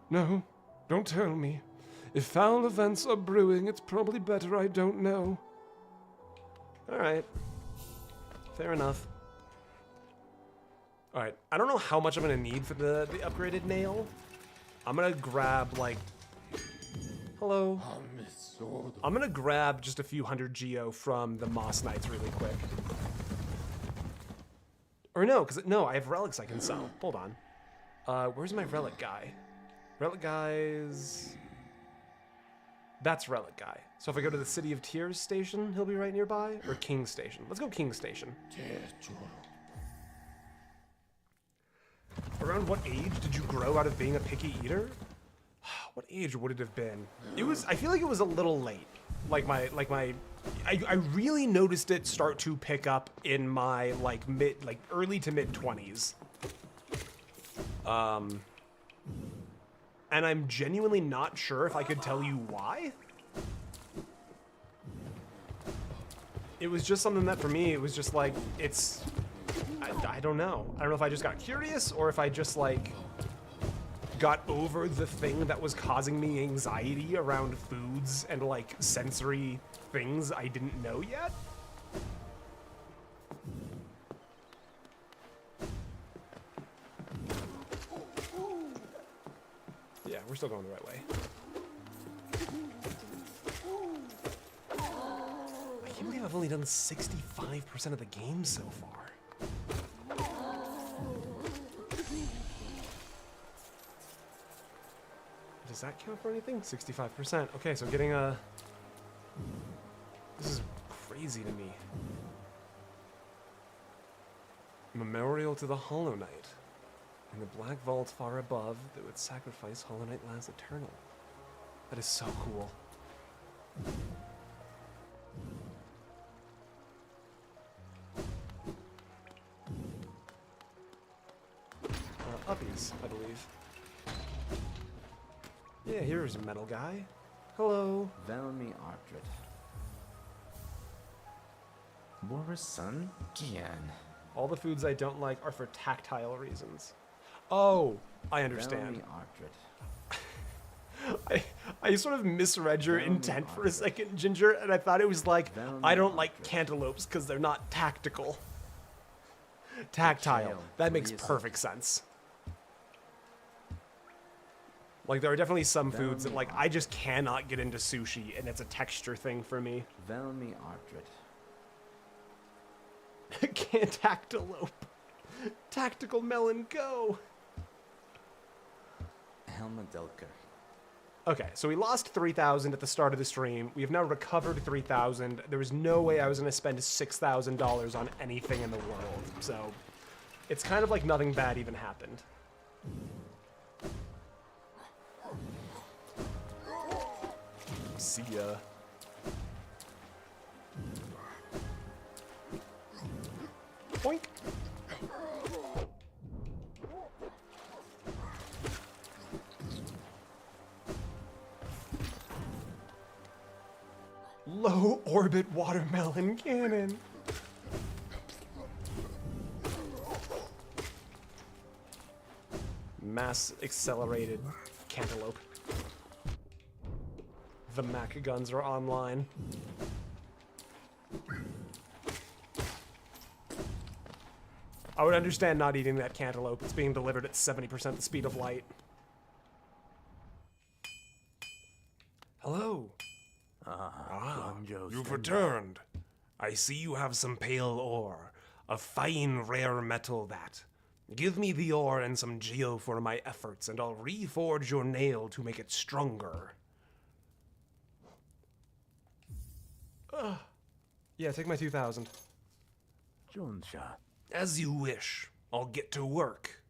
B: No, don't tell me. If foul events are brewing, it's probably better I don't know.
A: Alright. Fair enough. Alright, I don't know how much I'm gonna need for the upgraded nail. I'm gonna grab, like... Hello? I'm gonna grab just a few hundred geo from the Moss Knights really quick. Or no, because no, I have relics I can sell. Hold on. Where's my relic guy? Relic guys... That's relic guy. So if I go to the City of Tears station, he'll be right nearby? Or King Station? Let's go King Station. Around what age did you grow out of being a picky eater? What age would it have been? It was, I feel like it was a little late. I really noticed it start to pick up in my early to mid 20s. And I'm genuinely not sure if I could tell you why. It was just something that for me, it was just like, I don't know. I don't know if I just got curious or if I just like got over the thing that was causing me anxiety around foods and like sensory things I didn't know yet. Yeah, we're still going the right way. I can't believe I've only done 65% of the game so far. Does that count for anything? 65%. Okay, so getting a... This is crazy to me. Memorial to the Hollow Knight. In the black vault far above, that would sacrifice Hollow Knight lands eternal. That is so cool. Uppies, I believe. Yeah, here's a metal guy. Hello.
D: Velmi Ardred. Boris son? Gian.
A: All the foods I don't like are for tactile reasons. Oh, I understand. I sort of misread your intent for a second, Ginger, and I thought it was like, I don't like cantaloupes because they're not tactical. Tactile. That makes perfect sense. Like, there are definitely some foods that, like, I just cannot get into sushi, and it's a texture thing for me. Can't tactilope. Tactical melon, go! Okay, so we lost 3,000 at the start of the stream. We have now recovered 3,000. There was no way I was going to spend $6,000 on anything in the world. So it's kind of like nothing bad even happened. See ya. Boink. Low orbit watermelon cannon. Mass accelerated cantaloupe. The Mac guns are online. I would understand not eating that cantaloupe. It's being delivered at 70% the speed of light. Hello.
B: You've returned. I see you have some pale ore, a fine rare metal that. Give me the ore and some geo for my efforts, and I'll reforge your nail to make it stronger.
A: Yeah, take my 2,000.
B: As you wish. I'll get to work.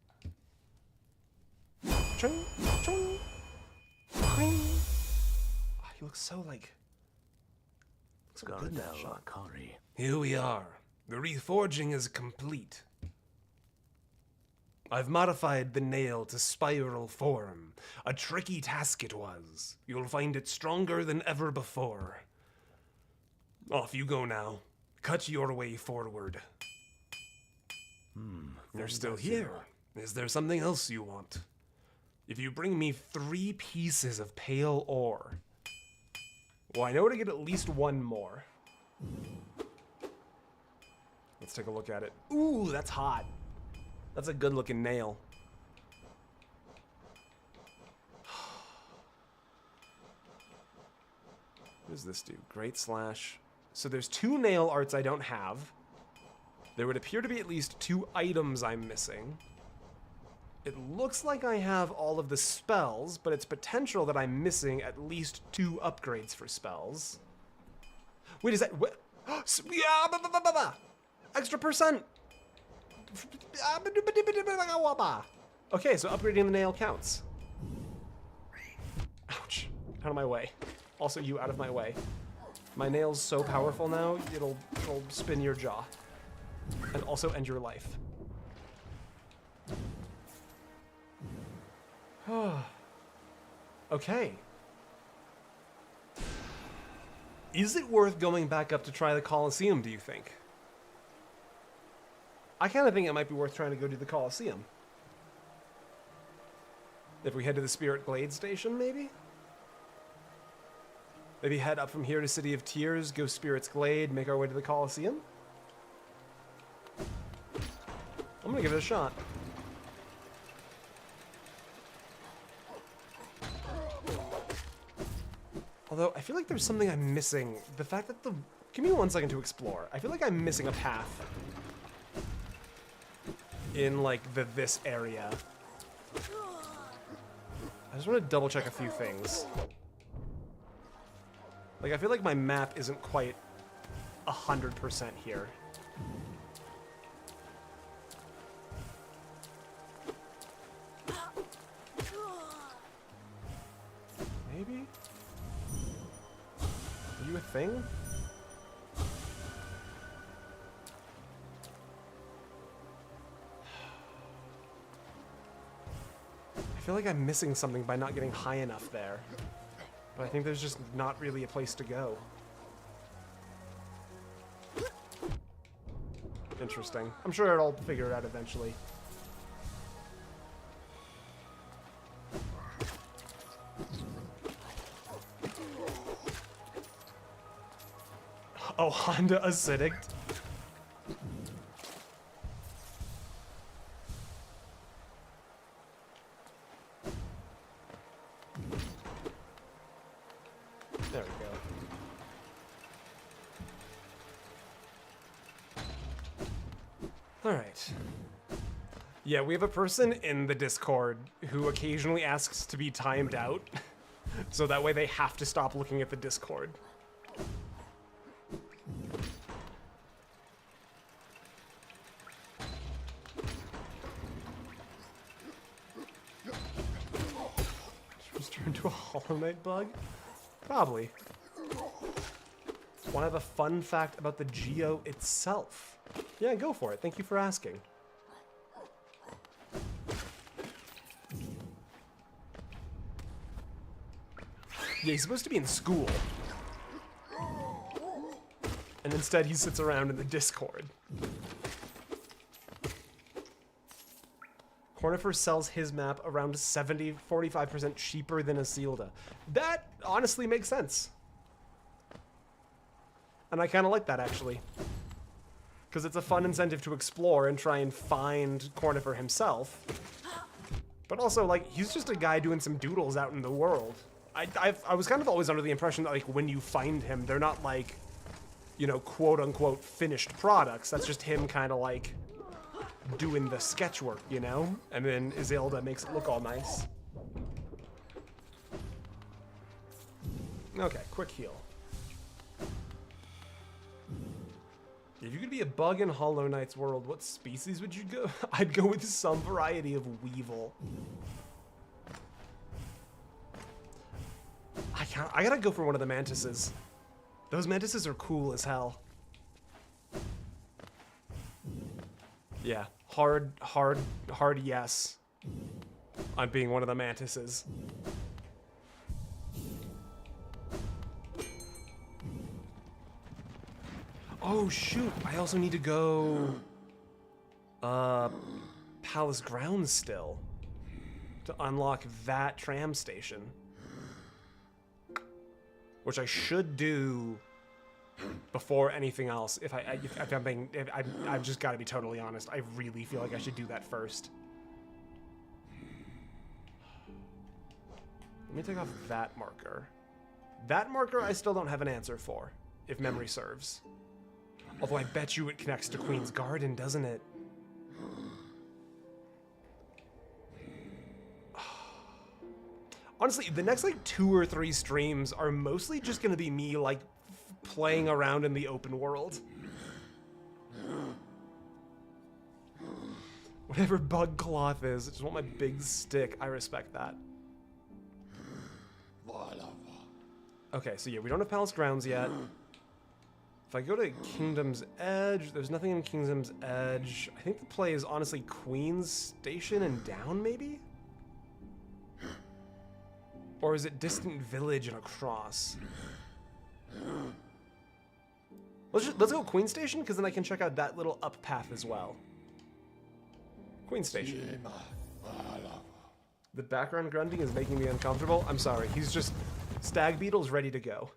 A: Chung, chung, chung. Oh, he looks so like. Looks so good in that shot.
B: Here we are. The reforging is complete. I've modified the nail to spiral form. A tricky task it was. You'll find it stronger than ever before. Off you go now. Cut your way forward. You're still here. Is there something else you want? If you bring me 3 pieces of pale ore.
A: Well, I know to get at least one more. Let's take a look at it. Ooh, that's hot. That's a good looking nail. What does this do? Great slash. So there's 2 nail arts I don't have. There would appear to be at least 2 items I'm missing. It looks like I have all of the spells, but it's potential that I'm missing at least 2 upgrades for spells. Wait, is that... Extra percent! Okay, so upgrading the nail counts. Ouch. Out of my way. Also, you out of my way. My nail's so powerful now, it'll spin your jaw. And also end your life. Okay. Is it worth going back up to try the Colosseum, do you think? I kind of think it might be worth trying to go do the Colosseum. If we head to the Spirit Glade station, maybe? Maybe head up from here to City of Tears, go Spirit's Glade, make our way to the Colosseum? I'm gonna give it a shot. Although, I feel like there's something I'm missing. The fact that the... Give me 1 second to explore. I feel like I'm missing a path. In, like, this area. I just want to double check a few things. Like, I feel like my map isn't quite 100% here. Maybe? Are you a thing? I feel like I'm missing something by not getting high enough there. But I think there's just not really a place to go. Interesting. I'm sure I'll figure it out eventually. Oh, Honda acidic. There we go. All right. Yeah, we have a person in the Discord who occasionally asks to be timed out, so that way they have to stop looking at the Discord. Just turned into a Hollow Knight bug? Probably. Want to have a fun fact about the Geo itself? Yeah, go for it. Thank you for asking. Yeah, he's supposed to be in school. And instead he sits around in the Discord. Cornifer sells his map around 45% cheaper than Isilda. That honestly makes sense. And I kind of like that, actually. Because it's a fun incentive to explore and try and find Cornifer himself. But also, like, he's just a guy doing some doodles out in the world. I was kind of always under the impression that, like, when you find him, they're not, like, you know, quote-unquote finished products. That's just him kind of, like, doing the sketch work, you know? And then Isilda makes it look all nice. Okay, quick heal. If you could be a bug in Hollow Knight's world, what species would you go? I'd go with some variety of weevil. I gotta go for one of the mantises. Those mantises are cool as hell. Yeah, hard yes. On being one of the mantises. Oh shoot, I also need to go Palace Grounds still to unlock that tram station. Which I should do before anything else. If I've just got to be totally honest. I really feel like I should do that first. Let me take off that marker. That marker I still don't have an answer for, if memory serves. Although I bet you it connects to Queen's Garden, doesn't it? Honestly, the next like 2 or 3 streams are mostly just gonna be me like playing around in the open world. Whatever bug cloth is, I just want my big stick. I respect that. Okay, so yeah, we don't have Palace Grounds yet. If I go to Kingdom's Edge, there's nothing in Kingdom's Edge. I think the play is honestly Queen's Station and down, maybe? Or is it Distant Village and across? Let's go Queen Station, because then I can check out that little up path as well. Queen Station. The background grunting is making me uncomfortable. I'm sorry, he's just... Stag Beetle's ready to go.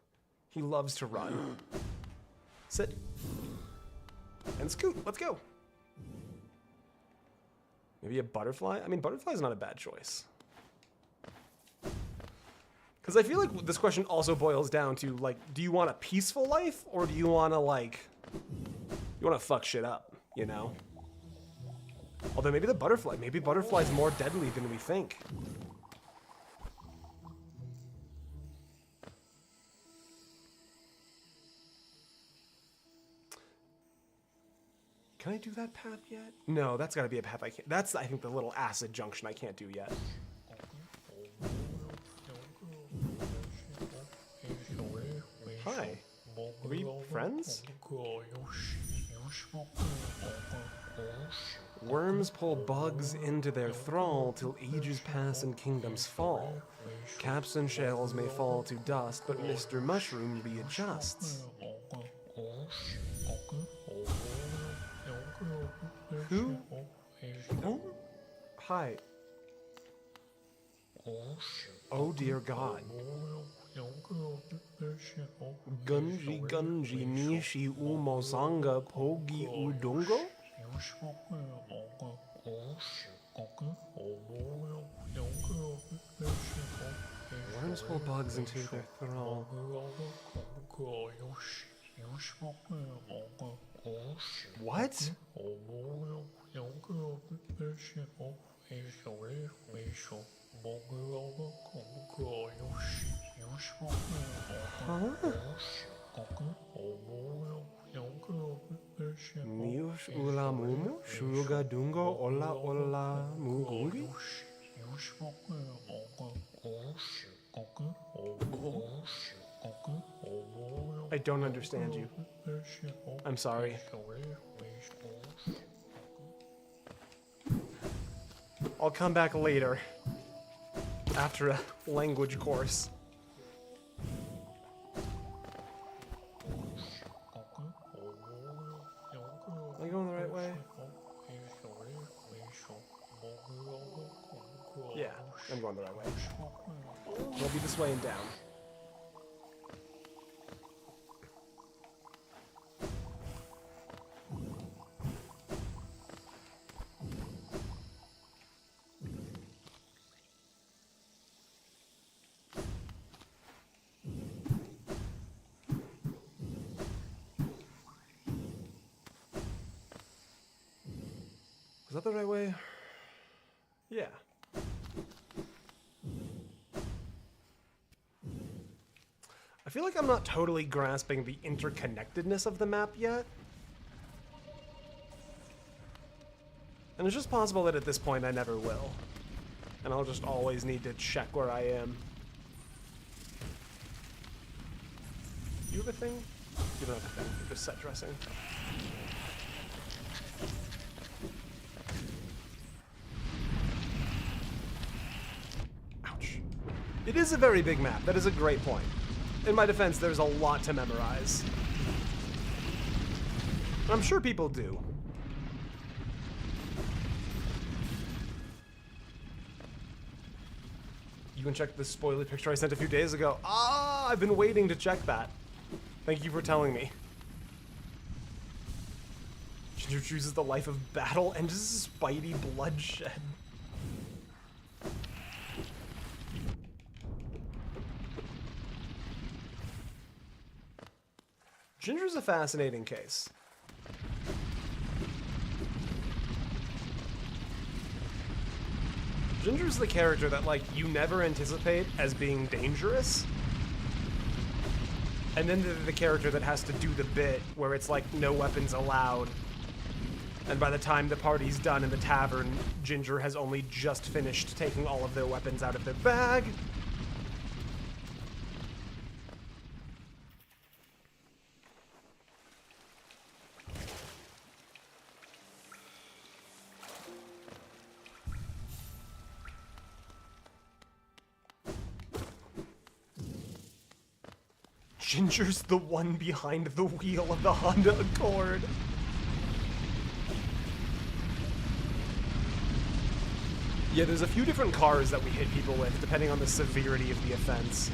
A: He loves to run. Sit. And scoot, let's go. Maybe a butterfly? I mean, butterfly's not a bad choice. Because I feel like this question also boils down to, like, do you want a peaceful life, or do you want to, like, you want to fuck shit up, you know? Although maybe maybe butterfly's more deadly than we think. Can I do that path yet? No, that's gotta be a path I can't. That's, I think, the little acid junction I can't do yet. Hi. Are we friends? Worms pull bugs into their thrall till ages pass and kingdoms fall. Caps and shells may fall to dust, but Mr. Mushroom readjusts. Who? Oh? Hi. Oh dear God. Gunji Gunji Nishi Umozanga Pogi Udungo? Worms pull bugs into their thrall. What? Huh? Miush ula mumu, shuga dungo, ola ola mugungi? I don't understand you. I'm sorry. I'll come back later. After a language course. Am I going the right way? Yeah, I'm going the right way. It'll be this way and down. Is that the right way? Yeah. I feel like I'm not totally grasping the interconnectedness of the map yet. And it's just possible that at this point I never will. And I'll just always need to check where I am. You have a thing? You don't have a thing. You're just set dressing. Ouch. It is a very big map. That is a great point. In my defense, there's a lot to memorize. And I'm sure people do. You can check the spoiler picture I sent a few days ago. Ah, I've been waiting to check that. Thank you for telling me. Ginger chooses the life of battle and spidey bloodshed. Ginger's a fascinating case. Ginger's the character that, like, you never anticipate as being dangerous. And then the character that has to do the bit where it's like, no weapons allowed. And by the time the party's done in the tavern, Ginger has only just finished taking all of their weapons out of their bag. Ginger's the one behind the wheel of the Honda Accord. Yeah, there's a few different cars that we hit people with, depending on the severity of the offense.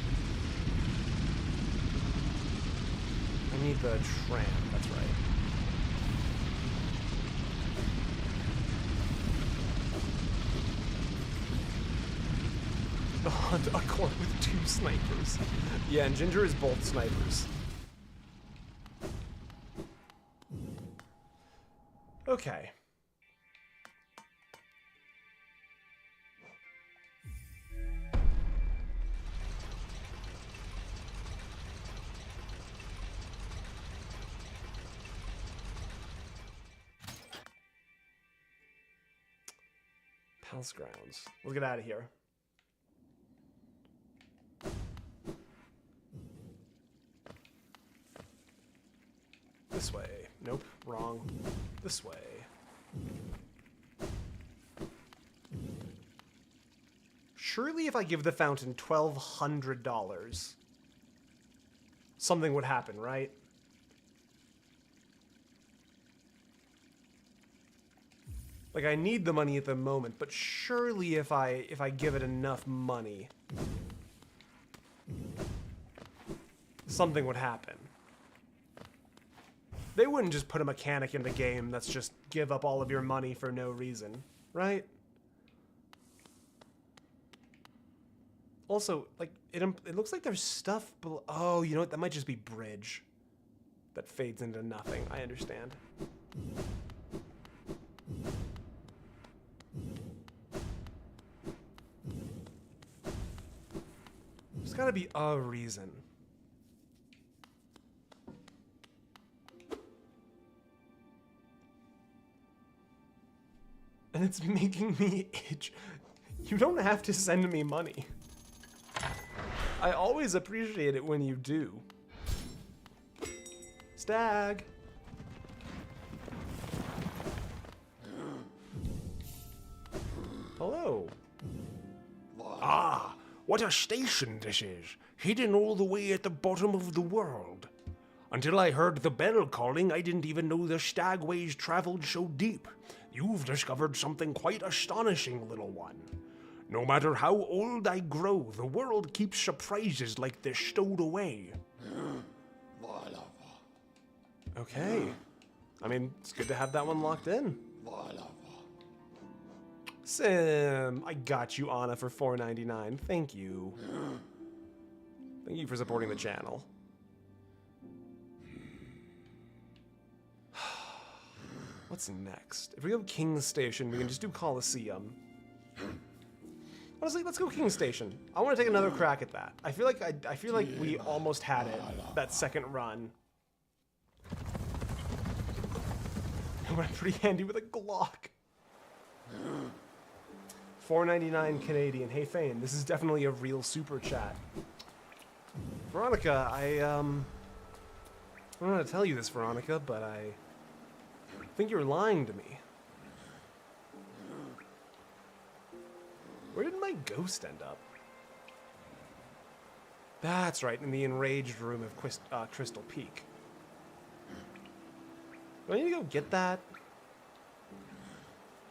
A: I need the tram, that's right. The Honda Accord with 2 snipers. Yeah, and Ginger is both snipers. Okay. Palace grounds. Let's get out of here. This way. Nope, wrong. This way. Surely if I give the fountain $1,200, something would happen, right? Like, I need the money at the moment, but surely if I give it enough money. something would happen. They wouldn't just put a mechanic in the game that's just give up all of your money for no reason, right? Also, like, it looks like there's stuff below. Oh, you know what? That might just be bridge that fades into nothing. I understand. There's gotta be a reason. And it's making me itch. You don't have to send me money. I always appreciate it when you do. Stag. Hello.
B: Ah, what a station this is, hidden all the way at the bottom of the world. Until I heard the bell calling, I didn't even know the stagways traveled so deep. You've discovered something quite astonishing, little one. No matter how old I grow, the world keeps surprises like this stowed away.
A: Okay. I mean, it's good to have that one locked in. Sim, I got you, Anna, for $4.99. Thank you. Thank you for supporting the channel. What's next? If we go King's Station, we can just do Colosseum. Honestly, let's go King's Station. I want to take another crack at that. I feel like we almost had it that second run. And we're pretty handy with a Glock. $4.99 Canadian. Hey Fane, this is definitely a real super chat. Veronica, I don't know how to tell you this, Veronica, but I think you're lying to me. Where did my ghost end up? That's right, in the enraged room of Crystal Peak. Do I need to go get that?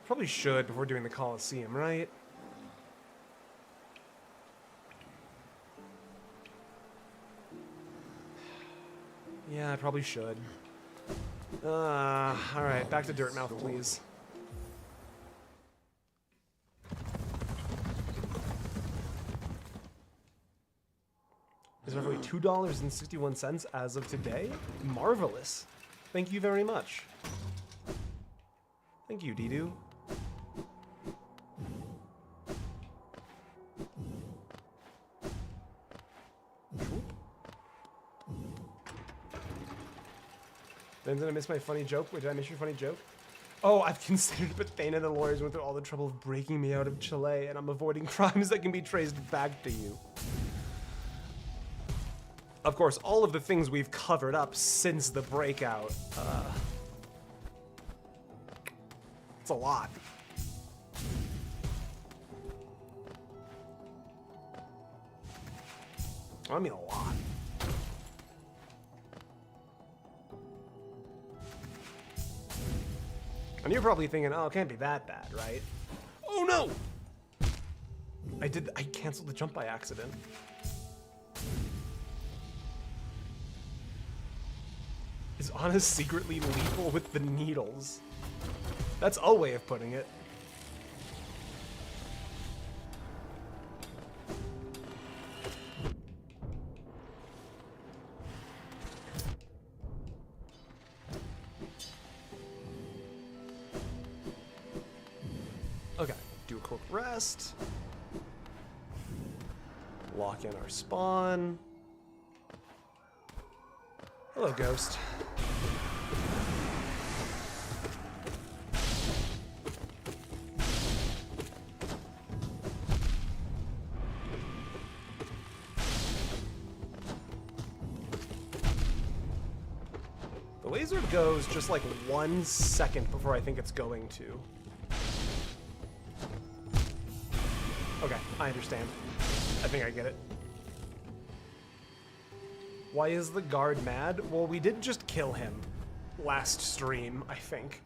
A: Probably should before doing the Colosseum, right? Yeah, I probably should. Alright, back to Dirtmouth, please. It's roughly $2.61 as of today. Marvelous. Thank you very much. Thank you, Didu. Then did I miss my funny joke? Wait, did I miss your funny joke? Oh, I've considered, but Thane and the lawyers went through all the trouble of breaking me out of Chile, and I'm avoiding crimes that can be traced back to you. Of course, all of the things we've covered up since the breakout. It's a lot. I mean, a lot. And you're probably thinking, oh, it can't be that bad, right? Oh no! I canceled the jump by accident. Is Anna secretly lethal with the needles? That's a way of putting it. Okay, do a quick rest. Lock in our spawn. Hello, Ghost. The laser goes just like 1 second before I think it's going to. Okay, I understand. I think I get it. Why is the guard mad? Well, we did just kill him last stream, I think.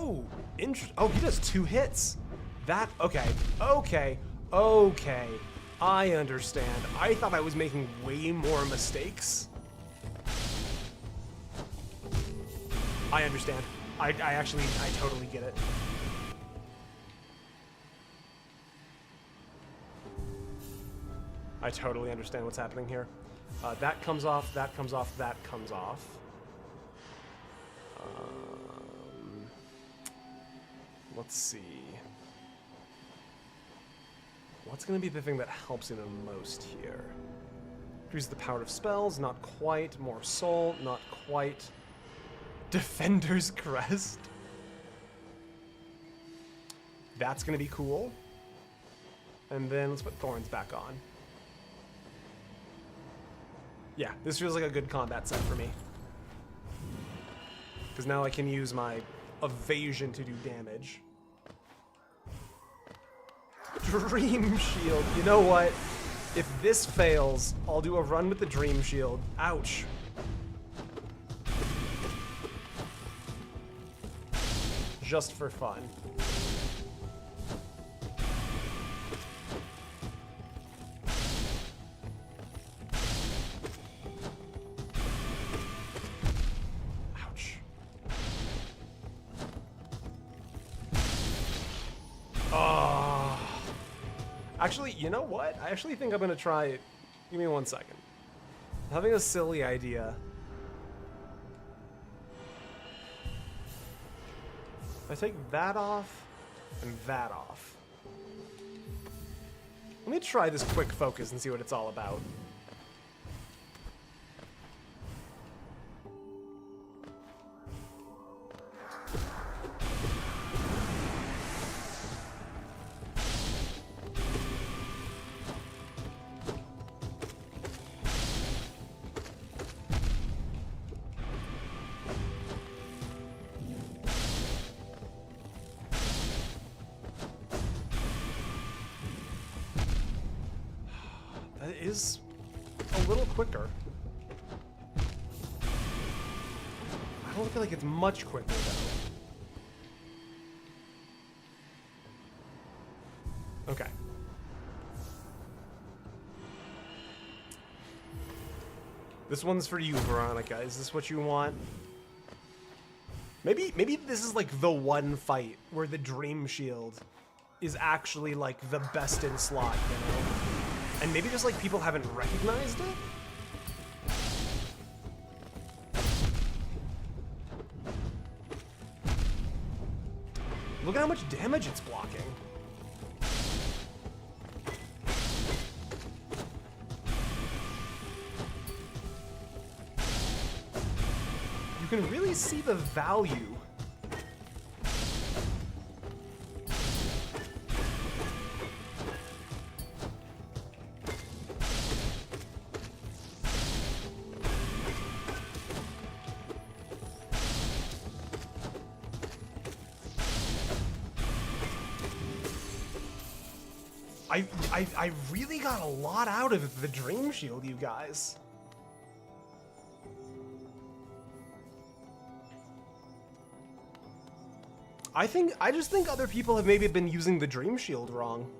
A: Oh, oh, he does 2 hits. That, okay, okay, okay. I understand. I thought I was making way more mistakes. I understand. I totally get it. I totally understand what's happening here. That comes off, that comes off, that comes off. Let's see. What's going to be the thing that helps him the most here? Increase the power of spells, not quite. More soul, not quite. Defender's Crest. That's going to be cool. And then let's put Thorns back on. Yeah, this feels like a good combat set for me. Because now I can use my evasion to do damage. Dream Shield. You know what? If this fails, I'll do a run with the Dream Shield. Ouch. Just for fun. Ouch. Oh. Actually, you know what? I actually think I'm gonna try it. Give me 1 second. I'm having a silly idea. I take that off and that off. Let me try this quick focus and see what it's all about. That is a little quicker. I don't feel like it's much quicker, though. Okay. This one's for you, Veronica. Is this what you want? Maybe this is like the one fight where the Dream Shield is actually like the best in slot, you know? And maybe just like people haven't recognized it? Look at how much damage it's blocking. You can really see the value. I really got a lot out of the Dream Shield, you guys. I just think other people have maybe been using the Dream Shield wrong.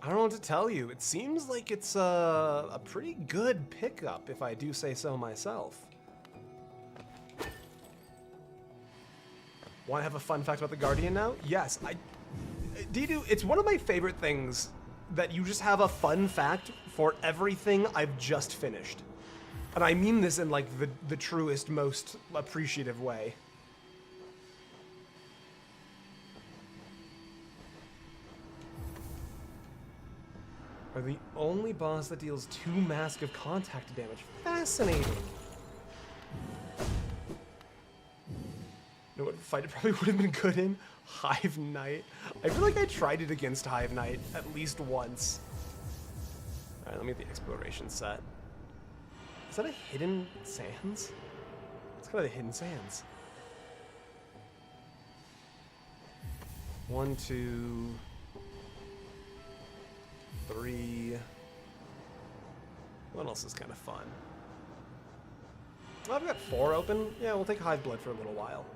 A: I don't know what to tell you. It seems like it's a pretty good pickup, if I do say so myself. Want to have a fun fact about the Guardian now? Yes, Didu, it's one of my favorite things that you just have a fun fact for everything I've just finished. And I mean this in like the truest, most appreciative way. Are the only boss that deals 2 Mask of Contact damage. Fascinating. You know what fight it probably would have been good in? Hive Knight. I feel like I tried it against Hive Knight at least once. Alright, let me get the exploration set. Is that a Hidden Sands? It's kind of the Hidden Sands. 1, 2, 3. What else is kind of fun? Well, I've got 4 open. Yeah, we'll take Hive Blood for a little while.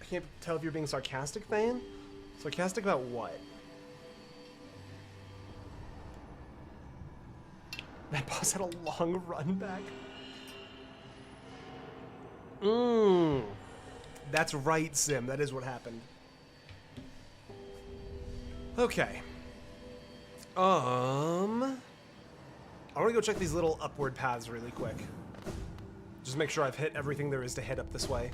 A: I can't tell if you're being sarcastic, Thane. Sarcastic about what? That boss had a long run back. That's right, Sim. That is what happened. Okay. I want to go check these little upward paths really quick. Just make sure I've hit everything there is to hit up this way.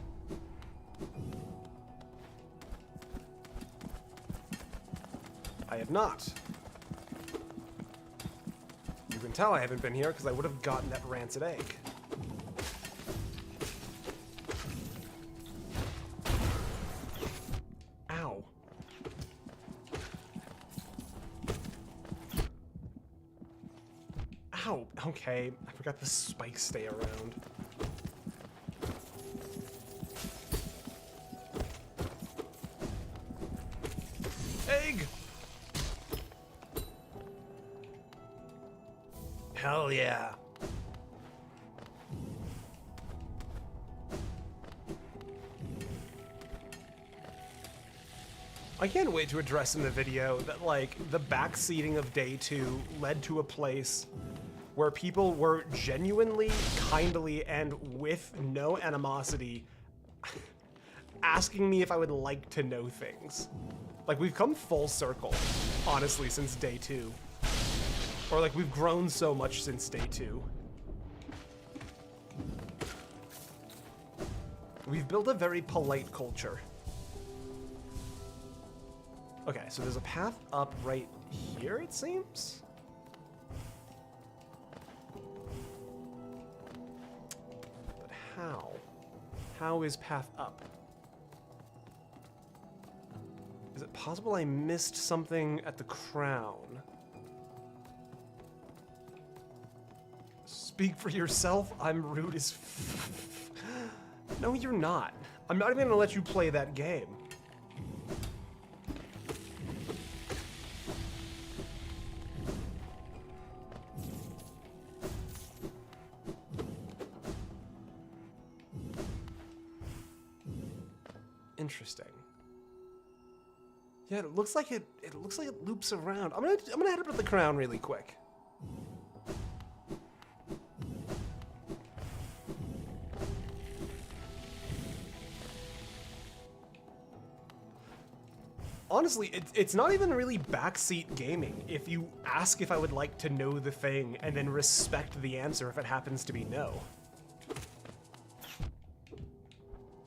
A: I have not. You can tell I haven't been here because I would have gotten that rancid egg. Ow. Ow. Okay, I forgot the spikes stay around. Egg! Hell yeah. I can't wait to address in the video that, like, the backseating of day 2 led to a place where people were genuinely, kindly, and with no animosity asking me if I would like to know things. Like, we've come full circle, honestly, since day 2. Or, like, we've grown so much since day 2. We've built a very polite culture. Okay, so there's a path up right here, it seems? But how? How is path up? Is it possible I missed something at the crown? Speak for yourself, I'm rude as No, you're not. I'm not even gonna let you play that game. Interesting. Yeah, it looks like it loops around. I'm gonna head up to the crown really quick. Honestly, it's not even really backseat gaming if you ask if I would like to know the thing and then respect the answer if it happens to be no.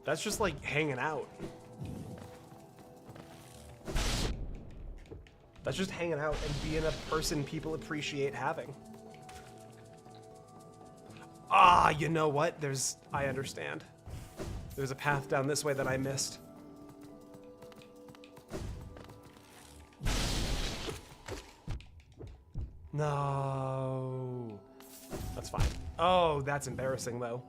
A: That's just like hanging out. That's just hanging out and being a person people appreciate having. Ah, you know what? I understand. There's a path down this way that I missed. No. That's fine. Oh, that's embarrassing though.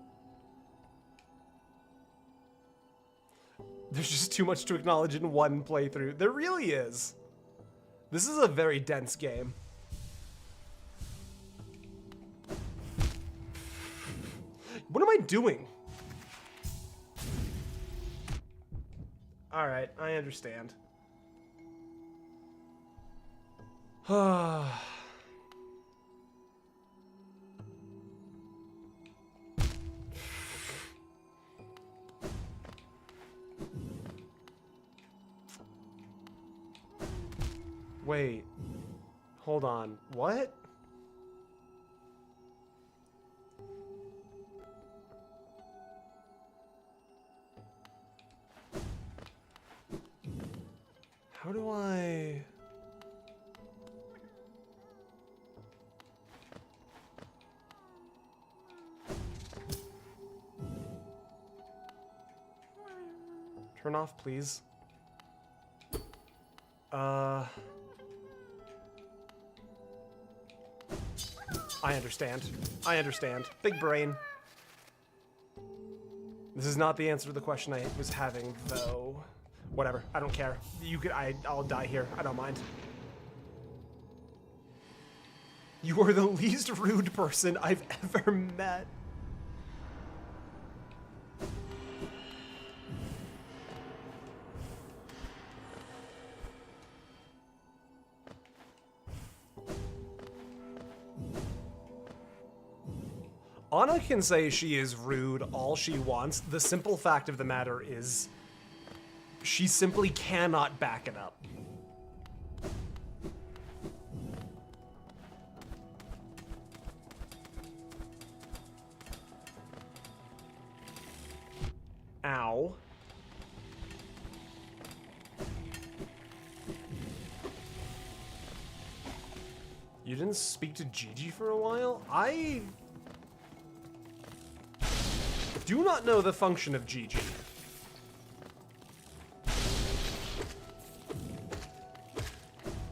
A: There's just too much to acknowledge in one playthrough. There really is. This is a very dense game. What am I doing? Alright, I understand. Wait. Hold on. What? How do I... Turn off, please. I understand. I understand. Big brain. This is not the answer to the question I was having, though. Whatever. I don't care. I'll die here. I don't mind. You are the least rude person I've ever met. Anna can say she is rude all she wants. The simple fact of the matter is she simply cannot back it up. Ow. You didn't speak to Gigi for a while? I do not know the function of Gigi.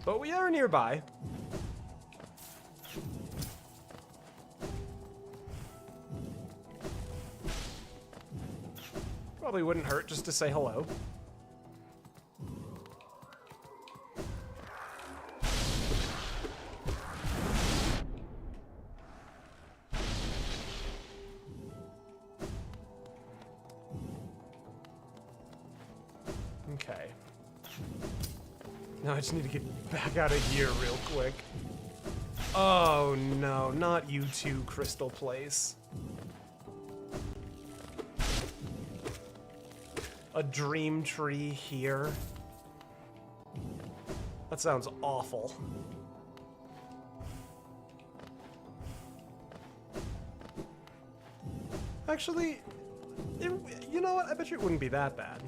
A: But we are nearby. Probably wouldn't hurt just to say hello. Okay. Now I just need to get back out of here real quick. Oh no, not you two, Crystal Place. A dream tree here. That sounds awful. Actually, you know what? I bet you it wouldn't be that bad.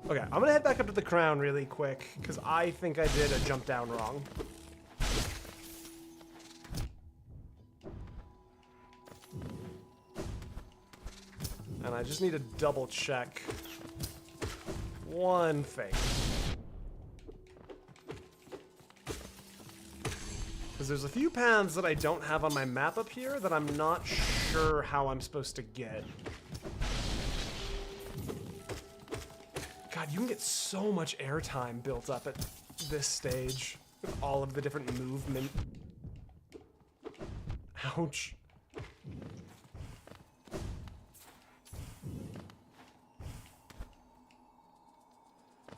A: Okay, I'm gonna head back up to the crown really quick, because I think I did a jump down wrong. And I just need to double check one thing. Because there's a few paths that I don't have on my map up here that I'm not sure how I'm supposed to get. God, you can get so much airtime built up at this stage with all of the different movement. Ouch.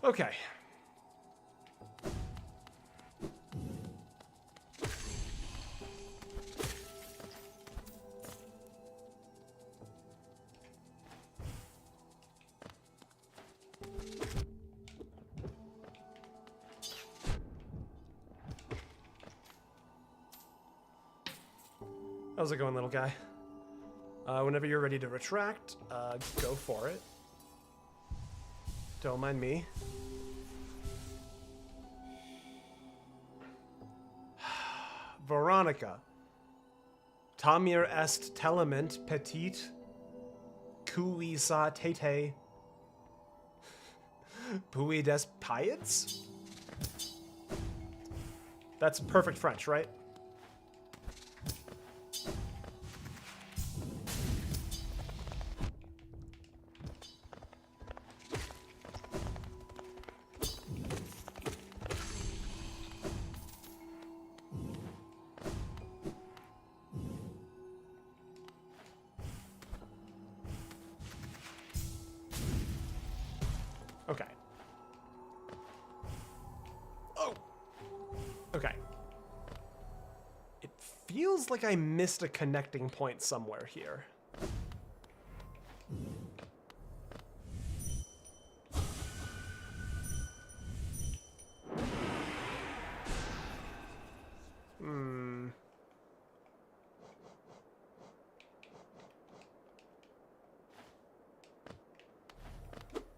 A: Okay. How's it going, little guy? Whenever you're ready to retract, go for it. Don't mind me. Veronica. Tamir est telement petit. Cui sa tete. Pui des paillots? That's perfect French, right? Okay. Oh! Okay. It feels like I missed a connecting point somewhere here.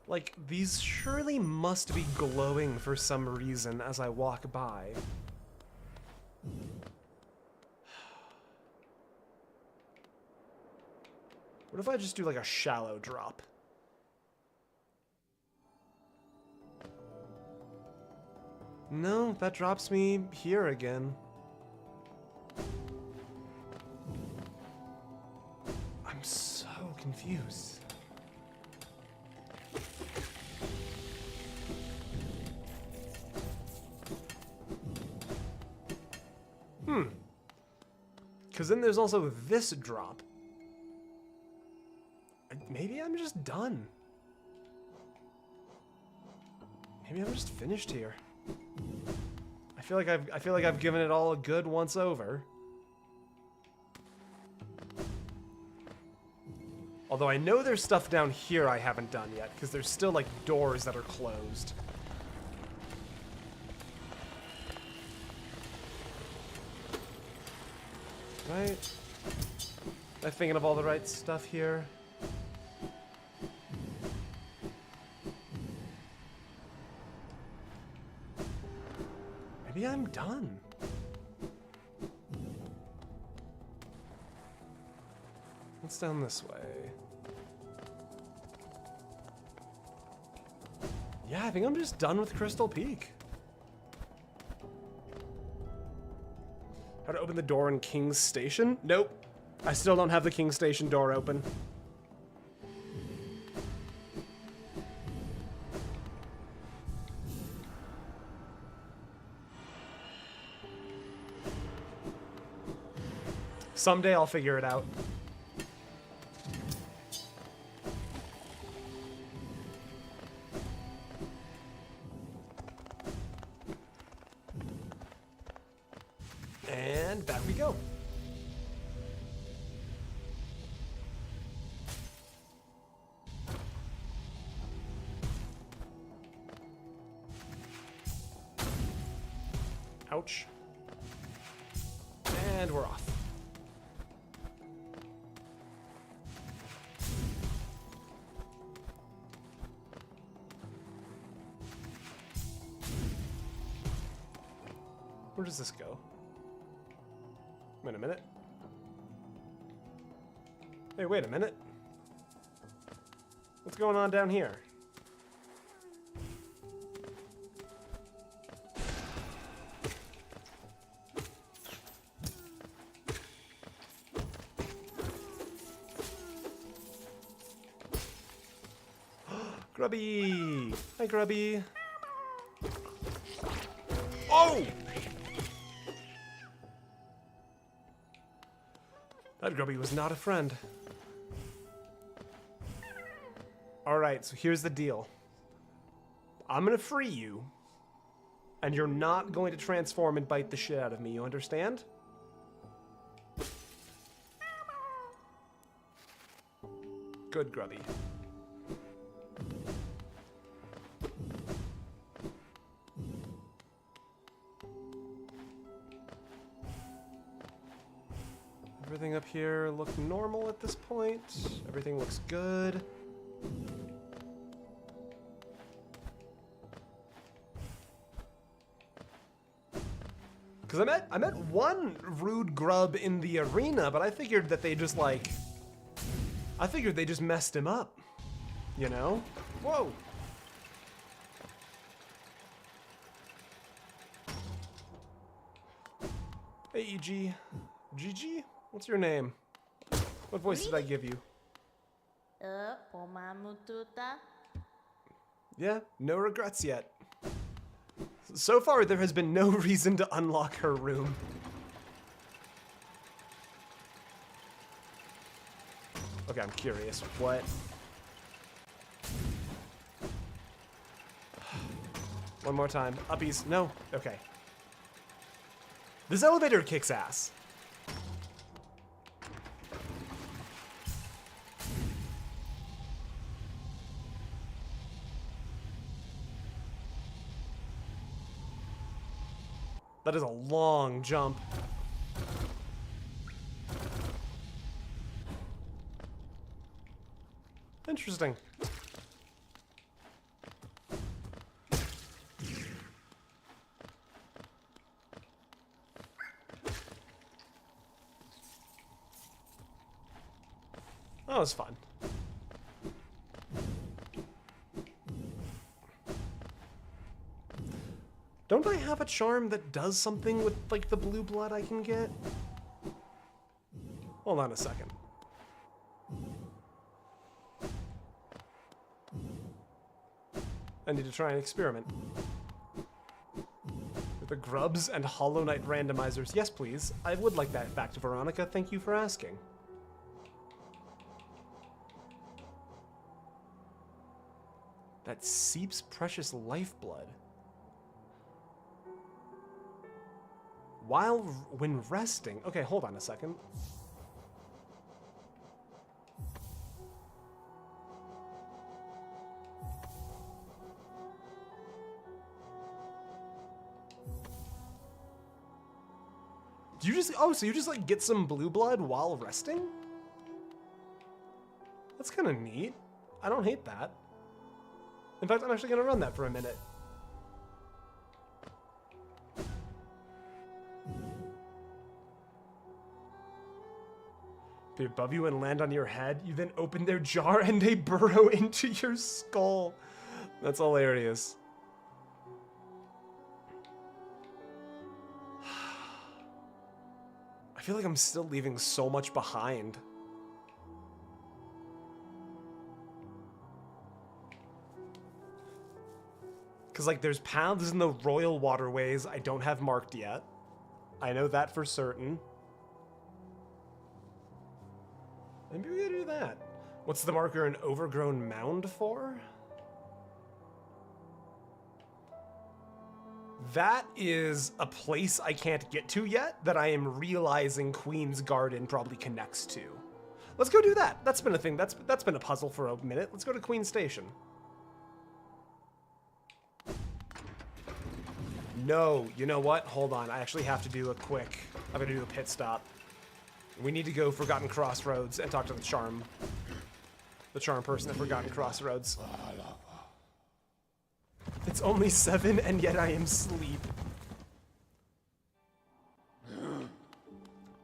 A: Like, these surely must be glowing for some reason as I walk by. What if I just do like a shallow drop? No, that drops me here again. I'm so confused. Because then there's also this drop. Maybe I'm just done. Maybe I'm just finished here. I feel like I've given it all a good once over. Although I know there's stuff down here I haven't done yet, because there's still like doors that are closed. Right? Am I thinking of all the right stuff here? Maybe I'm done. What's down this way? Yeah, I think I'm just done with Crystal Peak. How to open the door in King's Station? Nope. I still don't have the King's Station door open. Someday I'll figure it out. And back we go. Ouch. And we're off. Where does this go? Wait a minute. Hey, wait a minute. What's going on down here? Grubby! Hi, Grubby! Oh! That Grubby was not a friend. Alright, so here's the deal. I'm gonna free you, and you're not going to transform and bite the shit out of me, you understand? Good, Grubby. Everything up here look normal at this point. Everything looks good. Because I met one rude grub in the arena, but I figured that they just like... I figured they just messed him up. You know? Whoa! Hey, EG. GG? What's your name? What voice did I give you? Yeah, no regrets yet. So far, there has been no reason to unlock her room. Okay, I'm curious. What? One more time. Uppies. No. Okay. This elevator kicks ass. That is a long jump. Interesting. That was fun. Don't I have a charm that does something with, like, the blue blood I can get? Hold on a second. I need to try an experiment with The grubs and Hollow Knight randomizers. Yes, please. I would like that back to Veronica. Thank you for asking. That seeps precious lifeblood. When resting. Okay, hold on a second. Do you just, oh, so you just like get some blue blood while resting? That's kind of neat. I don't hate that. In fact, I'm actually gonna run that for a minute. They above you and land on your head. You then open their jar and they burrow into your skull. That's hilarious. I feel like I'm still leaving so much behind. Because, like, there's paths in the royal waterways I don't have marked yet. I know that for certain. Maybe we gotta do that. What's the marker an overgrown mound for? That is a place I can't get to yet that I am realizing Queen's Garden probably connects to. Let's go do that. That's been a thing. That's been a puzzle for a minute. Let's go to Queen Station. No, you know what? Hold on. I actually have to do a quick... I'm gonna do a pit stop. We need to go Forgotten Crossroads and talk to the charm person at Forgotten Crossroads. It's only 7 and yet I am asleep.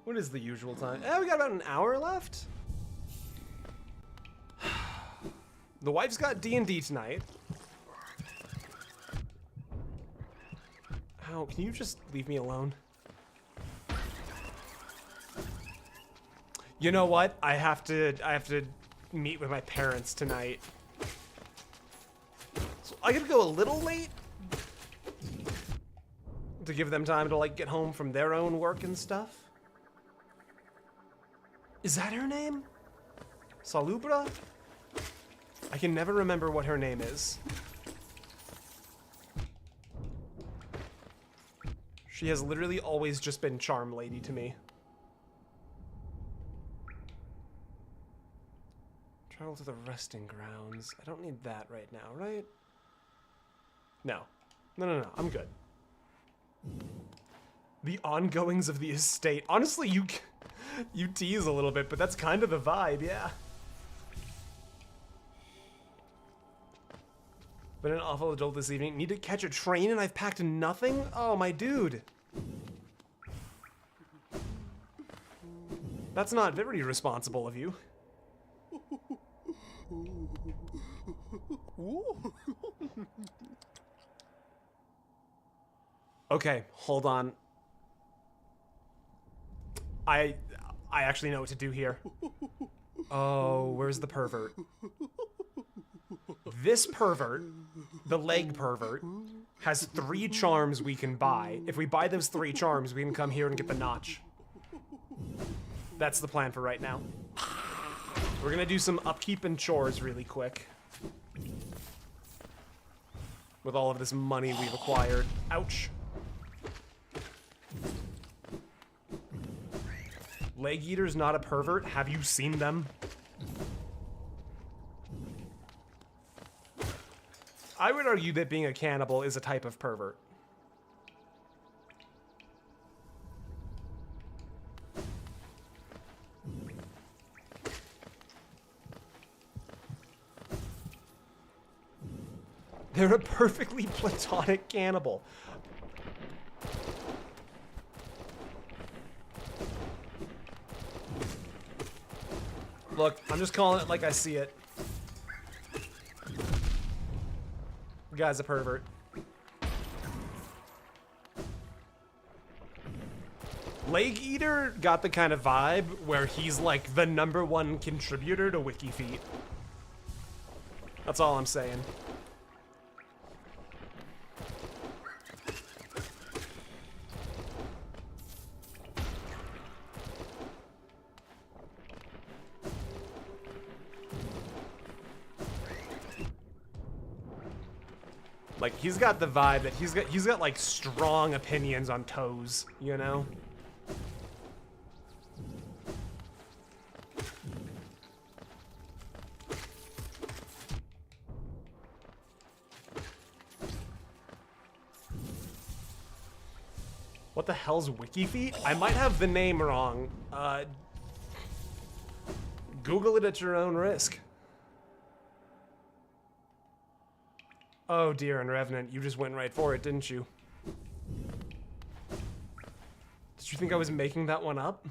A: What is the usual time? We got about an hour left. The wife's got D&D tonight. Ow, can you just leave me alone? You know what? I have to meet with my parents tonight. So I gotta go a little late to give them time to like get home from their own work and stuff. Is that her name? Salubra? I can never remember what her name is. She has literally always just been Charm Lady to me. Travel to the resting grounds. I don't need that right now, right? No. No, I'm good. The ongoings of the estate. Honestly, you tease a little bit, but that's kind of the vibe, yeah. Been an awful adult this evening. Need to catch a train and I've packed nothing? Oh, my dude. That's not very responsible of you. Okay, hold on. I actually know what to do here. Oh, where's the pervert? This pervert, the leg pervert, has 3 charms we can buy. If we buy those 3 charms, we can come here and get the notch. That's the plan for right now. We're gonna do some upkeep and chores really quick. With all of this money we've acquired. Ouch. Leg Eater's not a pervert. Have you seen them? I would argue that being a cannibal is a type of pervert. They're a perfectly platonic cannibal. Look, I'm just calling it like I see it. The guy's a pervert. Leg Eater got the kind of vibe where he's like the #1 contributor to WikiFeet. That's all I'm saying. Like, he's got the vibe that he's got like strong opinions on toes, you know? What the hell's WikiFeet? I might have the name wrong. Google it at your own risk. Oh dear, and Revenant, you just went right for it, didn't you? Did you think I was making that one up?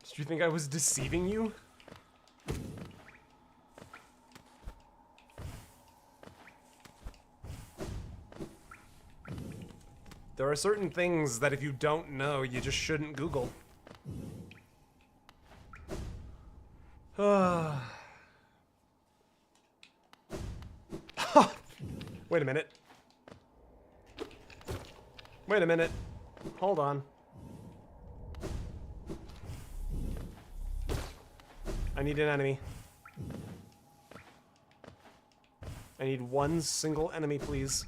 A: Did you think I was deceiving you? There are certain things that if you don't know, you just shouldn't Google. Wait a minute. Wait a minute. Hold on. I need an enemy. I need one single enemy, please.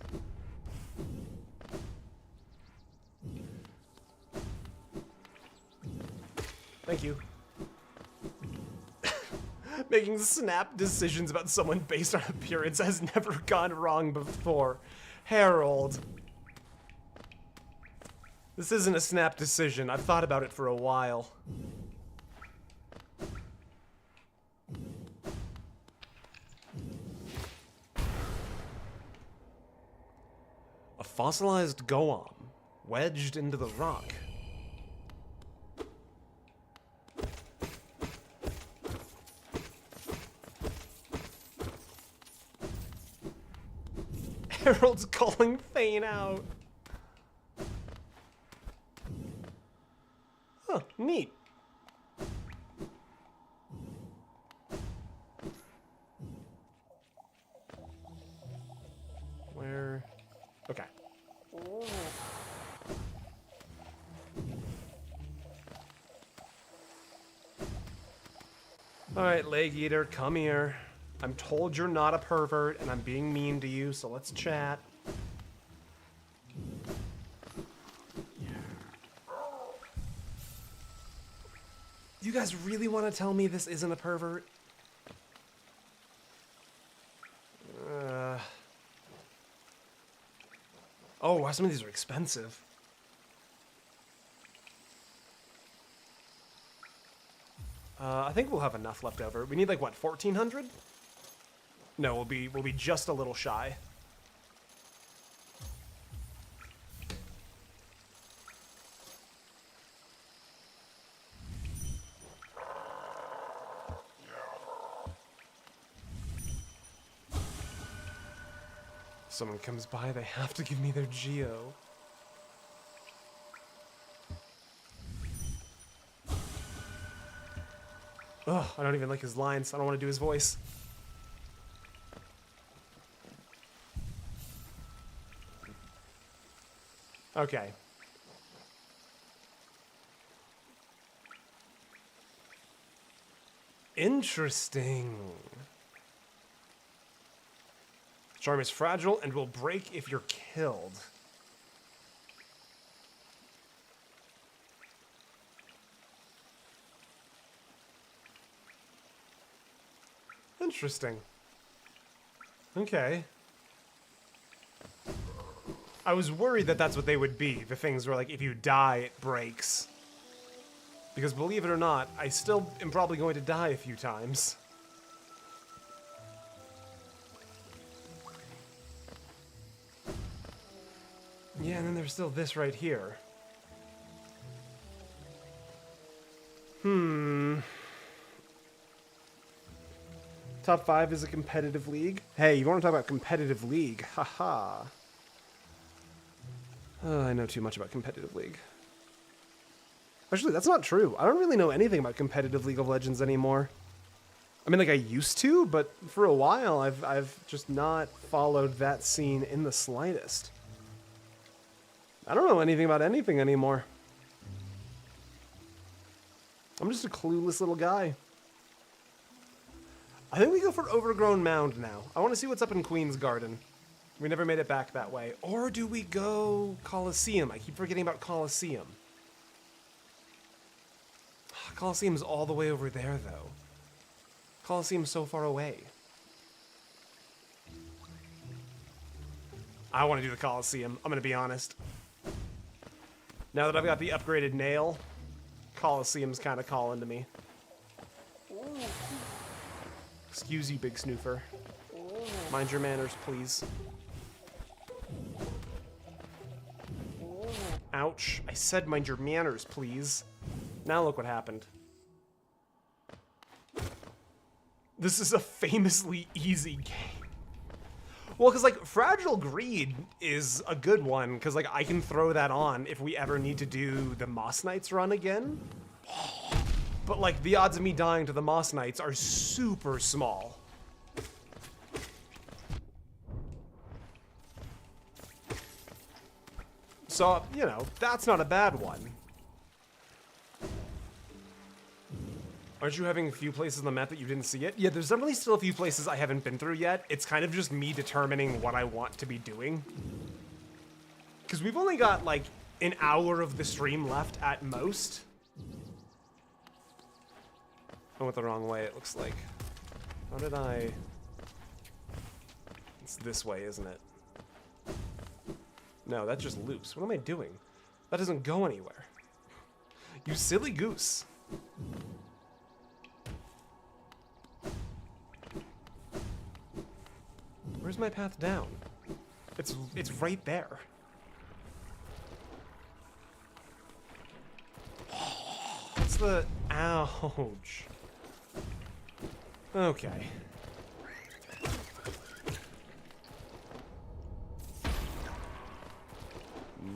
A: Thank you. Making snap decisions about someone based on appearance has never gone wrong before. Harold. This isn't a snap decision. I've thought about it for a while. A fossilized Goam, wedged into the rock. Harold's calling Thane out. Huh, neat. Where? Okay. Alright, Leg Eater, come here. I'm told you're not a pervert, and I'm being mean to you, so let's chat. You guys really want to tell me this isn't a pervert? Oh, wow, some of these are expensive. I think we'll have enough left over. We need like what, 1,400? No, we'll be just a little shy. Someone comes by, they have to give me their geo. Ugh, I don't even like his lines. I don't want to do his voice. Okay. Interesting. Charm is fragile and will break if you're killed. Interesting. Okay. I was worried that that's what they would be. The things where, like, if you die, it breaks. Because believe it or not, I still am probably going to die a few times. Yeah, and then there's still this right here. Top 5 is a competitive league? Hey, you want to talk about competitive league? Haha. I know too much about competitive league. Actually, that's not true. I don't really know anything about competitive League of Legends anymore. I mean, like, I used to, but for a while, I've just not followed that scene in the slightest. I don't know anything about anything anymore. I'm just a clueless little guy. I think we go for Overgrown Mound now. I want to see what's up in Queen's Garden. We never made it back that way. Or do we go Colosseum? I keep forgetting about Colosseum. Colosseum's all the way over there, though. Colosseum's so far away. I want to do the Colosseum, I'm going to be honest. Now that I've got the upgraded nail, Colosseum's kind of calling to me. Excuse you, big snoofer. Mind your manners, please. Ouch. I said mind your manners, please. Now look what happened. This is a famously easy game. Well, because, like, Fragile Greed is a good one, because, like, I can throw that on if we ever need to do the Moss Knights run again. But, like, the odds of me dying to the Moss Knights are super small. So, you know, that's not a bad one. Aren't you having a few places on the map that you didn't see it? Yeah, there's definitely still a few places I haven't been through yet. It's kind of just me determining what I want to be doing. Because we've only got, like, an hour of the stream left at most. I went the wrong way, it looks like. How did I... It's this way, isn't it? No, that just loops. What am I doing? That doesn't go anywhere. You silly goose. Where's my path down? It's right there. What's the... Ouch. Okay.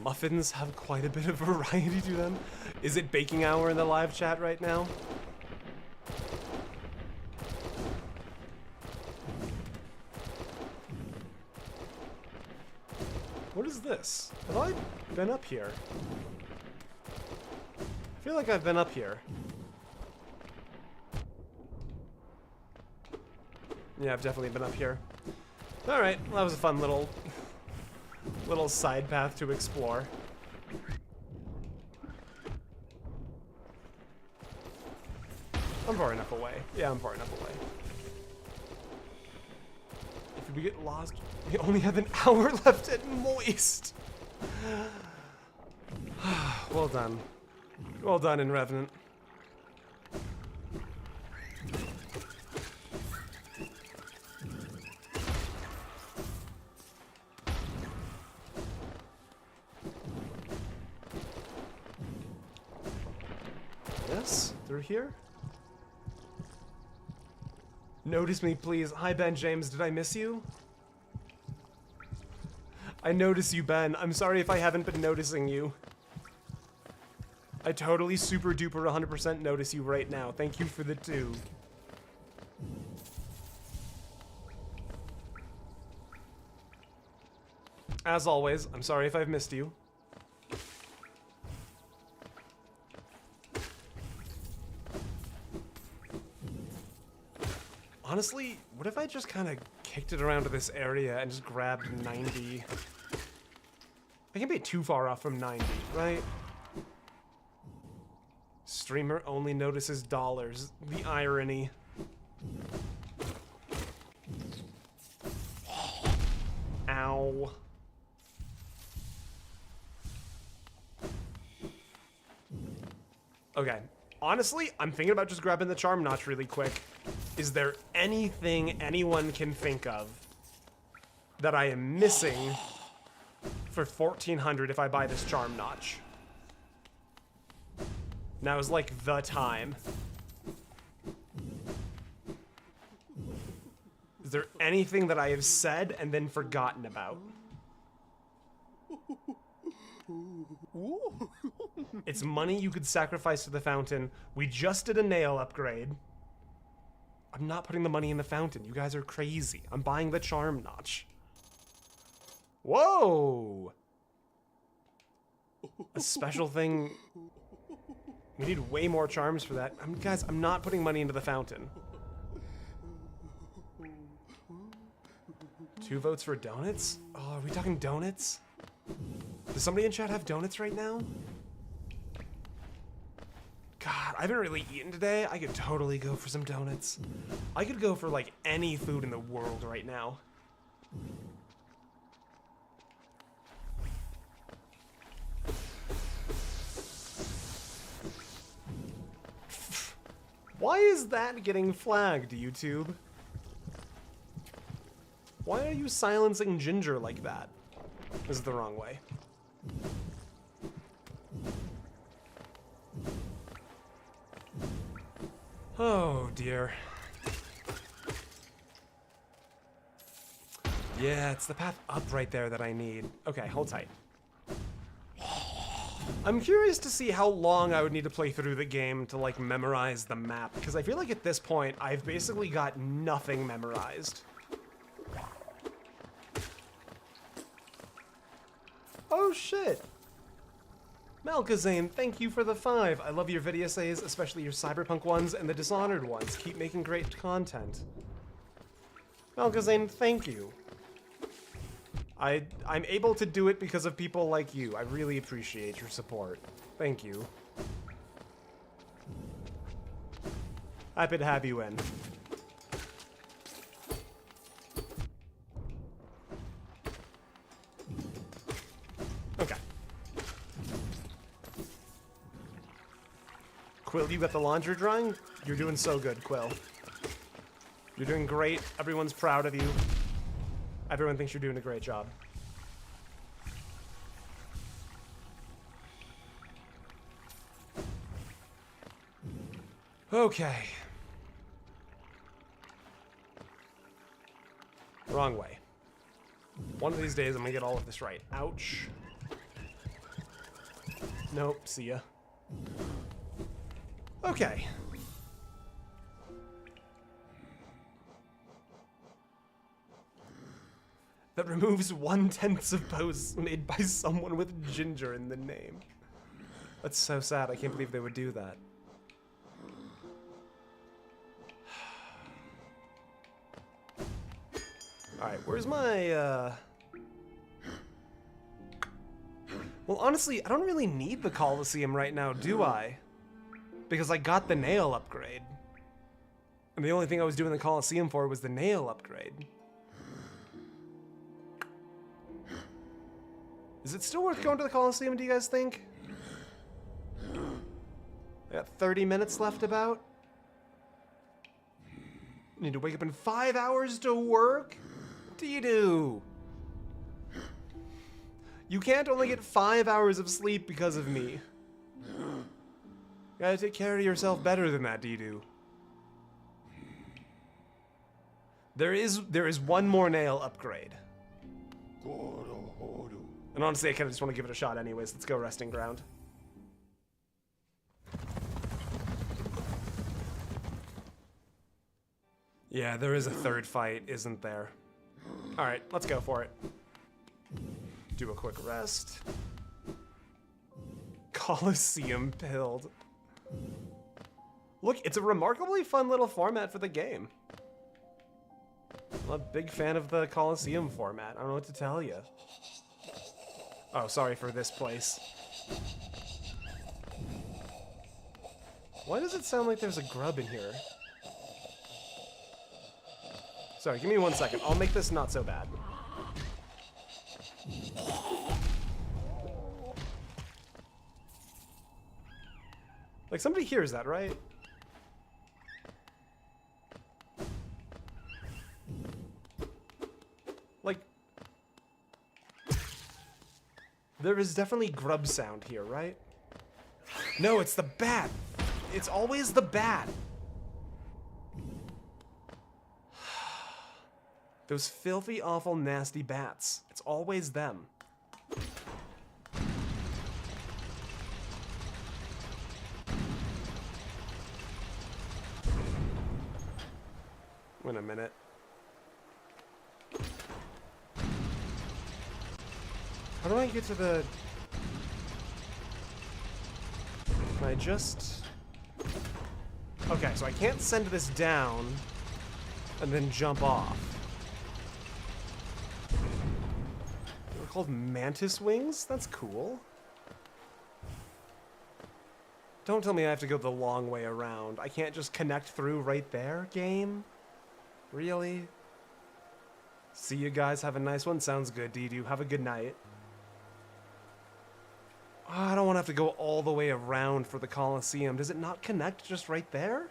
A: Muffins have quite a bit of variety to them. Is it baking hour in the live chat right now? What is this? Have I been up here? I feel like I've been up here. Yeah, I've definitely been up here. Alright, well, that was a fun little side path to explore. I'm far enough away. Yeah, I'm far enough away. If we get lost, we only have an hour left at Moist. Well done. Well done in Revenant. Yes, through here? Notice me, please. Hi, Ben James. Did I miss you? I notice you, Ben. I'm sorry if I haven't been noticing you. I totally super duper 100% notice you right now. Thank you for the 2. As always, I'm sorry if I've missed you. Honestly, what if I just kind of kicked it around to this area and just grabbed 90? I can't be too far off from 90, right? Streamer only notices dollars. The irony. Ow. Okay. Honestly, I'm thinking about just grabbing the charm notch really quick. Is there anything anyone can think of that I am missing for 1400 if I buy this charm notch? Now is like the time. Is there anything that I have said and then forgotten about? It's money you could sacrifice to the fountain. We just did a nail upgrade. I'm not putting the money in the fountain. You guys are crazy. I'm buying the charm notch. Whoa! A special thing. We need way more charms for that. Guys, I'm not putting money into the fountain. 2 votes for donuts? Oh, are we talking donuts? Does somebody in chat have donuts right now? God, I haven't really eaten today. I could totally go for some donuts. I could go for like any food in the world right now. Why is that getting flagged, YouTube? Why are you silencing Ginger like that? This is the wrong way. Oh, dear. Yeah, it's the path up right there that I need. Okay, hold tight. I'm curious to see how long I would need to play through the game to, like, memorize the map, because I feel like at this point, I've basically got nothing memorized. Oh, shit! Malkazane, thank you for the 5. I love your video essays, especially your cyberpunk ones and the Dishonored ones. Keep making great content. Malkazane, thank you. I'm able to do it because of people like you. I really appreciate your support. Thank you. Happy to have you in. Okay. Quill, you got the laundry drying? You're doing so good, Quill. You're doing great. Everyone's proud of you. Everyone thinks you're doing a great job. Okay. Wrong way. One of these days I'm gonna get all of this right. Ouch. Nope, see ya. Okay. That removes 1/10 of posts made by someone with Ginger in the name. That's so sad. I can't believe they would do that. Alright, where's my, Well, honestly, I don't really need the Colosseum right now, do I? Because I got the nail upgrade. And the only thing I was doing the Colosseum for was the nail upgrade. Is it still worth going to the Colosseum, do you guys think? I got 30 minutes left about. Need to wake up in 5 hours to work? What do you do? You can't only get 5 hours of sleep because of me. You gotta take care of yourself better than that, Didu. There is one more nail upgrade. And honestly, I kind of just want to give it a shot anyways. Let's go resting ground. Yeah, there is a third fight, isn't there? Alright, let's go for it. Do a quick rest. Colosseum pilled. Look, it's a remarkably fun little format for the game. I'm a big fan of the Colosseum format. I don't know what to tell you. Oh, sorry for this place. Why does it sound like there's a grub in here? Sorry, give me 1 second. I'll make this not so bad. Like, somebody hears that, right? Like, there is definitely grub sound here, right? No, it's the bat. It's always the bat. Those filthy, awful, nasty bats. It's always them. Wait a minute. How do I get to the... Can I just... Okay, so I can't send this down and then jump off. called mantis wings? That's cool. Don't tell me I have to go the long way around. I can't just connect through right there, game? Really? See you guys. Have a nice one. Sounds good, Dedu. Have a good night. Oh, I don't want to have to go all the way around for the Colosseum. Does it not connect just right there?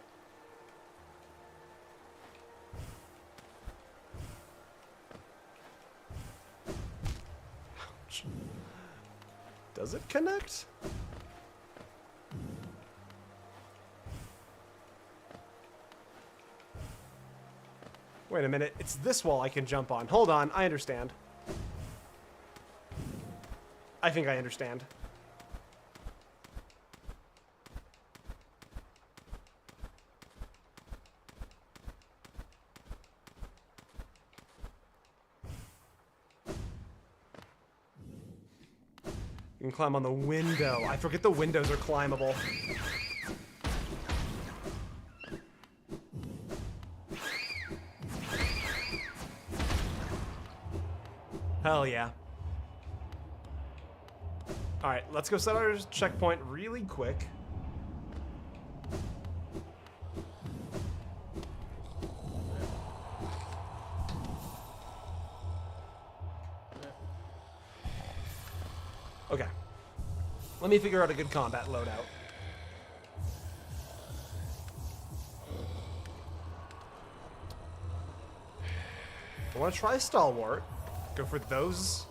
A: Ouch. Does it connect? Wait a minute, it's this wall I can jump on. Hold on, I understand. I think I understand. You can climb on the window. I forget the windows are climbable. Hell yeah. Alright, let's go set our checkpoint really quick. Okay. Let me figure out a good combat loadout. I want to try Stalwart. Go for those.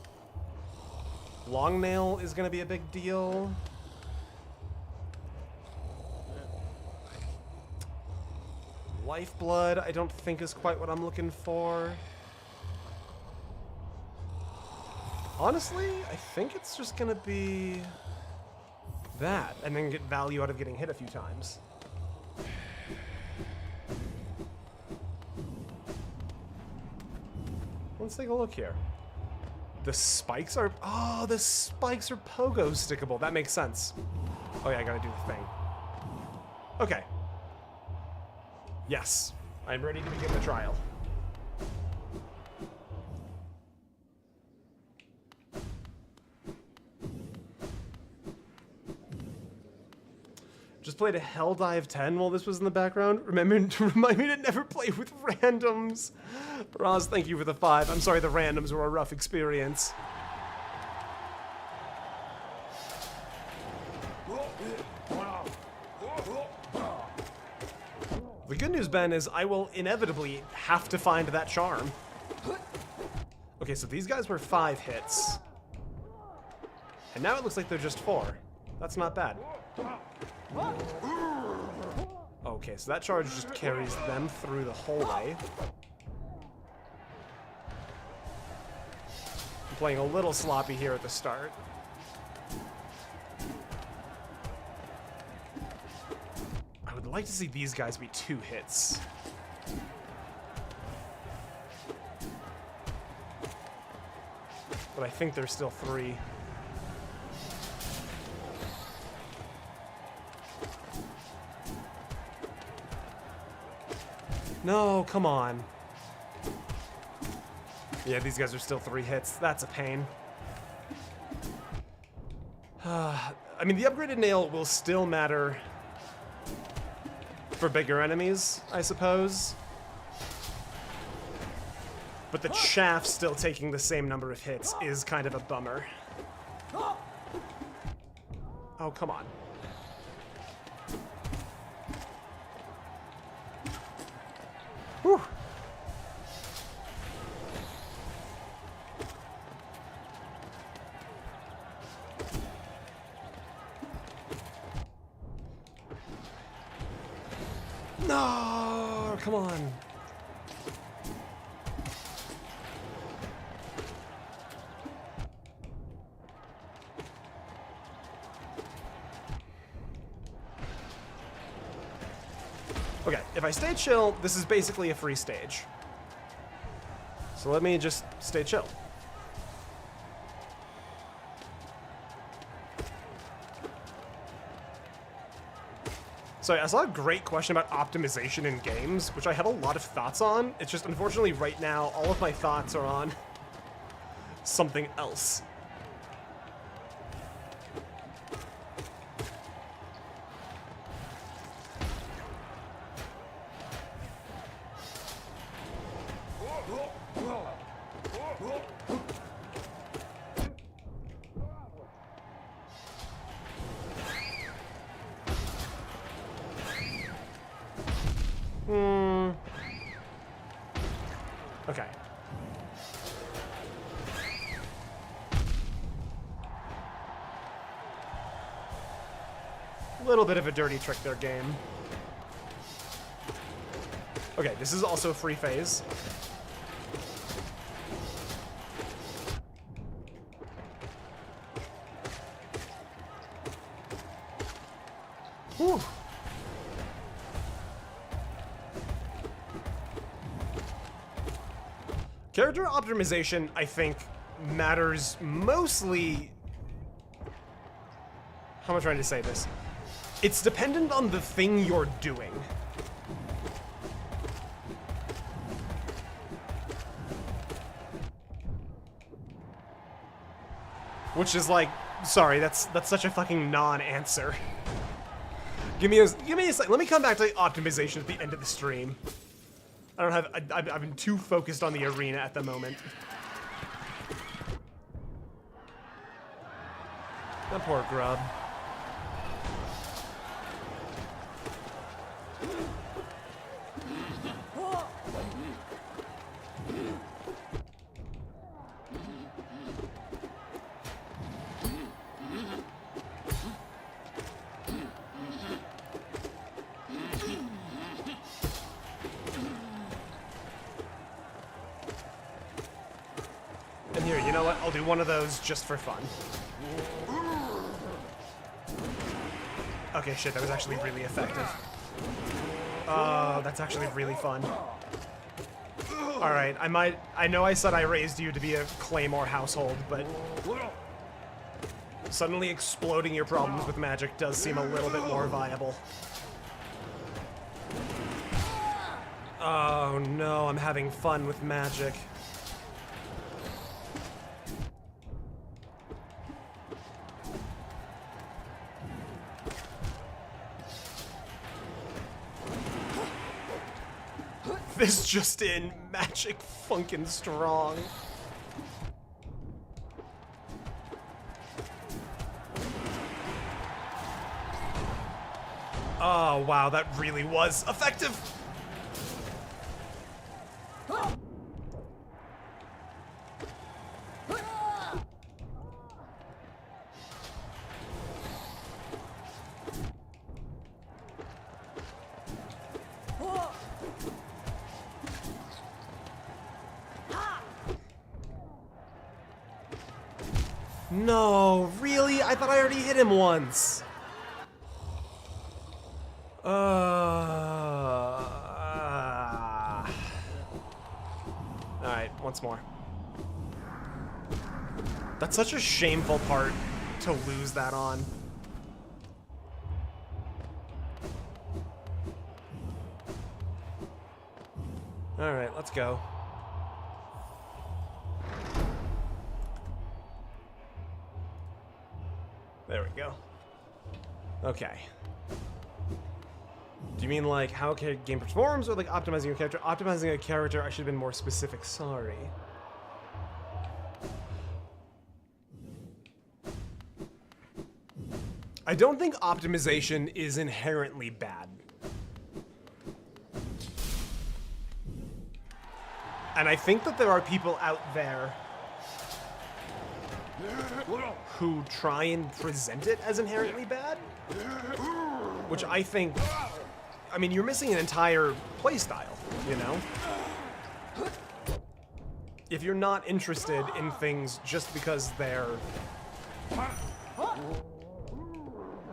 A: Long nail is going to be a big deal. Lifeblood, I don't think is quite what I'm looking for. Honestly, I think it's just going to be that, and then get value out of getting hit a few times. Let's take a look here. The spikes are... Oh, the spikes are pogo stickable. That makes sense. Oh yeah, I gotta do the thing. Okay. Yes. I'm ready to begin the trial. Just played a Helldive 10 while this was in the background. Remember to remind me to never play with randoms. Roz, thank you for the 5. I'm sorry the randoms were a rough experience. The good news, Ben, is I will inevitably have to find that charm. Okay, so these guys were 5 hits. And now it looks like they're just 4. That's not bad. Okay, so that charge just carries them through the whole way. I'm playing a little sloppy here at the start. I would like to see these guys be 2 hits. But I think they're still 3. No, come on. Yeah, these guys are still 3 hits. That's a pain. I mean, the upgraded nail will still matter for bigger enemies, I suppose. But the chaff still taking the same number of hits is kind of a bummer. Oh, come on. Whew. No, come on. Okay, if I stay chill, this is basically a free stage. So let me just stay chill. Sorry, I saw a great question about optimization in games, which I had a lot of thoughts on. It's just, unfortunately, right now, all of my thoughts are on something else. Okay. A little bit of a dirty trick there, game. Okay, this is also a free phase. Whew. Character optimization, I think, matters mostly... How am I trying to say this? It's dependent on the thing you're doing. Which is like, sorry, that's such a fucking non-answer. Give me a sec. Let me come back to the optimization at the end of the stream. I don't have. I've been too focused on the arena at the moment. That poor grub. And here, you know what? I'll do one of those just for fun. Okay, shit, that was actually really effective. That's actually really fun. Alright, I know I said I raised you to be a Claymore household, but suddenly exploding your problems with magic does seem a little bit more viable. Oh no, I'm having fun with magic. This just in, magic funkin' strong. Oh wow, that really was effective. No, really? I thought I already hit him once. Alright, once more. That's such a shameful part to lose that on. Alright, let's go. There we go. Okay. Do you mean like how a game performs or like optimizing a character? Optimizing a character, I should have been more specific, sorry. I don't think optimization is inherently bad. And I think that there are people out there who try and present it as inherently bad, which I think, I mean, you're missing an entire playstyle, you know? If you're not interested in things just because they're,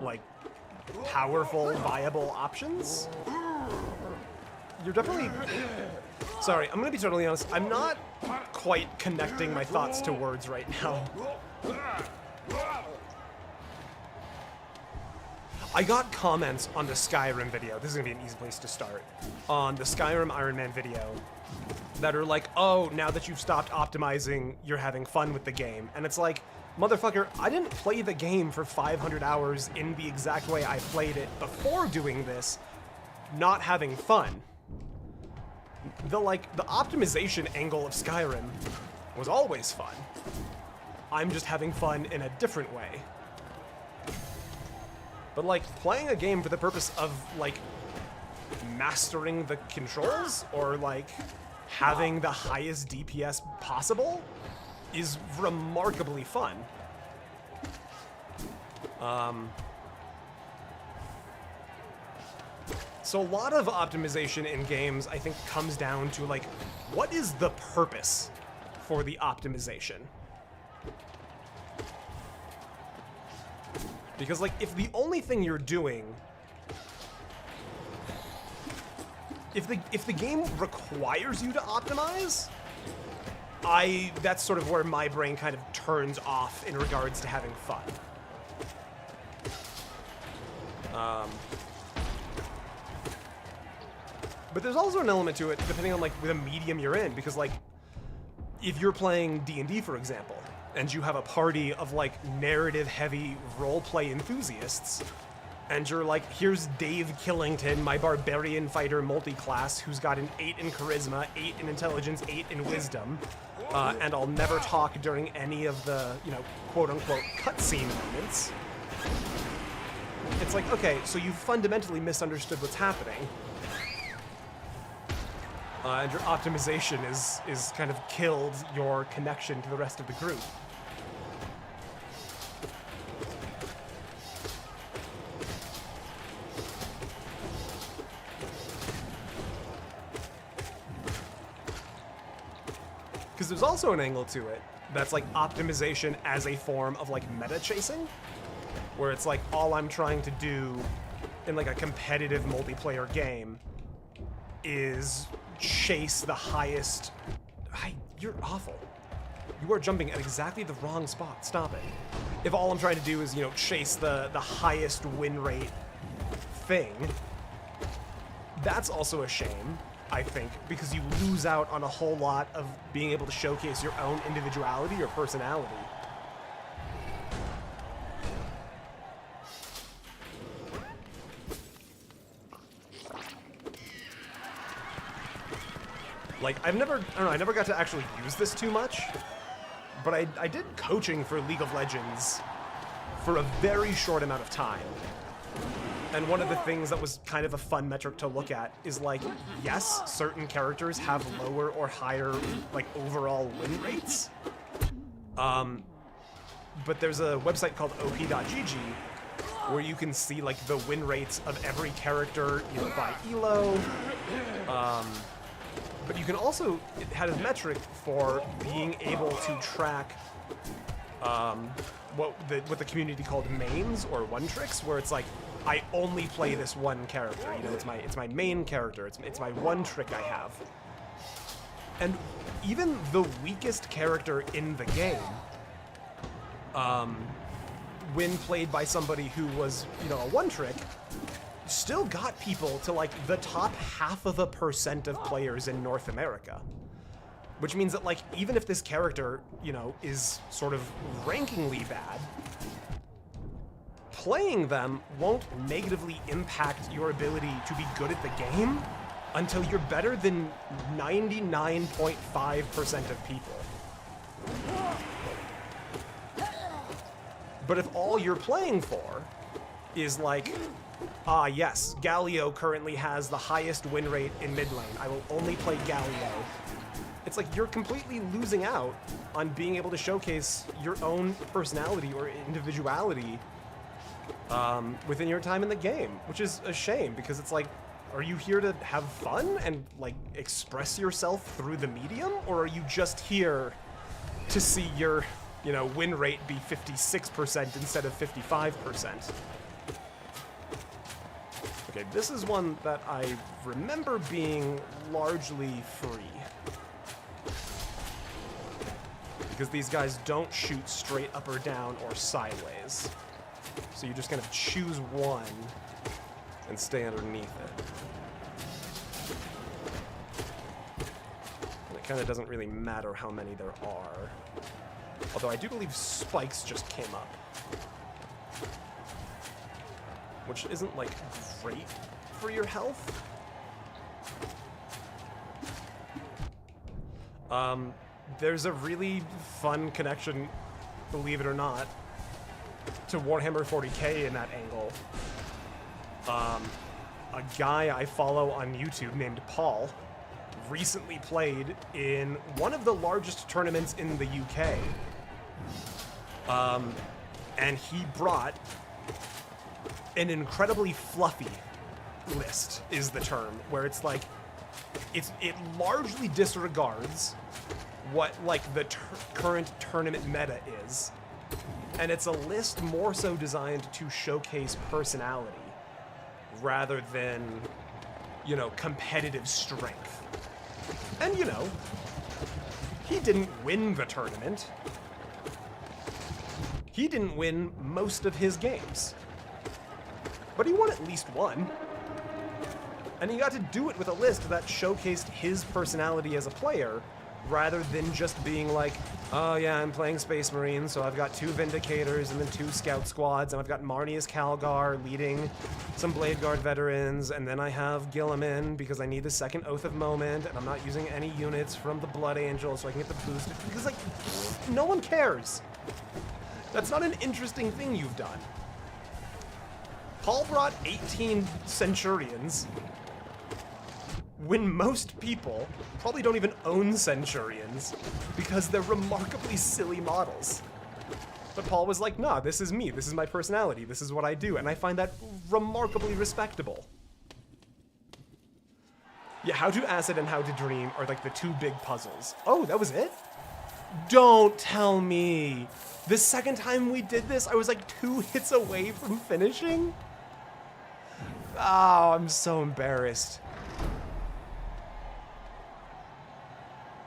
A: like, powerful, viable options, you're definitely... Sorry, I'm gonna be totally honest, I'm not quite connecting my thoughts to words right now. I got comments on the Skyrim video. This is gonna be an easy place to start. On the Skyrim Iron Man video that are like, oh, now that you've stopped optimizing, you're having fun with the game. And it's like, motherfucker, I didn't play the game for 500 hours in the exact way I played it before doing this, not having fun. The optimization angle of Skyrim was always fun. I'm just having fun in a different way. But like, playing a game for the purpose of like mastering the controls or like having the highest DPS possible is remarkably fun. So a lot of optimization in games, I think, comes down to like, what is the purpose for the optimization? Because like, if the only thing you're doing, if the game requires you to optimize, that's sort of where my brain kind of turns off in regards to having fun. But there's also an element to it depending on like the medium you're in, because like, if you're playing D&D, for example, and you have a party of like narrative-heavy roleplay enthusiasts, and you're like, here's Dave Killington, my barbarian fighter multi-class, who's got an 8 in charisma, 8 in intelligence, 8 in wisdom, and I'll never talk during any of the, you know, quote-unquote cutscene moments. It's like, okay, so you fundamentally misunderstood what's happening. And your optimization is kind of killed your connection to the rest of the group. Because there's also an angle to it that's like optimization as a form of like meta chasing, where it's like all I'm trying to do in like a competitive multiplayer game is chase the highest. You're awful. You are jumping at exactly the wrong spot. Stop it. If all I'm trying to do is, you know, chase the highest win rate thing, that's also a shame, I think, because you lose out on a whole lot of being able to showcase your own individuality or personality. Like, I never got to actually use this too much, but I did coaching for League of Legends for a very short amount of time. And one of the things that was kind of a fun metric to look at is like, yes, certain characters have lower or higher, like, overall win rates. But there's a website called op.gg where you can see, like, the win rates of every character, you know, by elo. But you can also, it had a metric for being able to track what the community called mains or one tricks, where it's like, I only play this one character. You know, it's my main character. It's my one trick I have. And even the weakest character in the game, when played by somebody who was, you know, a one trick, still got people to like the top 0.5% of players in North America. Which means that, like, even if this character, you know, is sort of rankingly bad, playing them won't negatively impact your ability to be good at the game until you're better than 99.5% of people. But if all you're playing for is like, yes, Galio currently has the highest win rate in mid lane, I will only play Galio. It's like you're completely losing out on being able to showcase your own personality or individuality within your time in the game, which is a shame, because it's like, are you here to have fun and like express yourself through the medium, or are you just here to see your, you know, win rate be 56% instead of 55%? Okay, this is one that I remember being largely free, because these guys don't shoot straight up or down or sideways. So you just kind of choose one and stay underneath it. And it kind of doesn't really matter how many there are. Although I do believe spikes just came up. Which isn't, like, great for your health. There's a really fun connection, believe it or not, to Warhammer 40k in that angle. A guy I follow on YouTube named Paul recently played in one of the largest tournaments in the UK. And he brought an incredibly fluffy list, is the term, where it's like, it largely disregards what, like, the current tournament meta is. And it's a list more so designed to showcase personality rather than, you know, competitive strength. And, you know, he didn't win the tournament. He didn't win most of his games. But he won at least one. And he got to do it with a list that showcased his personality as a player, rather than just being like, oh yeah, I'm playing Space Marines, so I've got 2 Vindicators and then 2 Scout Squads, and I've got Marnius Calgar leading some Blade Guard veterans, and then I have Gilliman because I need the second Oath of Moment, and I'm not using any units from the Blood Angel so I can get the boost. Because, like, no one cares. That's not an interesting thing you've done. Paul brought 18 Centurions, when most people probably don't even own Centurions because they're remarkably silly models. But Paul was like, nah, this is me, this is my personality, this is what I do, and I find that remarkably respectable. Yeah, How to Acid and How to Dream are like the 2 big puzzles. Oh, that was it? Don't tell me. The second time we did this, I was like 2 hits away from finishing? Oh, I'm so embarrassed.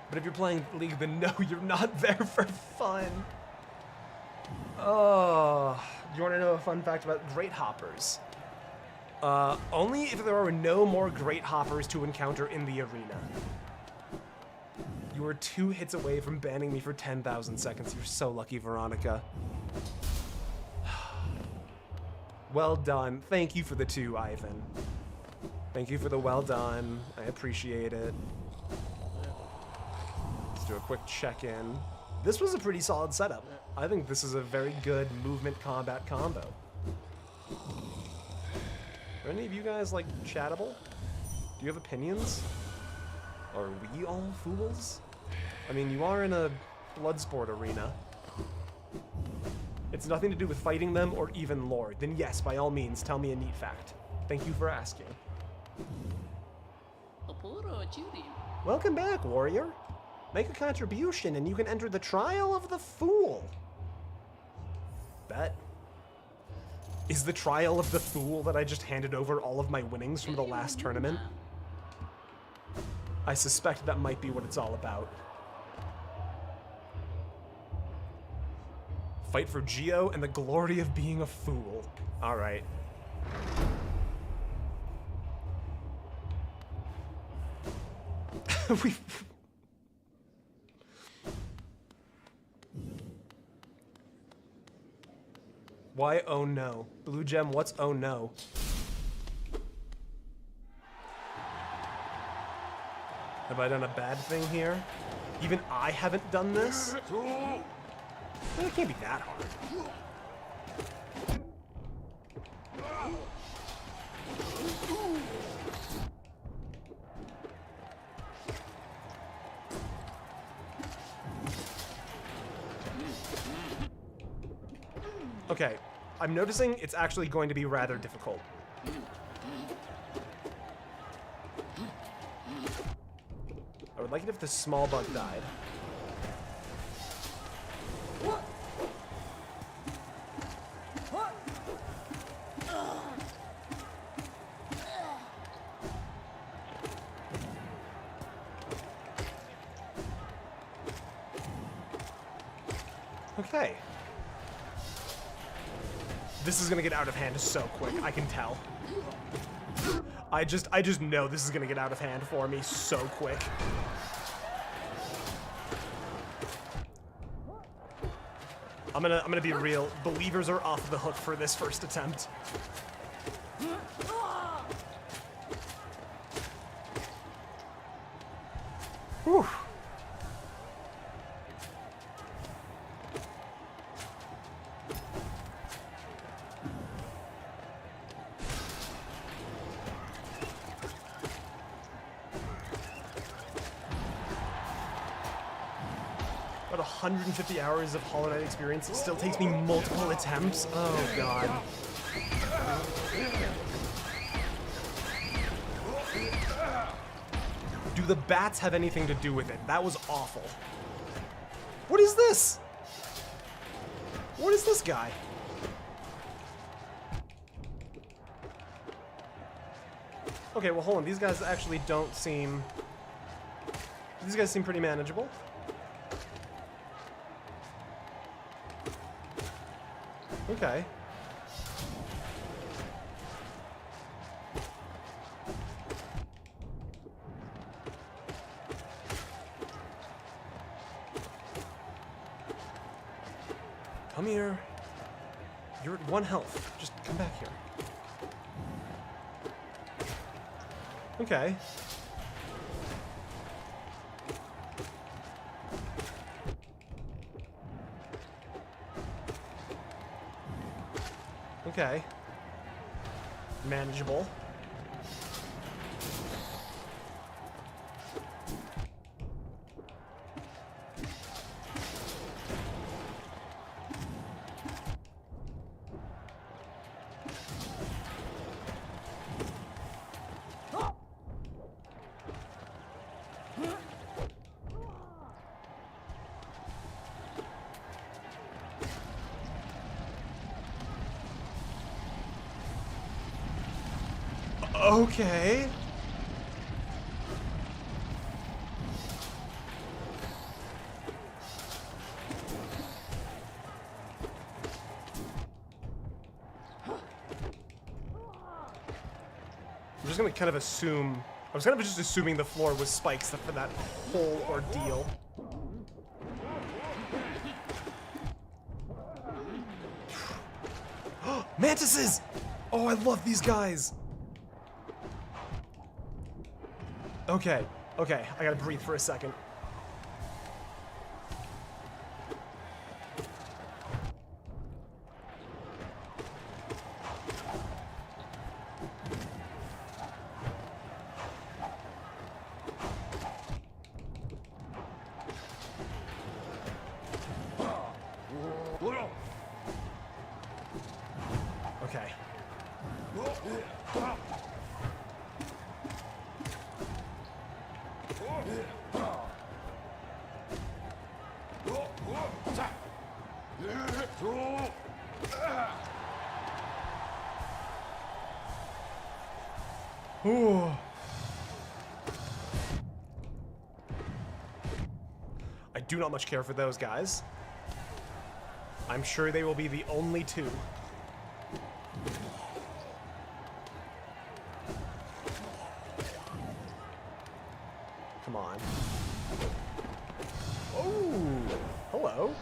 A: But if you're playing League, then no, you're not there for fun. Oh, do you want to know a fun fact about Great Hoppers? Only if there are no more Great Hoppers to encounter in the arena. You were 2 hits away from banning me for 10,000 seconds. You're so lucky, Veronica. Well done. Thank you for the 2, Ivan. Thank you for the well done. I appreciate it. Let's do a quick check-in. This was a pretty solid setup. I think this is a very good movement combat combo. Are any of you guys, like, chattable? Do you have opinions? Are we all fools? I mean, you are in a Bloodsport arena. It's nothing to do with fighting them or even lore. Then yes, by all means, tell me a neat fact. Thank you for asking. Welcome back, warrior. Make a contribution and you can enter the Trial of the Fool. Bet. Is the Trial of the Fool that I just handed over all of my winnings from the last tournament? I suspect that might be what it's all about. Fight for Geo and the glory of being a fool. All right. Why oh no? Blue Gem, what's oh no? Have I done a bad thing here? Even I haven't done this? Well, it can't be that hard. Okay, I'm noticing it's actually going to be rather difficult. I would like it if the small bug died. Okay. This is gonna get out of hand so quick. I can tell. I just know this is gonna get out of hand for me so quick. I'm gonna be real. Believers are off the hook for this first attempt. Whew. About 150 hours of Hollow Knight experience. It still takes me multiple attempts. Oh god. Do the bats have anything to do with it? That was awful. What is this? What is this guy? Okay, well hold on. These guys actually don't seem... These guys seem pretty manageable. Okay. Come here. You're at 1 health. Just come back here. Okay. Okay. Manageable. Okay. I'm just gonna kind of assume... I was kind of just assuming the floor was spikes for that whole ordeal. Mantises! Oh, I love these guys! Okay, okay, I gotta breathe for a second. Okay. Ooh. I do not much care for those guys. I'm sure they will be the only two. Come on. Oh, hello.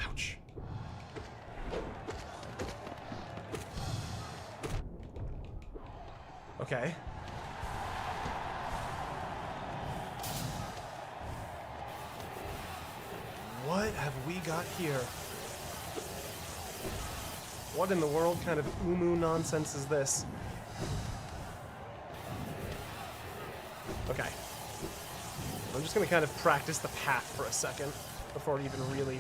A: Ouch. Okay. What have we got here? What in the world kind of umu nonsense is this? Okay. I'm just gonna kind of practice the path for a second before it even really...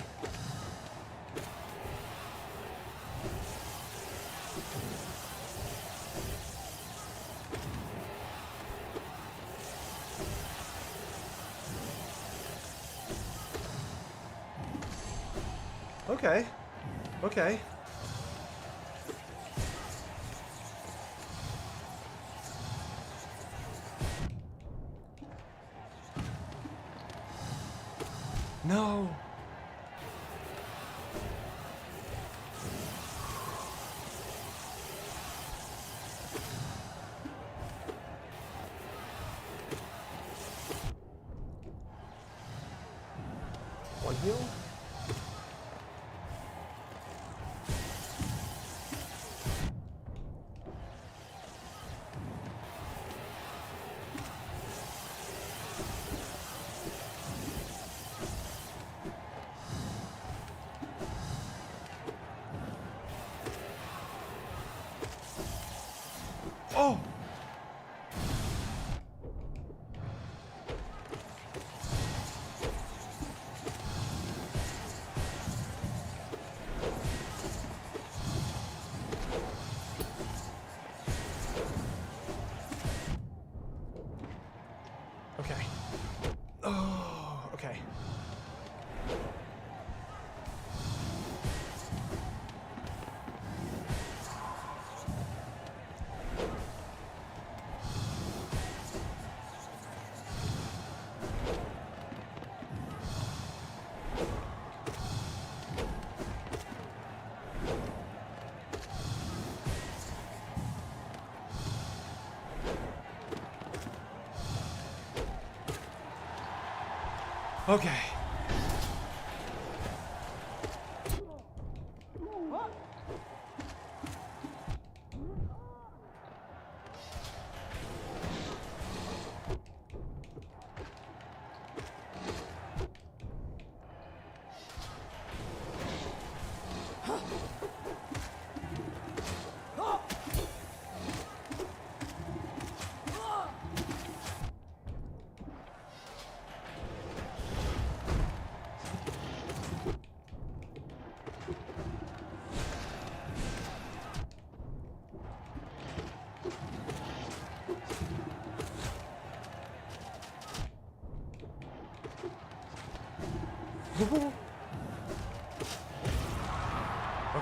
A: Okay. Okay. Oh! Okay. Oh, okay. Okay.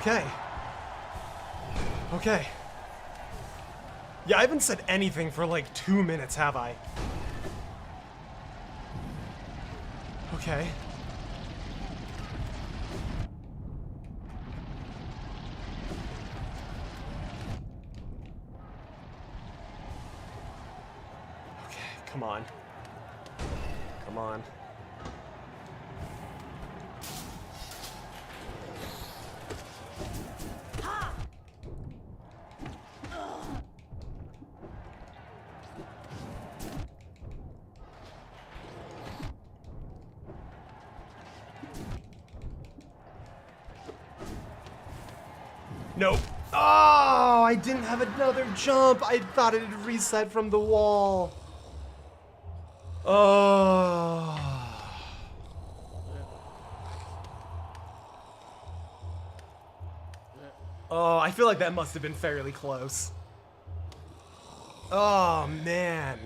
A: Okay. Okay. Yeah, I haven't said anything for like 2 minutes, have I? Okay. Okay, come on. Come on. Nope. Oh, I didn't have another jump. I thought it had reset from the wall. Oh. Oh, I feel like that must have been fairly close. Oh, man.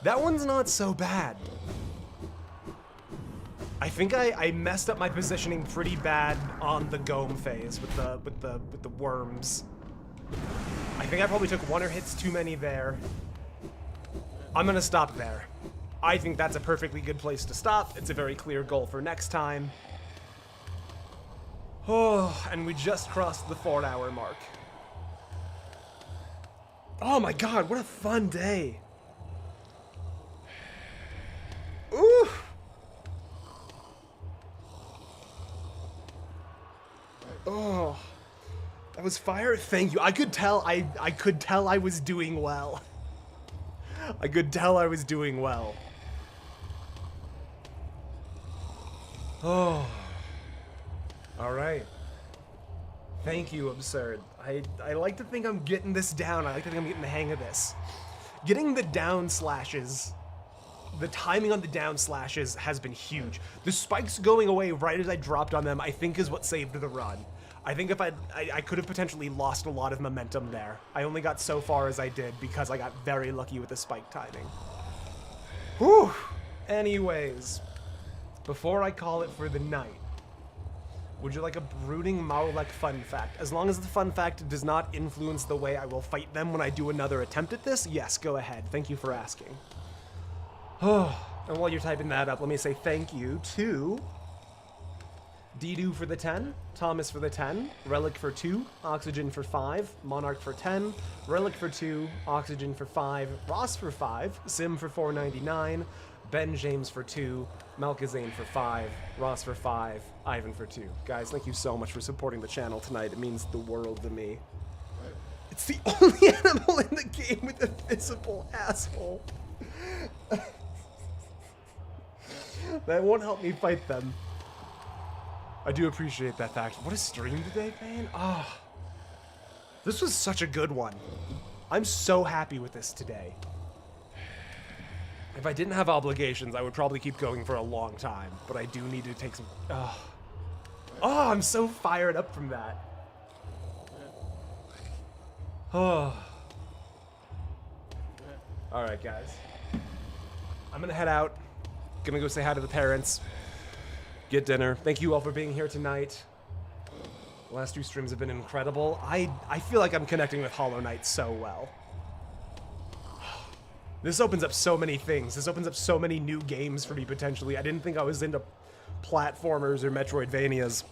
A: That one's not so bad. I think I messed up my positioning pretty bad on the Gome phase with the worms. I think I probably took 1 or hits too many there. I'm gonna stop there. I think that's a perfectly good place to stop. It's a very clear goal for next time. Oh, and we just crossed the 4-hour mark. Oh my god, what a fun day. Ooh. Oh, that was fire. Thank you. I could tell I was doing well. I could tell I was doing well. Oh. All right. Thank you, Absurd. I like to think I'm getting this down. I like to think I'm getting the hang of this. Getting the down slashes, the timing on the down slashes has been huge. The spikes going away right as I dropped on them, I think is what saved the run. I think if I could have potentially lost a lot of momentum there. I only got so far as I did because I got very lucky with the spike timing. Whew. Anyways, before I call it for the night, would you like a brooding Maulek fun fact? As long as the fun fact does not influence the way I will fight them when I do another attempt at this, yes, go ahead. Thank you for asking. Oh, and while you're typing that up, let me say thank you to Didu for the 10, Thomas for the 10, Relic for 2, Oxygen for 5, Monarch for 10, Relic for 2, Oxygen for 5, Ross for 5, Sim for 4.99, Ben James for 2, Malkazane for 5, Ross for 5, Ivan for 2. Guys, thank you so much for supporting the channel tonight. It means the world to me. It's the only animal in the game with a visible asshole. That won't help me fight them. I do appreciate that fact. What a stream today, Payne. Ah, this was such a good one. I'm so happy with this today. If I didn't have obligations, I would probably keep going for a long time, but I do need to take some... Oh, I'm so fired up from that. Oh. Alright, guys. I'm gonna head out. Gonna go say hi to the parents. Get dinner. Thank you all for being here tonight. The last 2 streams have been incredible. I feel like I'm connecting with Hollow Knight so well. This opens up so many things. This opens up so many new games for me, potentially. I didn't think I was into platformers or Metroidvanias.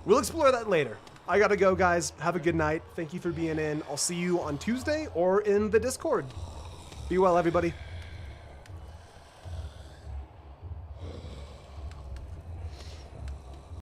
A: We'll explore that later. I gotta go, guys. Have a good night. Thank you for being in. I'll see you on Tuesday or in the Discord. Be well, everybody.